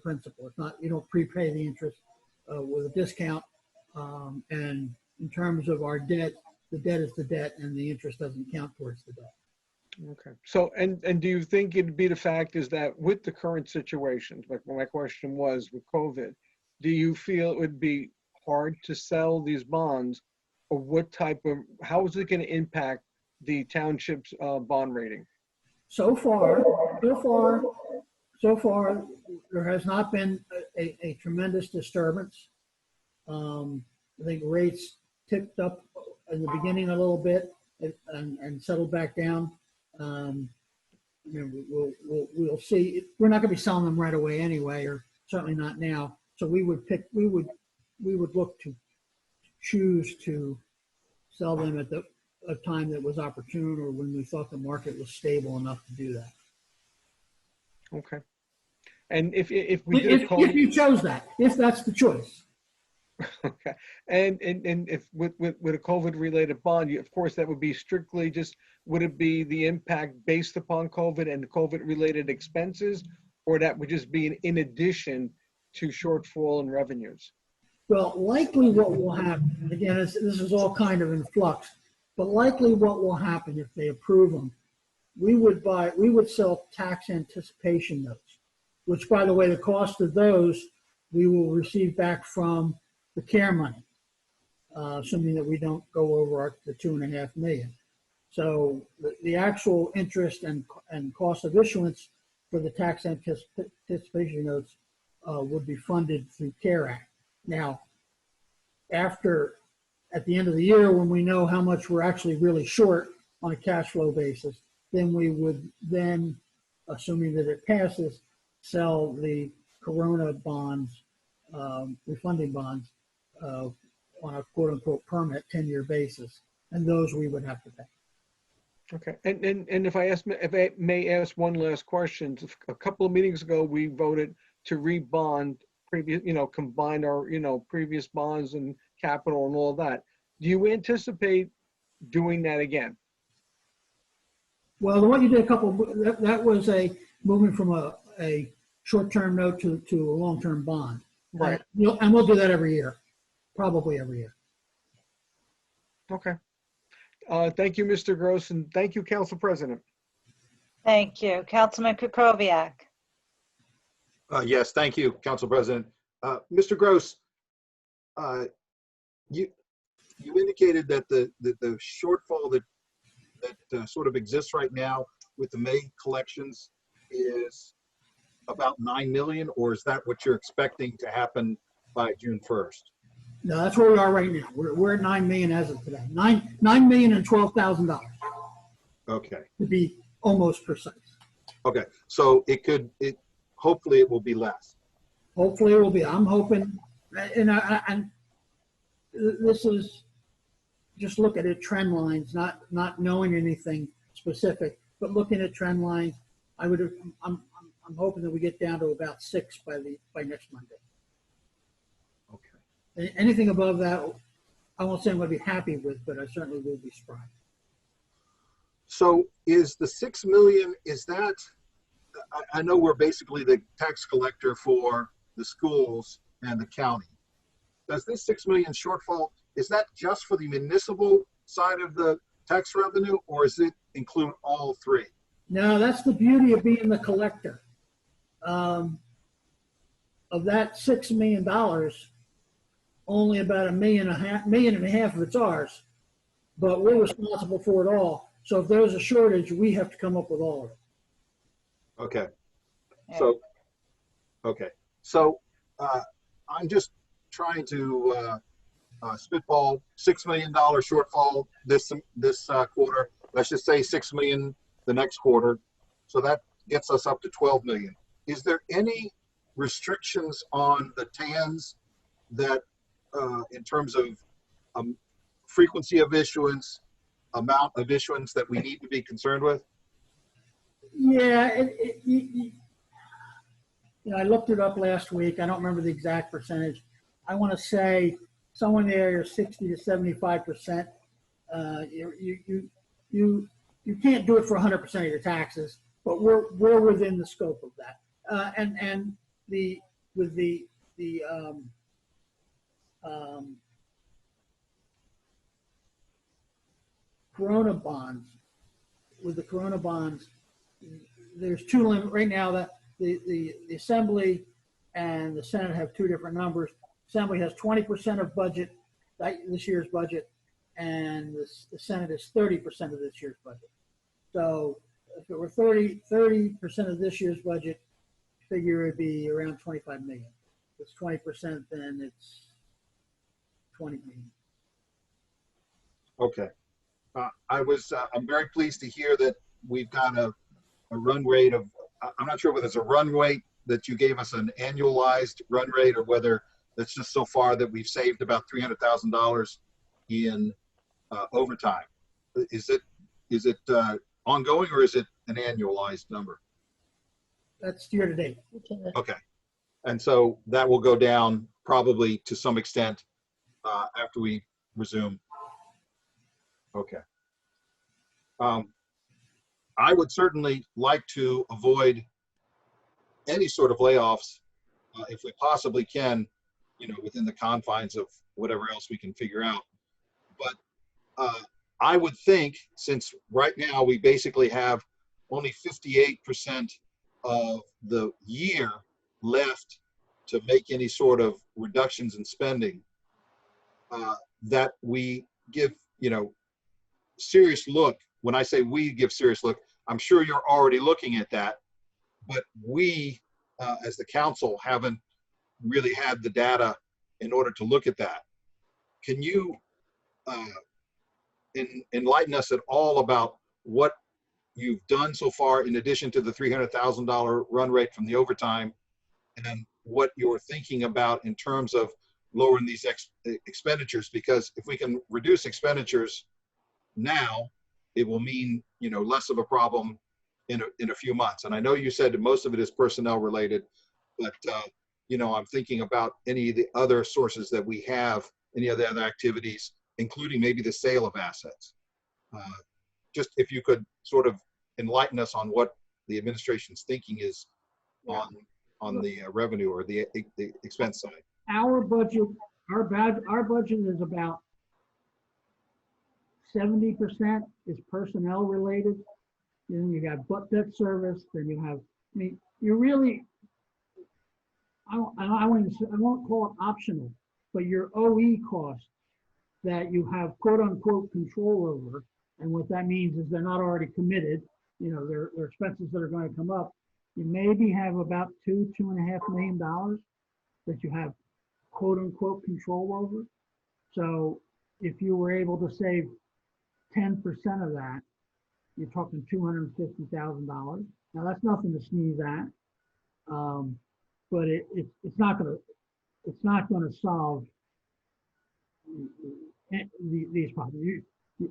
principal. It's not, you don't prepay the interest with a discount. And in terms of our debt, the debt is the debt, and the interest doesn't count towards the debt. Okay. So, and do you think it'd be the fact is that with the current situations, like my question was with COVID, do you feel it would be hard to sell these bonds, or how is it going to impact the township's bond rating? So far, there has not been a tremendous disturbance. I think rates ticked up in the beginning a little bit and settled back down. We'll see. We're not going to be selling them right away anyway, or certainly not now. So we would look to choose to sell them at a time that was opportune, or when we thought the market was stable enough to do that. Okay. And if if you chose that, if that's the choice. Okay. And if with a COVID related bond, of course, that would be strictly just, would it be the impact based upon COVID and COVID related expenses, or that would just be in addition to shortfall in revenues? Well, likely what will happen, again, this is all kind of in flux, but likely what will happen if they approve them, we would sell tax anticipation notes, which, by the way, the cost of those we will receive back from the CARE money, assuming that we don't go over the 2.5 million. So the actual interest and cost of issuance for the tax anticipation notes would be funded through CARE Act. Now, at the end of the year, when we know how much we're actually really short on a cash flow basis, then we would then, assuming that it passes, sell the Corona bonds, refunding bonds, on a quote unquote permanent 10-year basis. And those we would have to pay. Okay. And if I may ask one last question, a couple of meetings ago, we voted to rebond combine our, previous bonds and capital and all that. Do you anticipate doing that again? Well, the one you did that was moving from a short-term note to a long-term bond. Right. And we'll do that every year, probably every year. Okay. Thank you, Mr. Gross, and thank you, Council President. Thank you. Councilman Kukoviac. Yes, thank you, Council President. Mr. Gross, you indicated that the shortfall that sort of exists right now with the May collections is about 9 million, or is that what you're expecting to happen by June 1st? No, that's where we are right now. We're at 9 million as of today. $9 million and $12,000 Okay. to be almost precise. Okay. So hopefully it will be less. Hopefully it will be. I'm hoping, and this is just look at it trend lines, not knowing anything specific, but looking at trend lines. I'm hoping that we get down to about 6 by next Monday. Okay. Anything above that, I won't say I'm going to be happy with, but I certainly will be surprised. So is the 6 million, is that, I know we're basically the tax collector for the schools and the county. Does this 6 million shortfall, is that just for the municipal side of the tax revenue, or does it include all three? No, that's the beauty of being the collector. Of that $6 million, only about $1.5 million of it's ours, but we're responsible for it all. So if there's a shortage, we have to come up with all of it. Okay. So, okay. So I'm just trying to spitball $6 million shortfall this quarter. Let's just say 6 million the next quarter. So that gets us up to 12 million. Is there any restrictions on the TANs that in terms of frequency of issuance, amount of issuance that we need to be concerned with? Yeah, I looked it up last week. I don't remember the exact percentage. I want to say somewhere in the area of 60 to 75%. You can't do it for 100% of your taxes, but we're within the scope of that. And with the Corona bonds, there's two limits right now. That the Assembly and the Senate have two different numbers. Assembly has 20% of budget, this year's budget, and the Senate is 30% of this year's budget. So if it were 30% of this year's budget, figure it'd be around 25 million. If it's 20%, then it's 20 million. Okay. I'm very pleased to hear that we've got a run rate of, I'm not sure whether it's a run rate that you gave us an annualized run rate, or whether that's just so far that we've saved about $300,000 in overtime. Is it ongoing, or is it an annualized number? That's year to date. Okay. And so that will go down probably to some extent after we resume. Okay. I would certainly like to avoid any sort of layoffs if we possibly can, within the confines of whatever else we can figure out. But I would think, since right now we basically have only 58% of the year left to make any sort of reductions in spending, that we give, serious look. When I say we give serious look, I'm sure you're already looking at that, but we, as the council, haven't really had the data in order to look at that. Can you enlighten us at all about what you've done so far, in addition to the $300,000 run rate from the overtime, and what you're thinking about in terms of lowering these expenditures? Because if we can reduce expenditures now, it will mean, less of a problem in a few months. And I know you said that most of it is personnel related, but I'm thinking about any of the other sources that we have, any of the other activities, including maybe the sale of assets. Just if you could sort of enlighten us on what the administration's thinking is on the revenue or the expense side. Our budget is about 70% is personnel related. Then you got debt service. Then you have, I won't call it optional, but your OE costs that you have quote unquote control over, and what that means is they're not already committed, they're expenses that are going to come up. You maybe have about $2.5 million that you have quote unquote control over. So if you were able to save 10% of that, you're talking $250,000. Now that's nothing to sneeze at, but it's not going to solve these problems.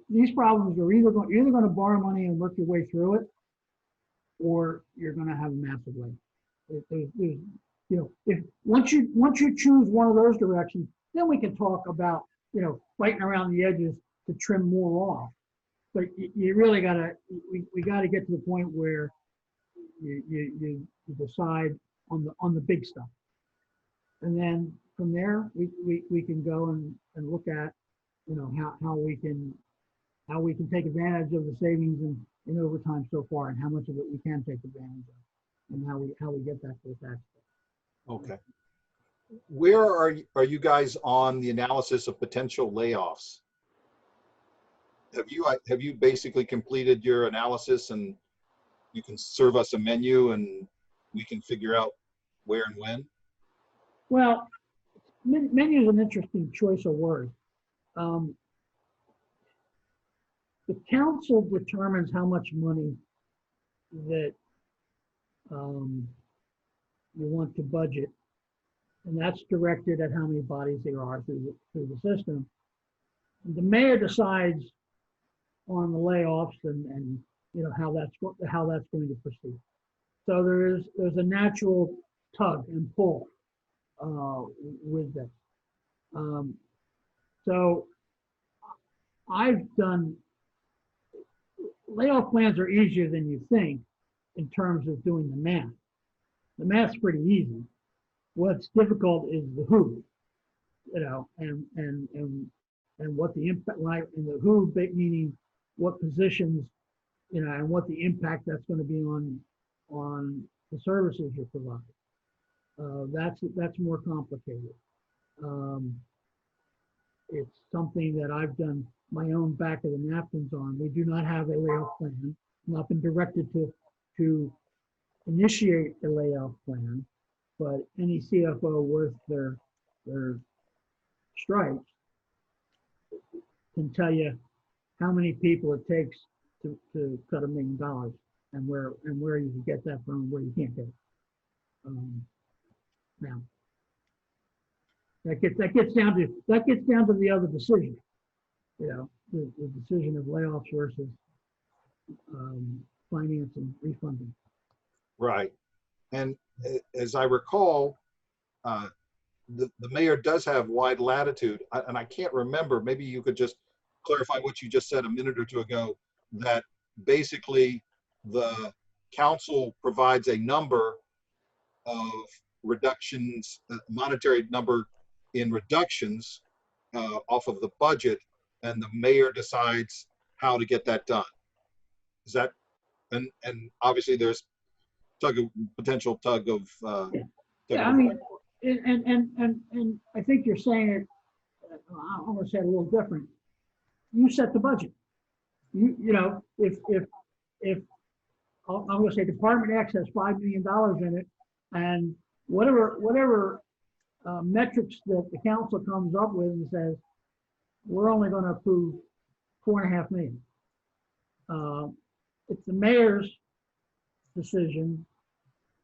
These problems are you're either going to borrow money and work your way through it, or you're going to have a massive wave. If once you choose one of those directions, then we can talk about fighting around the edges to trim more off. But you really we got to get to the point where you decide on the big stuff, and then from there we can go and look at how we can take advantage of the savings in overtime so far, and how much of it we can take advantage of, and how we get that to the tax. Okay. Where are you guys on the analysis of potential layoffs? Have you basically completed your analysis, and you can serve us a menu and we can figure out where and when? Well, menu is an interesting choice of words. The council determines how much money that you want to budget, and that's directed at how many bodies there are through the system. And the mayor decides on the layoffs and how that's going to proceed. So there's a natural tug and pull with this. So I've done layoff plans are easier than you think in terms of doing the math. The math's pretty easy. What's difficult is the who, and what the impact, and the who meaning what positions, and what the impact that's going to be on the services you're providing. That's more complicated. It's something that I've done my own back of the napkins on. We do not have a layoff plan. I've not been directed to initiate a layoff plan, but any CFO worth their stripes can tell you how many people it takes to cut $1 million, and where you can get that from, where you can't get it. Now, that gets down to the other decision, the decision of layoffs versus financing, refunding. Right. And as I recall, the mayor does have wide latitude, and I can't remember, maybe you could just clarify what you just said a minute or two ago, that basically the council provides a number of reductions, monetary number in reductions off of the budget, and the mayor decides how to get that done. Is that, and obviously there's potential tug of yeah, I mean, and I think you're saying it, I'm going to say it a little different. You set the budget. If I'm going to say Department X has $5 million in it, and whatever metrics that the council comes up with and says, we're only going to approve $4.5 million. It's the mayor's decision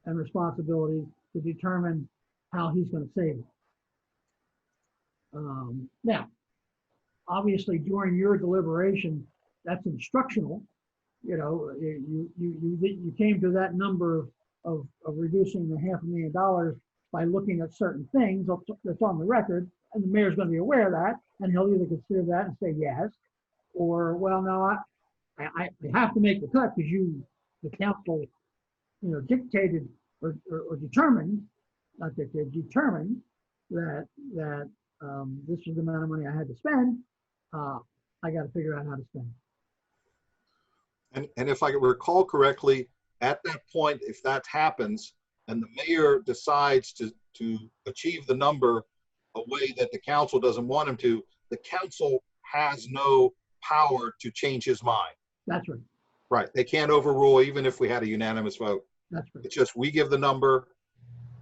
and responsibility to determine how he's going to save it. Now, obviously, during your deliberation, that's instructional. You came to that number of reducing the $500,000 by looking at certain things that's on the record, and the mayor's going to be aware of that, and he'll either consider that and say yes, or well, no, I have to make the cut because the council, dictated or determined, not dictated, determined that this was the amount of money I had to spend. I got to figure out how to spend it. And if I recall correctly, at that point, if that happens, and the mayor decides to achieve the number a way that the council doesn't want him to, the council has no power to change his mind. That's right. Right. They can't overrule even if we had a unanimous vote. That's right. It's just we give the number,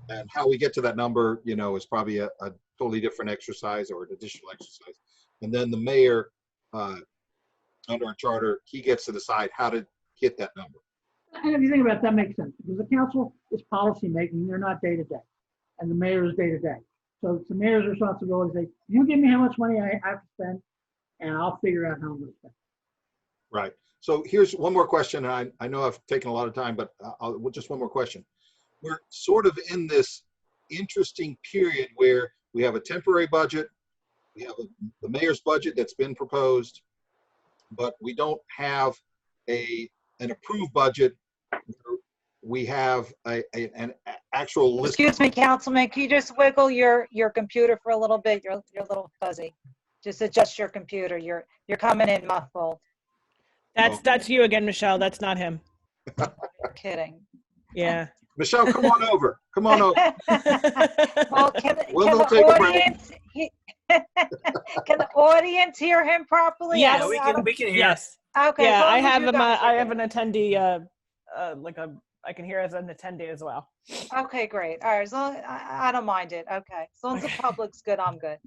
and how we get to that number, you know, is probably a totally different exercise or an additional exercise. And then the mayor, under our charter, he gets to decide how to hit that number. And if you think about it, that makes sense, because the council is policy making, they're not day to day, and the mayor is day to day. So it's the mayor's responsibility to say, you give me how much money I have to spend, and I'll figure out how I'm going to spend. Right. So here's one more question. And I know I've taken a lot of time, but just one more question. We're sort of in this interesting period where we have a temporary budget, we have the mayor's budget that's been proposed, but we don't have an approved budget. We have an actual list. Excuse me, Councilman, can you just wiggle your computer for a little bit? You're a little fuzzy. Just adjust your computer. You're coming in muffled. That's you again, Michelle. That's not him. You're kidding. Yeah. Michelle, come on over. Come on over. Well, can the audience can the audience hear him properly? Yes. We can hear. Yes. Okay. Yeah, as long I as have you him. guys are I have good. an attendee. I can hear as an attendee as well. Okay, great. All right. As long I don't mind it. Okay. As long as the public's good, I'm good.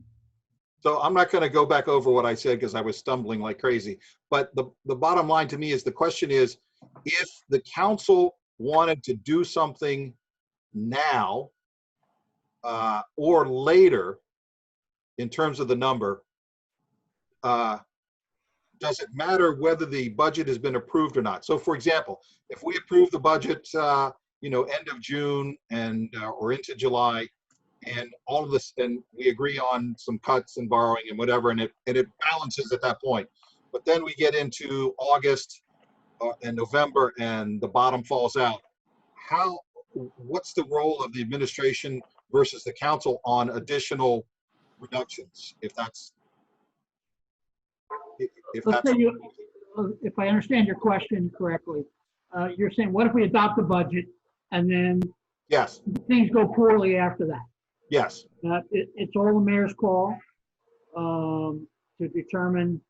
So I'm not going to go back over what I said because I was stumbling like crazy. But the bottom line to me is the question is, if the council wanted to do something now or later in terms of the number, does it matter whether the budget has been approved or not? So for example, if we approve the budget, end of June and or into July, and all of this, and we agree on some cuts and borrowing and whatever, and it balances at that point. But then we get into August and November, and the bottom falls out. What's the role of the administration versus the council on additional reductions, if that's Let's say if I understand your question correctly, you're saying, what if we adopt the budget and then yes, things go poorly after that? Yes. It's all the mayor's call to determine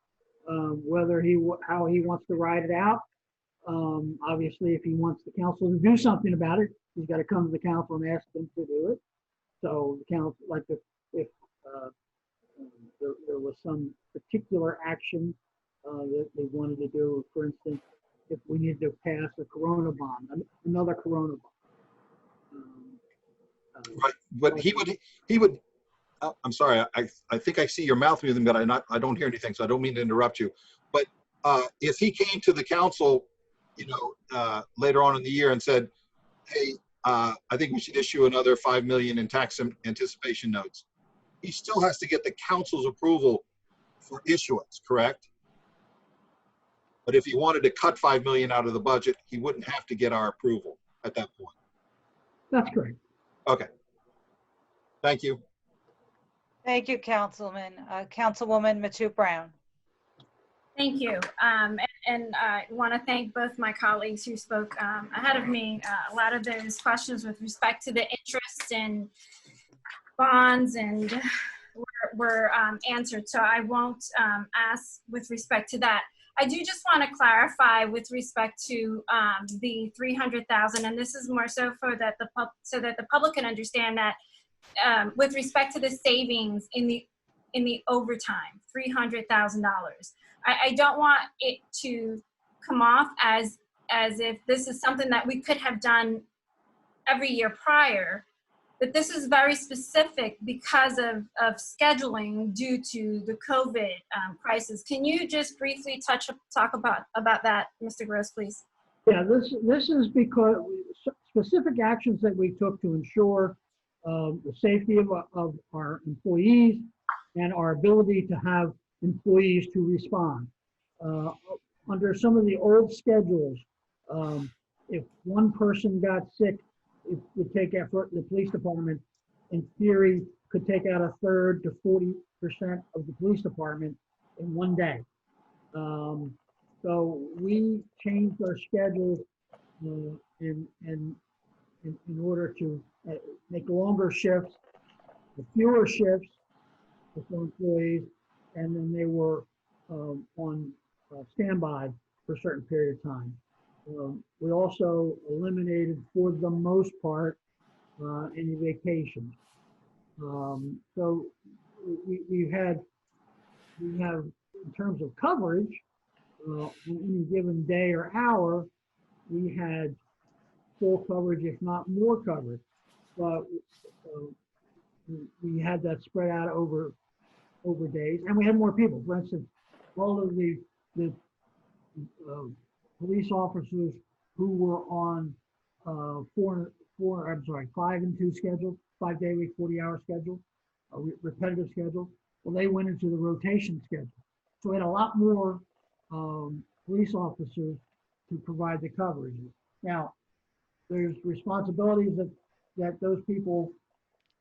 whether how he wants to ride it out. Obviously, if he wants the council to do something about it, he's got to come to the council and ask them to do it. So the council, like if there was some particular action that they wanted to do, for instance, if we needed to pass a Corona bond, another Corona bond. Right, but he would. I'm sorry. I think I see your mouth moving, but I don't hear anything, so I don't mean to interrupt you. But if he came to the council, later on in the year and said, "Hey, I think we should issue another $5 million in tax anticipation notes," he still has to get the council's approval for issuance, correct? But if he wanted to cut $5 million out of the budget, he wouldn't have to get our approval at that point. That's correct. Okay. Thank you. Thank you, Councilman. Councilwoman Matute Brown. Thank you. And I want to thank both my colleagues who spoke ahead of me. A lot of those questions with respect to the interest in bonds and were answered, so I won't ask with respect to that. I do just want to clarify with respect to the 300,000, and this is more so for that so that the public can understand that with respect to the savings in the overtime, $300,000. I don't want it to come off as if this is something that we could have done every year prior, but this is very specific because of scheduling due to the COVID crisis. Can you just briefly talk about that, Mr. Gross, please? Yeah, this is because specific actions that we took to ensure the safety of our employees and our ability to have employees to respond. Under some of the old schedules, if one person got sick, it would take effort. The police department, in theory, could take out 1/3 to 40% of the police department in one day. So we changed our schedule and in order to make longer shifts, the fewer shifts for employees, and then they were on standby for a certain period of time. We also eliminated, for the most part, any vacations. So we have, in terms of coverage, on any given day or hour, we had full coverage, if not more coverage. But we had that spread out over days, and we had more people. For instance, all of the police officers who were on 5 and 2 schedule, 5-day week, 40-hour schedule, repetitive schedule. Well, they went into the rotation schedule. So we had a lot more police officers to provide the coverage. Now, there's responsibilities that those people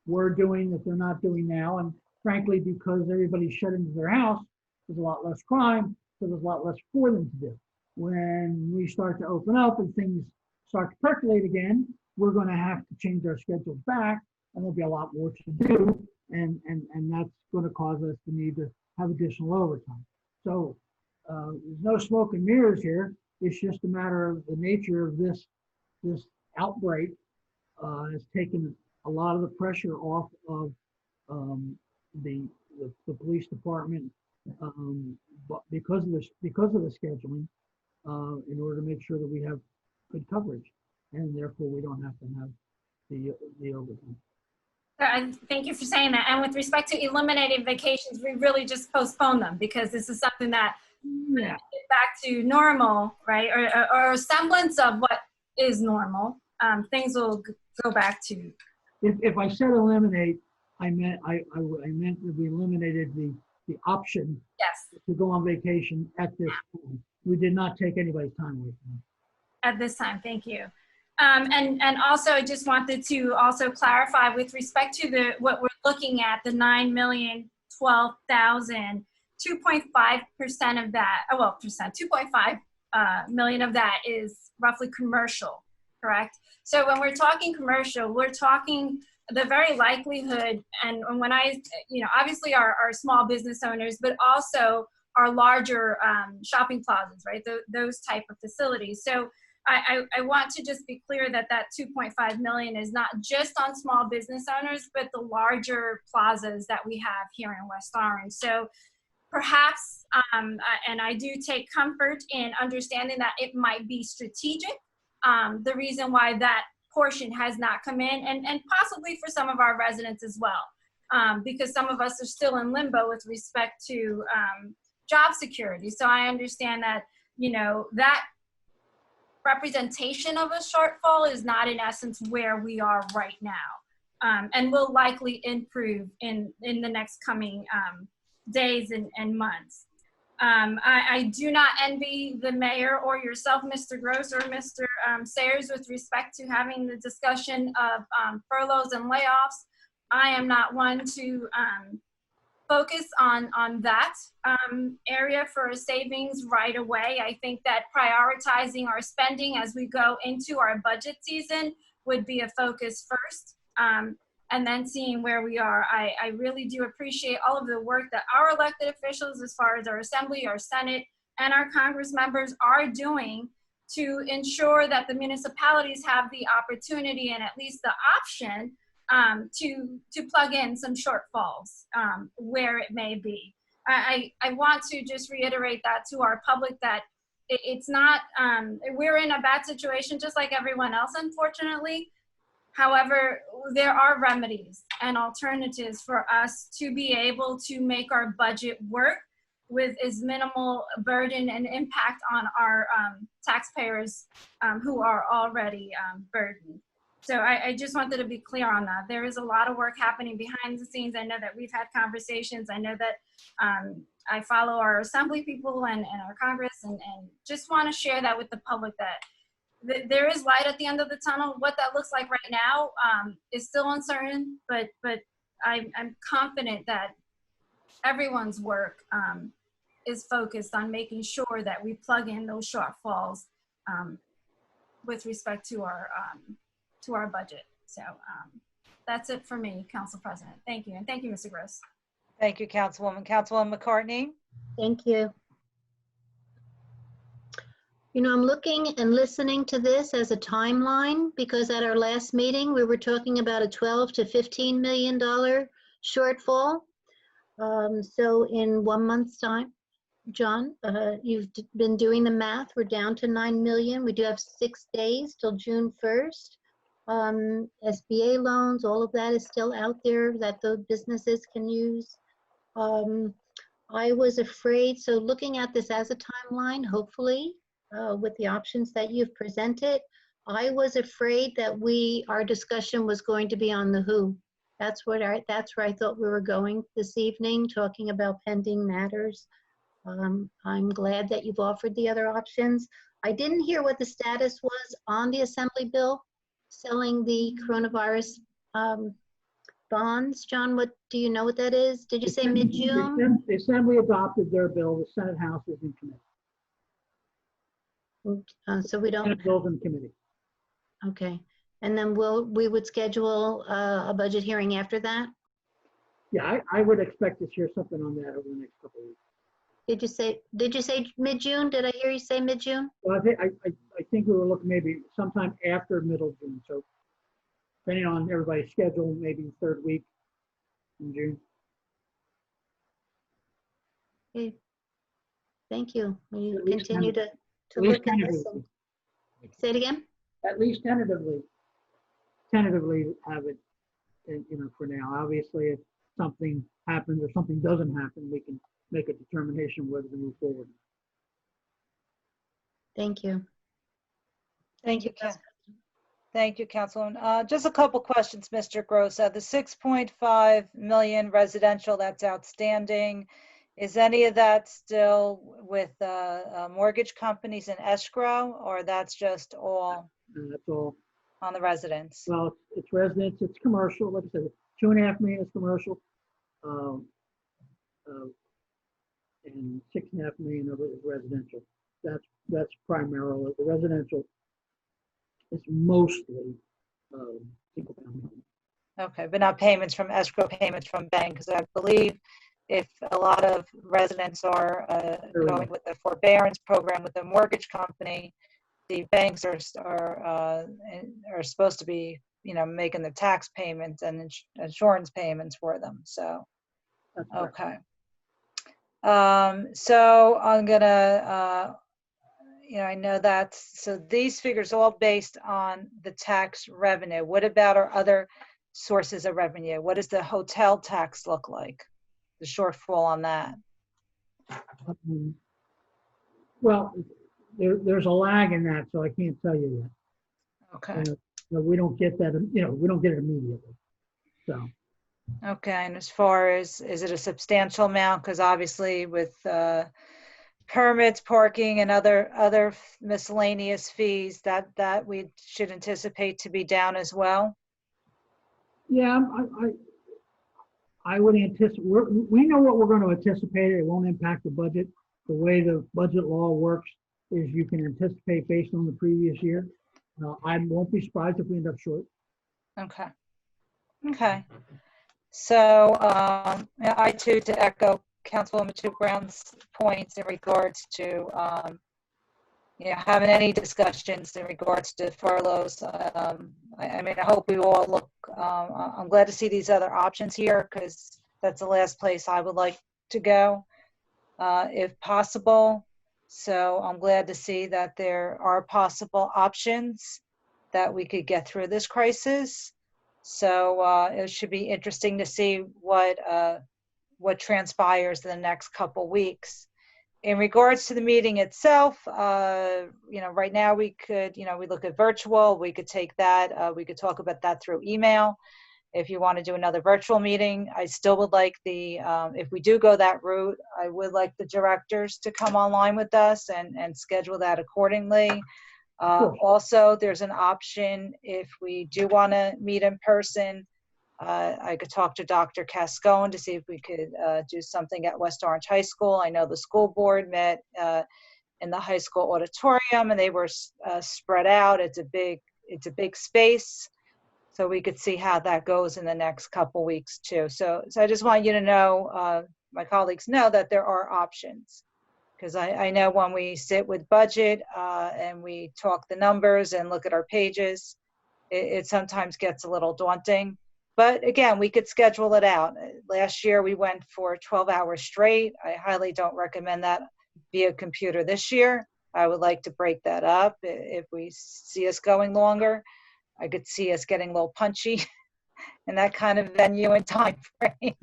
were doing that they're not doing now. And frankly, because everybody's shut into their house, there's a lot less crime, so there's a lot less for them to do. When we start to open up and things start to percolate again, we're going to have to change our schedules back, and there'll be a lot more to do, and that's going to cause us to need to have additional overtime. So there's no smoke and mirrors here. It's just a matter of the nature of this outbreak has taken a lot of the pressure off of the police department, but because of the scheduling, in order to make sure that we have good coverage, and therefore we don't have to have the overtime. Thank you for saying that. And with respect to eliminating vacations, we really just postpone them because this is something that get back to normal, right? Or a semblance of what is normal. Things will go back to. If I said eliminate, I meant that we eliminated the option to go on vacation at this time. We did not take anybody's time away from them. At this time, thank you. And also, I just wanted to also clarify with respect to what we're looking at, the 9,012,000, 2.5% of that, 2.5 million of that is roughly commercial, correct? So when we're talking commercial, we're talking the very likelihood, and when obviously our small business owners, but also our larger shopping plazas, right? Those type of facilities. So I want to just be clear that 2.5 million is not just on small business owners, but the larger plazas that we have here in West Orange. So perhaps, and I do take comfort in understanding that it might be strategic, the reason why that portion has not come in, and possibly for some of our residents as well, because some of us are still in limbo with respect to job security. So I understand that, that representation of a shortfall is not in essence where we are right now, and will likely improve in the next coming days and months. I do not envy the mayor or yourself, Mr. Gross or Mr. Sayers, with respect to having the discussion of furloughs and layoffs. I am not one to focus on that area for savings right away. I think that prioritizing our spending as we go into our budget season would be a focus first, and then seeing where we are. I really do appreciate all of the work that our elected officials, as far as our Assembly, our Senate, and our Congress members are doing to ensure that the municipalities have the opportunity and at least the option to plug in some shortfalls where it may be. I want to just reiterate that to our public, that it's not, we're in a bad situation just like everyone else, unfortunately. However, there are remedies and alternatives for us to be able to make our budget work with as minimal burden and impact on our taxpayers who are already burdened. So I just wanted to be clear on that. There is a lot of work happening behind the scenes. I know that we've had conversations. I know that I follow our Assembly people and our Congress, and just want to share that with the public, that there is light at the end of the tunnel. What that looks like right now is still uncertain, but I'm confident that everyone's work is focused on making sure that we plug in those shortfalls with respect to our to our budget. So that's it for me, Council President. Thank you. And thank you, Mr. Gross. Thank you, Councilwoman. Councilwoman McCartney? Thank you. You know, I'm looking and listening to this as a timeline because at our last meeting, we were talking about a $12 to $15 million shortfall. So in 1 month's time, John, you've been doing the math. We're down to 9 million. We do have 6 days till June 1st. SBA loans, all of that is still out there that the businesses can use. I was afraid, so looking at this as a timeline, hopefully, with the options that you've presented, I was afraid that our discussion was going to be on the who. That's where I thought we were going this evening, talking about pending matters. I'm glad that you've offered the other options. I didn't hear what the status was on the Assembly bill selling the coronavirus bonds. John, what do you know what that is? Did you say mid-June? The Assembly adopted their bill. The Senate House is in committee. So we don't. Senate bill's in committee. Okay. And then we would schedule a budget hearing after that? Yeah, I would expect to hear something on that over the next couple of weeks. Did you say mid-June? Did I hear you say mid-June? Well, I think we were looking maybe sometime after middle June. So depending on everybody's schedule, maybe third week in June. Okay. Thank you. Will you At least continue to at least look at this? tentatively. Say it again? At least tentatively have it, for now. Obviously, if something happens or something doesn't happen, we can make a determination whether to move forward. Thank you. Thank you, Thank you, Councilwoman. Just a couple questions, Mr. Gross. The 6.5 million residential that's outstanding, is any of that still with mortgage companies and escrow, or that's just all That's all. on the residents? Well, it's residents, it's commercial. Like I said, 2.5 million is commercial. And 6.5 million of it is residential. That's primarily the residential. It's mostly single family home. Okay, but not payments from escrow, payments from banks. I believe if a lot of residents are going with the forbearance program with the mortgage company, the banks are supposed to be, making the tax payments and insurance payments for them. So, okay. So I'm gonna, I know so these figures are all based on the tax revenue. What about our other sources of revenue? What does the hotel tax look like? The shortfall on that? Well, there's a lag in that, so I can't tell you yet. Okay. We don't get that, we don't get it immediately. So. Okay, and as far as, is it a substantial amount? Because obviously with permits, parking, and other miscellaneous fees, that we should anticipate to be down as well? Yeah, I would anticipate, we know what we're going to anticipate. It won't impact the budget. The way the budget law works is you can anticipate based on the previous year. I won't be surprised if we end up short. Okay. Okay. So I too, to echo Councilwoman Brown's points in regards to having any discussions in regards to furloughs. I hope we all look. I'm glad to see these other options here because that's the last place I would like to go, if possible. So I'm glad to see that there are possible options that we could get through this crisis. So it should be interesting to see what transpires in the next couple weeks. In regards to the meeting itself, right now we could, we look at virtual, we could take that, we could talk about that through email. If you want to do another virtual meeting, I still would like if we do go that route, I would like the directors to come online with us and schedule that accordingly. Also, there's an option if we do want to meet in person. I could talk to Dr. Cascone to see if we could do something at West Orange High School. I know the school board met in the high school auditorium and they were spread out. It's a big space. so we could see how that goes in the next couple weeks too. So I just want you to know, my colleagues know that there are options. Because I know when we sit with budget and we talk the numbers and look at our pages, it sometimes gets a little daunting. But again, we could schedule it out. Last year we went for 12 hours straight. I highly don't recommend that via computer this year. I would like to break that up. If we see us going longer, I could see us getting a little punchy in that kind of venue and time frame.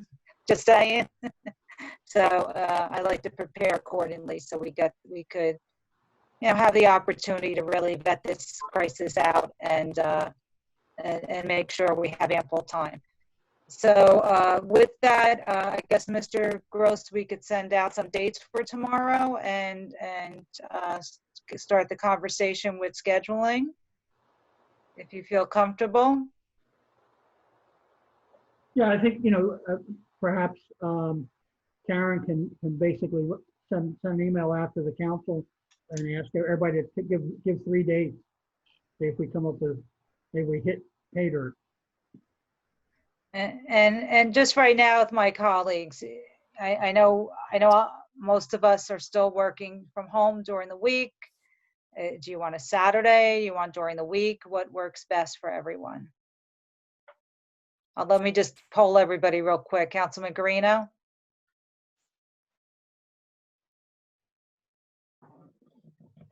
Just saying. So I like to prepare accordingly so we could, have the opportunity to really vet this crisis out and make sure we have ample time. So with that, I guess, Mr. Gross, we could send out some dates for tomorrow and start the conversation with scheduling, if you feel comfortable. Yeah, I think, perhaps Karen can basically send an email after the council and ask everybody to give 3 dates. See if we come up with, maybe we hit pay dirt. And just right now with my colleagues, I know most of us are still working from home during the week. Do you want a Saturday? You want during the week? What works best for everyone? Let me just poll everybody real quick. Councilman Guarino?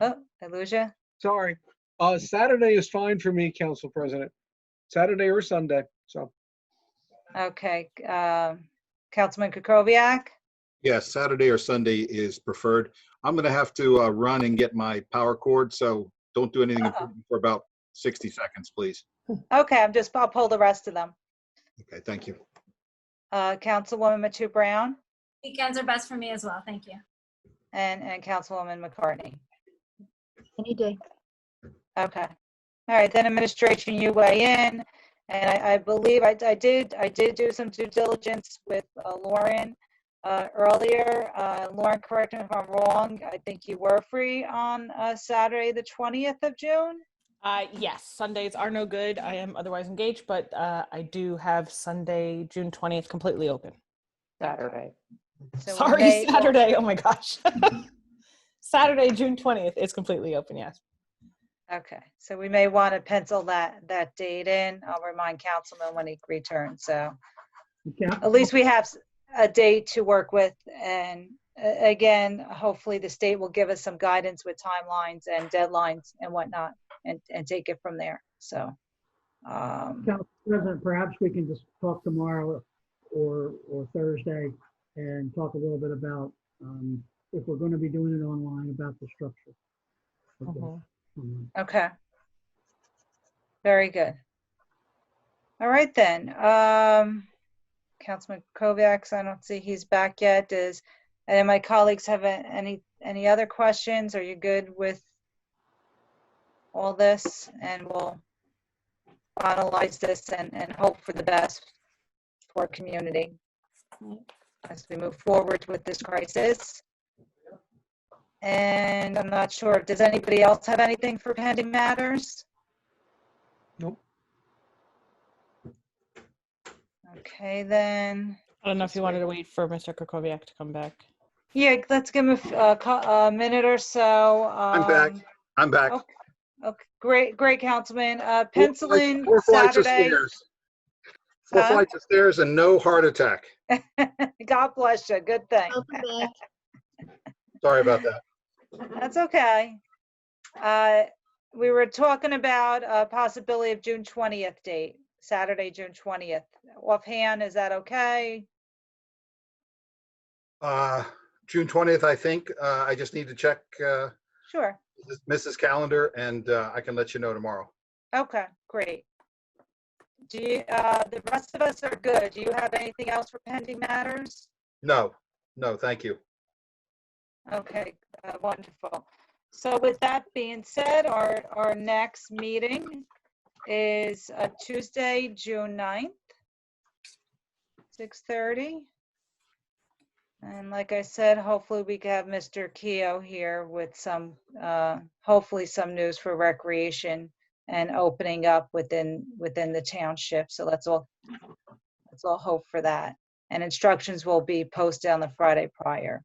Oh, I lose you? Sorry. Saturday is fine for me, Council President. Saturday or Sunday, so. Okay, Councilman Kukoviac? Yes, Saturday or Sunday is preferred. I'm going to have to run and get my power cord, so don't do anything important for about 60 seconds, please. Okay, I'll pull the rest of them. Okay, thank you. Councilwoman Matu Brown Weekends are best for me as well. Thank you. and Councilwoman McCartney. Any day. Okay. All right, then administration, you weigh in. And I believe I did do some due diligence with Lauren earlier. Lauren, correct me if I'm wrong. I think you were free on Saturday, the 20th of June. Yes, Sundays are no good. I am otherwise engaged, but I do have Sunday, June 20th completely open. Saturday. So we Sorry, may- Saturday. Oh my gosh. Saturday, June 20th is completely open, yes. Okay, so we may want to pencil that date in. I'll remind Councilman when he returns. So at least we have a date to work with. And again, hopefully the state will give us some guidance with timelines and deadlines and whatnot, and take it from there. So. Council President, perhaps we can just talk tomorrow or Thursday and talk a little bit about if we're going to be doing it online, about the structure. Okay. Very good. All right then. Councilman Kovacs, I don't see he's back yet. And my colleagues have any other questions? Are you good with all this? And we'll finalize this and hope for the best for our community as we move forward with this crisis. And I'm not sure, does anybody else have anything for pending matters? Nope. Okay, then. I don't know if you wanted to wait for Mr. Krakowiak to come back. Yeah, let's give him a minute or so. I'm back. I'm back. Okay, great, Councilman. Pencil in Four flights of Saturday. stairs. Four flights of stairs and no heart attack. God bless you. Good thing. Sorry about that. That's okay. We were talking about a possibility of June 20th date, Saturday, June 20th. Offhand, is that okay? June 20th, I think. I just need to check Sure. Mrs. Calendar, and I can let you know tomorrow. Okay, great. Do you, the rest of us are good. Do you have anything else for pending matters? No, thank you. Okay, wonderful. So with that being said, our next meeting is Tuesday, June 9th, 6:30. And like I said, hopefully we can have Mr. Keough here with some, hopefully some news for recreation and opening up within the township. So let's all hope for that. And instructions will be posted on the Friday prior.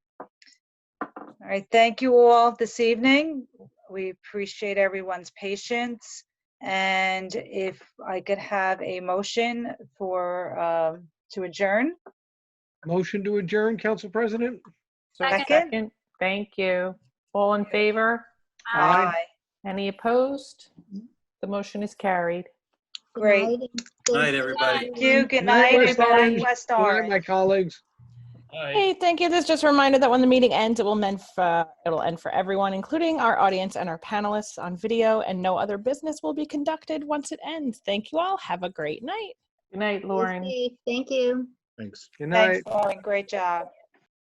All right, thank you all this evening. We appreciate everyone's patience. And if I could have a motion for to adjourn. Motion to adjourn, Council President? Second. Thank you. All in favor? Aye. Any opposed? The motion is carried. Great. Good night, everybody. Thank you. Good night, everybody. West Good night, Orange. my colleagues. Hey, thank you. This is just a reminder that when the meeting ends, it'll end for everyone, including our audience and our panelists on video, and no other business will be conducted once it ends. Thank you all. Have a great night. Good night, Lauren. Thank you. Thanks. Good night. Thanks, Lauren. Great job.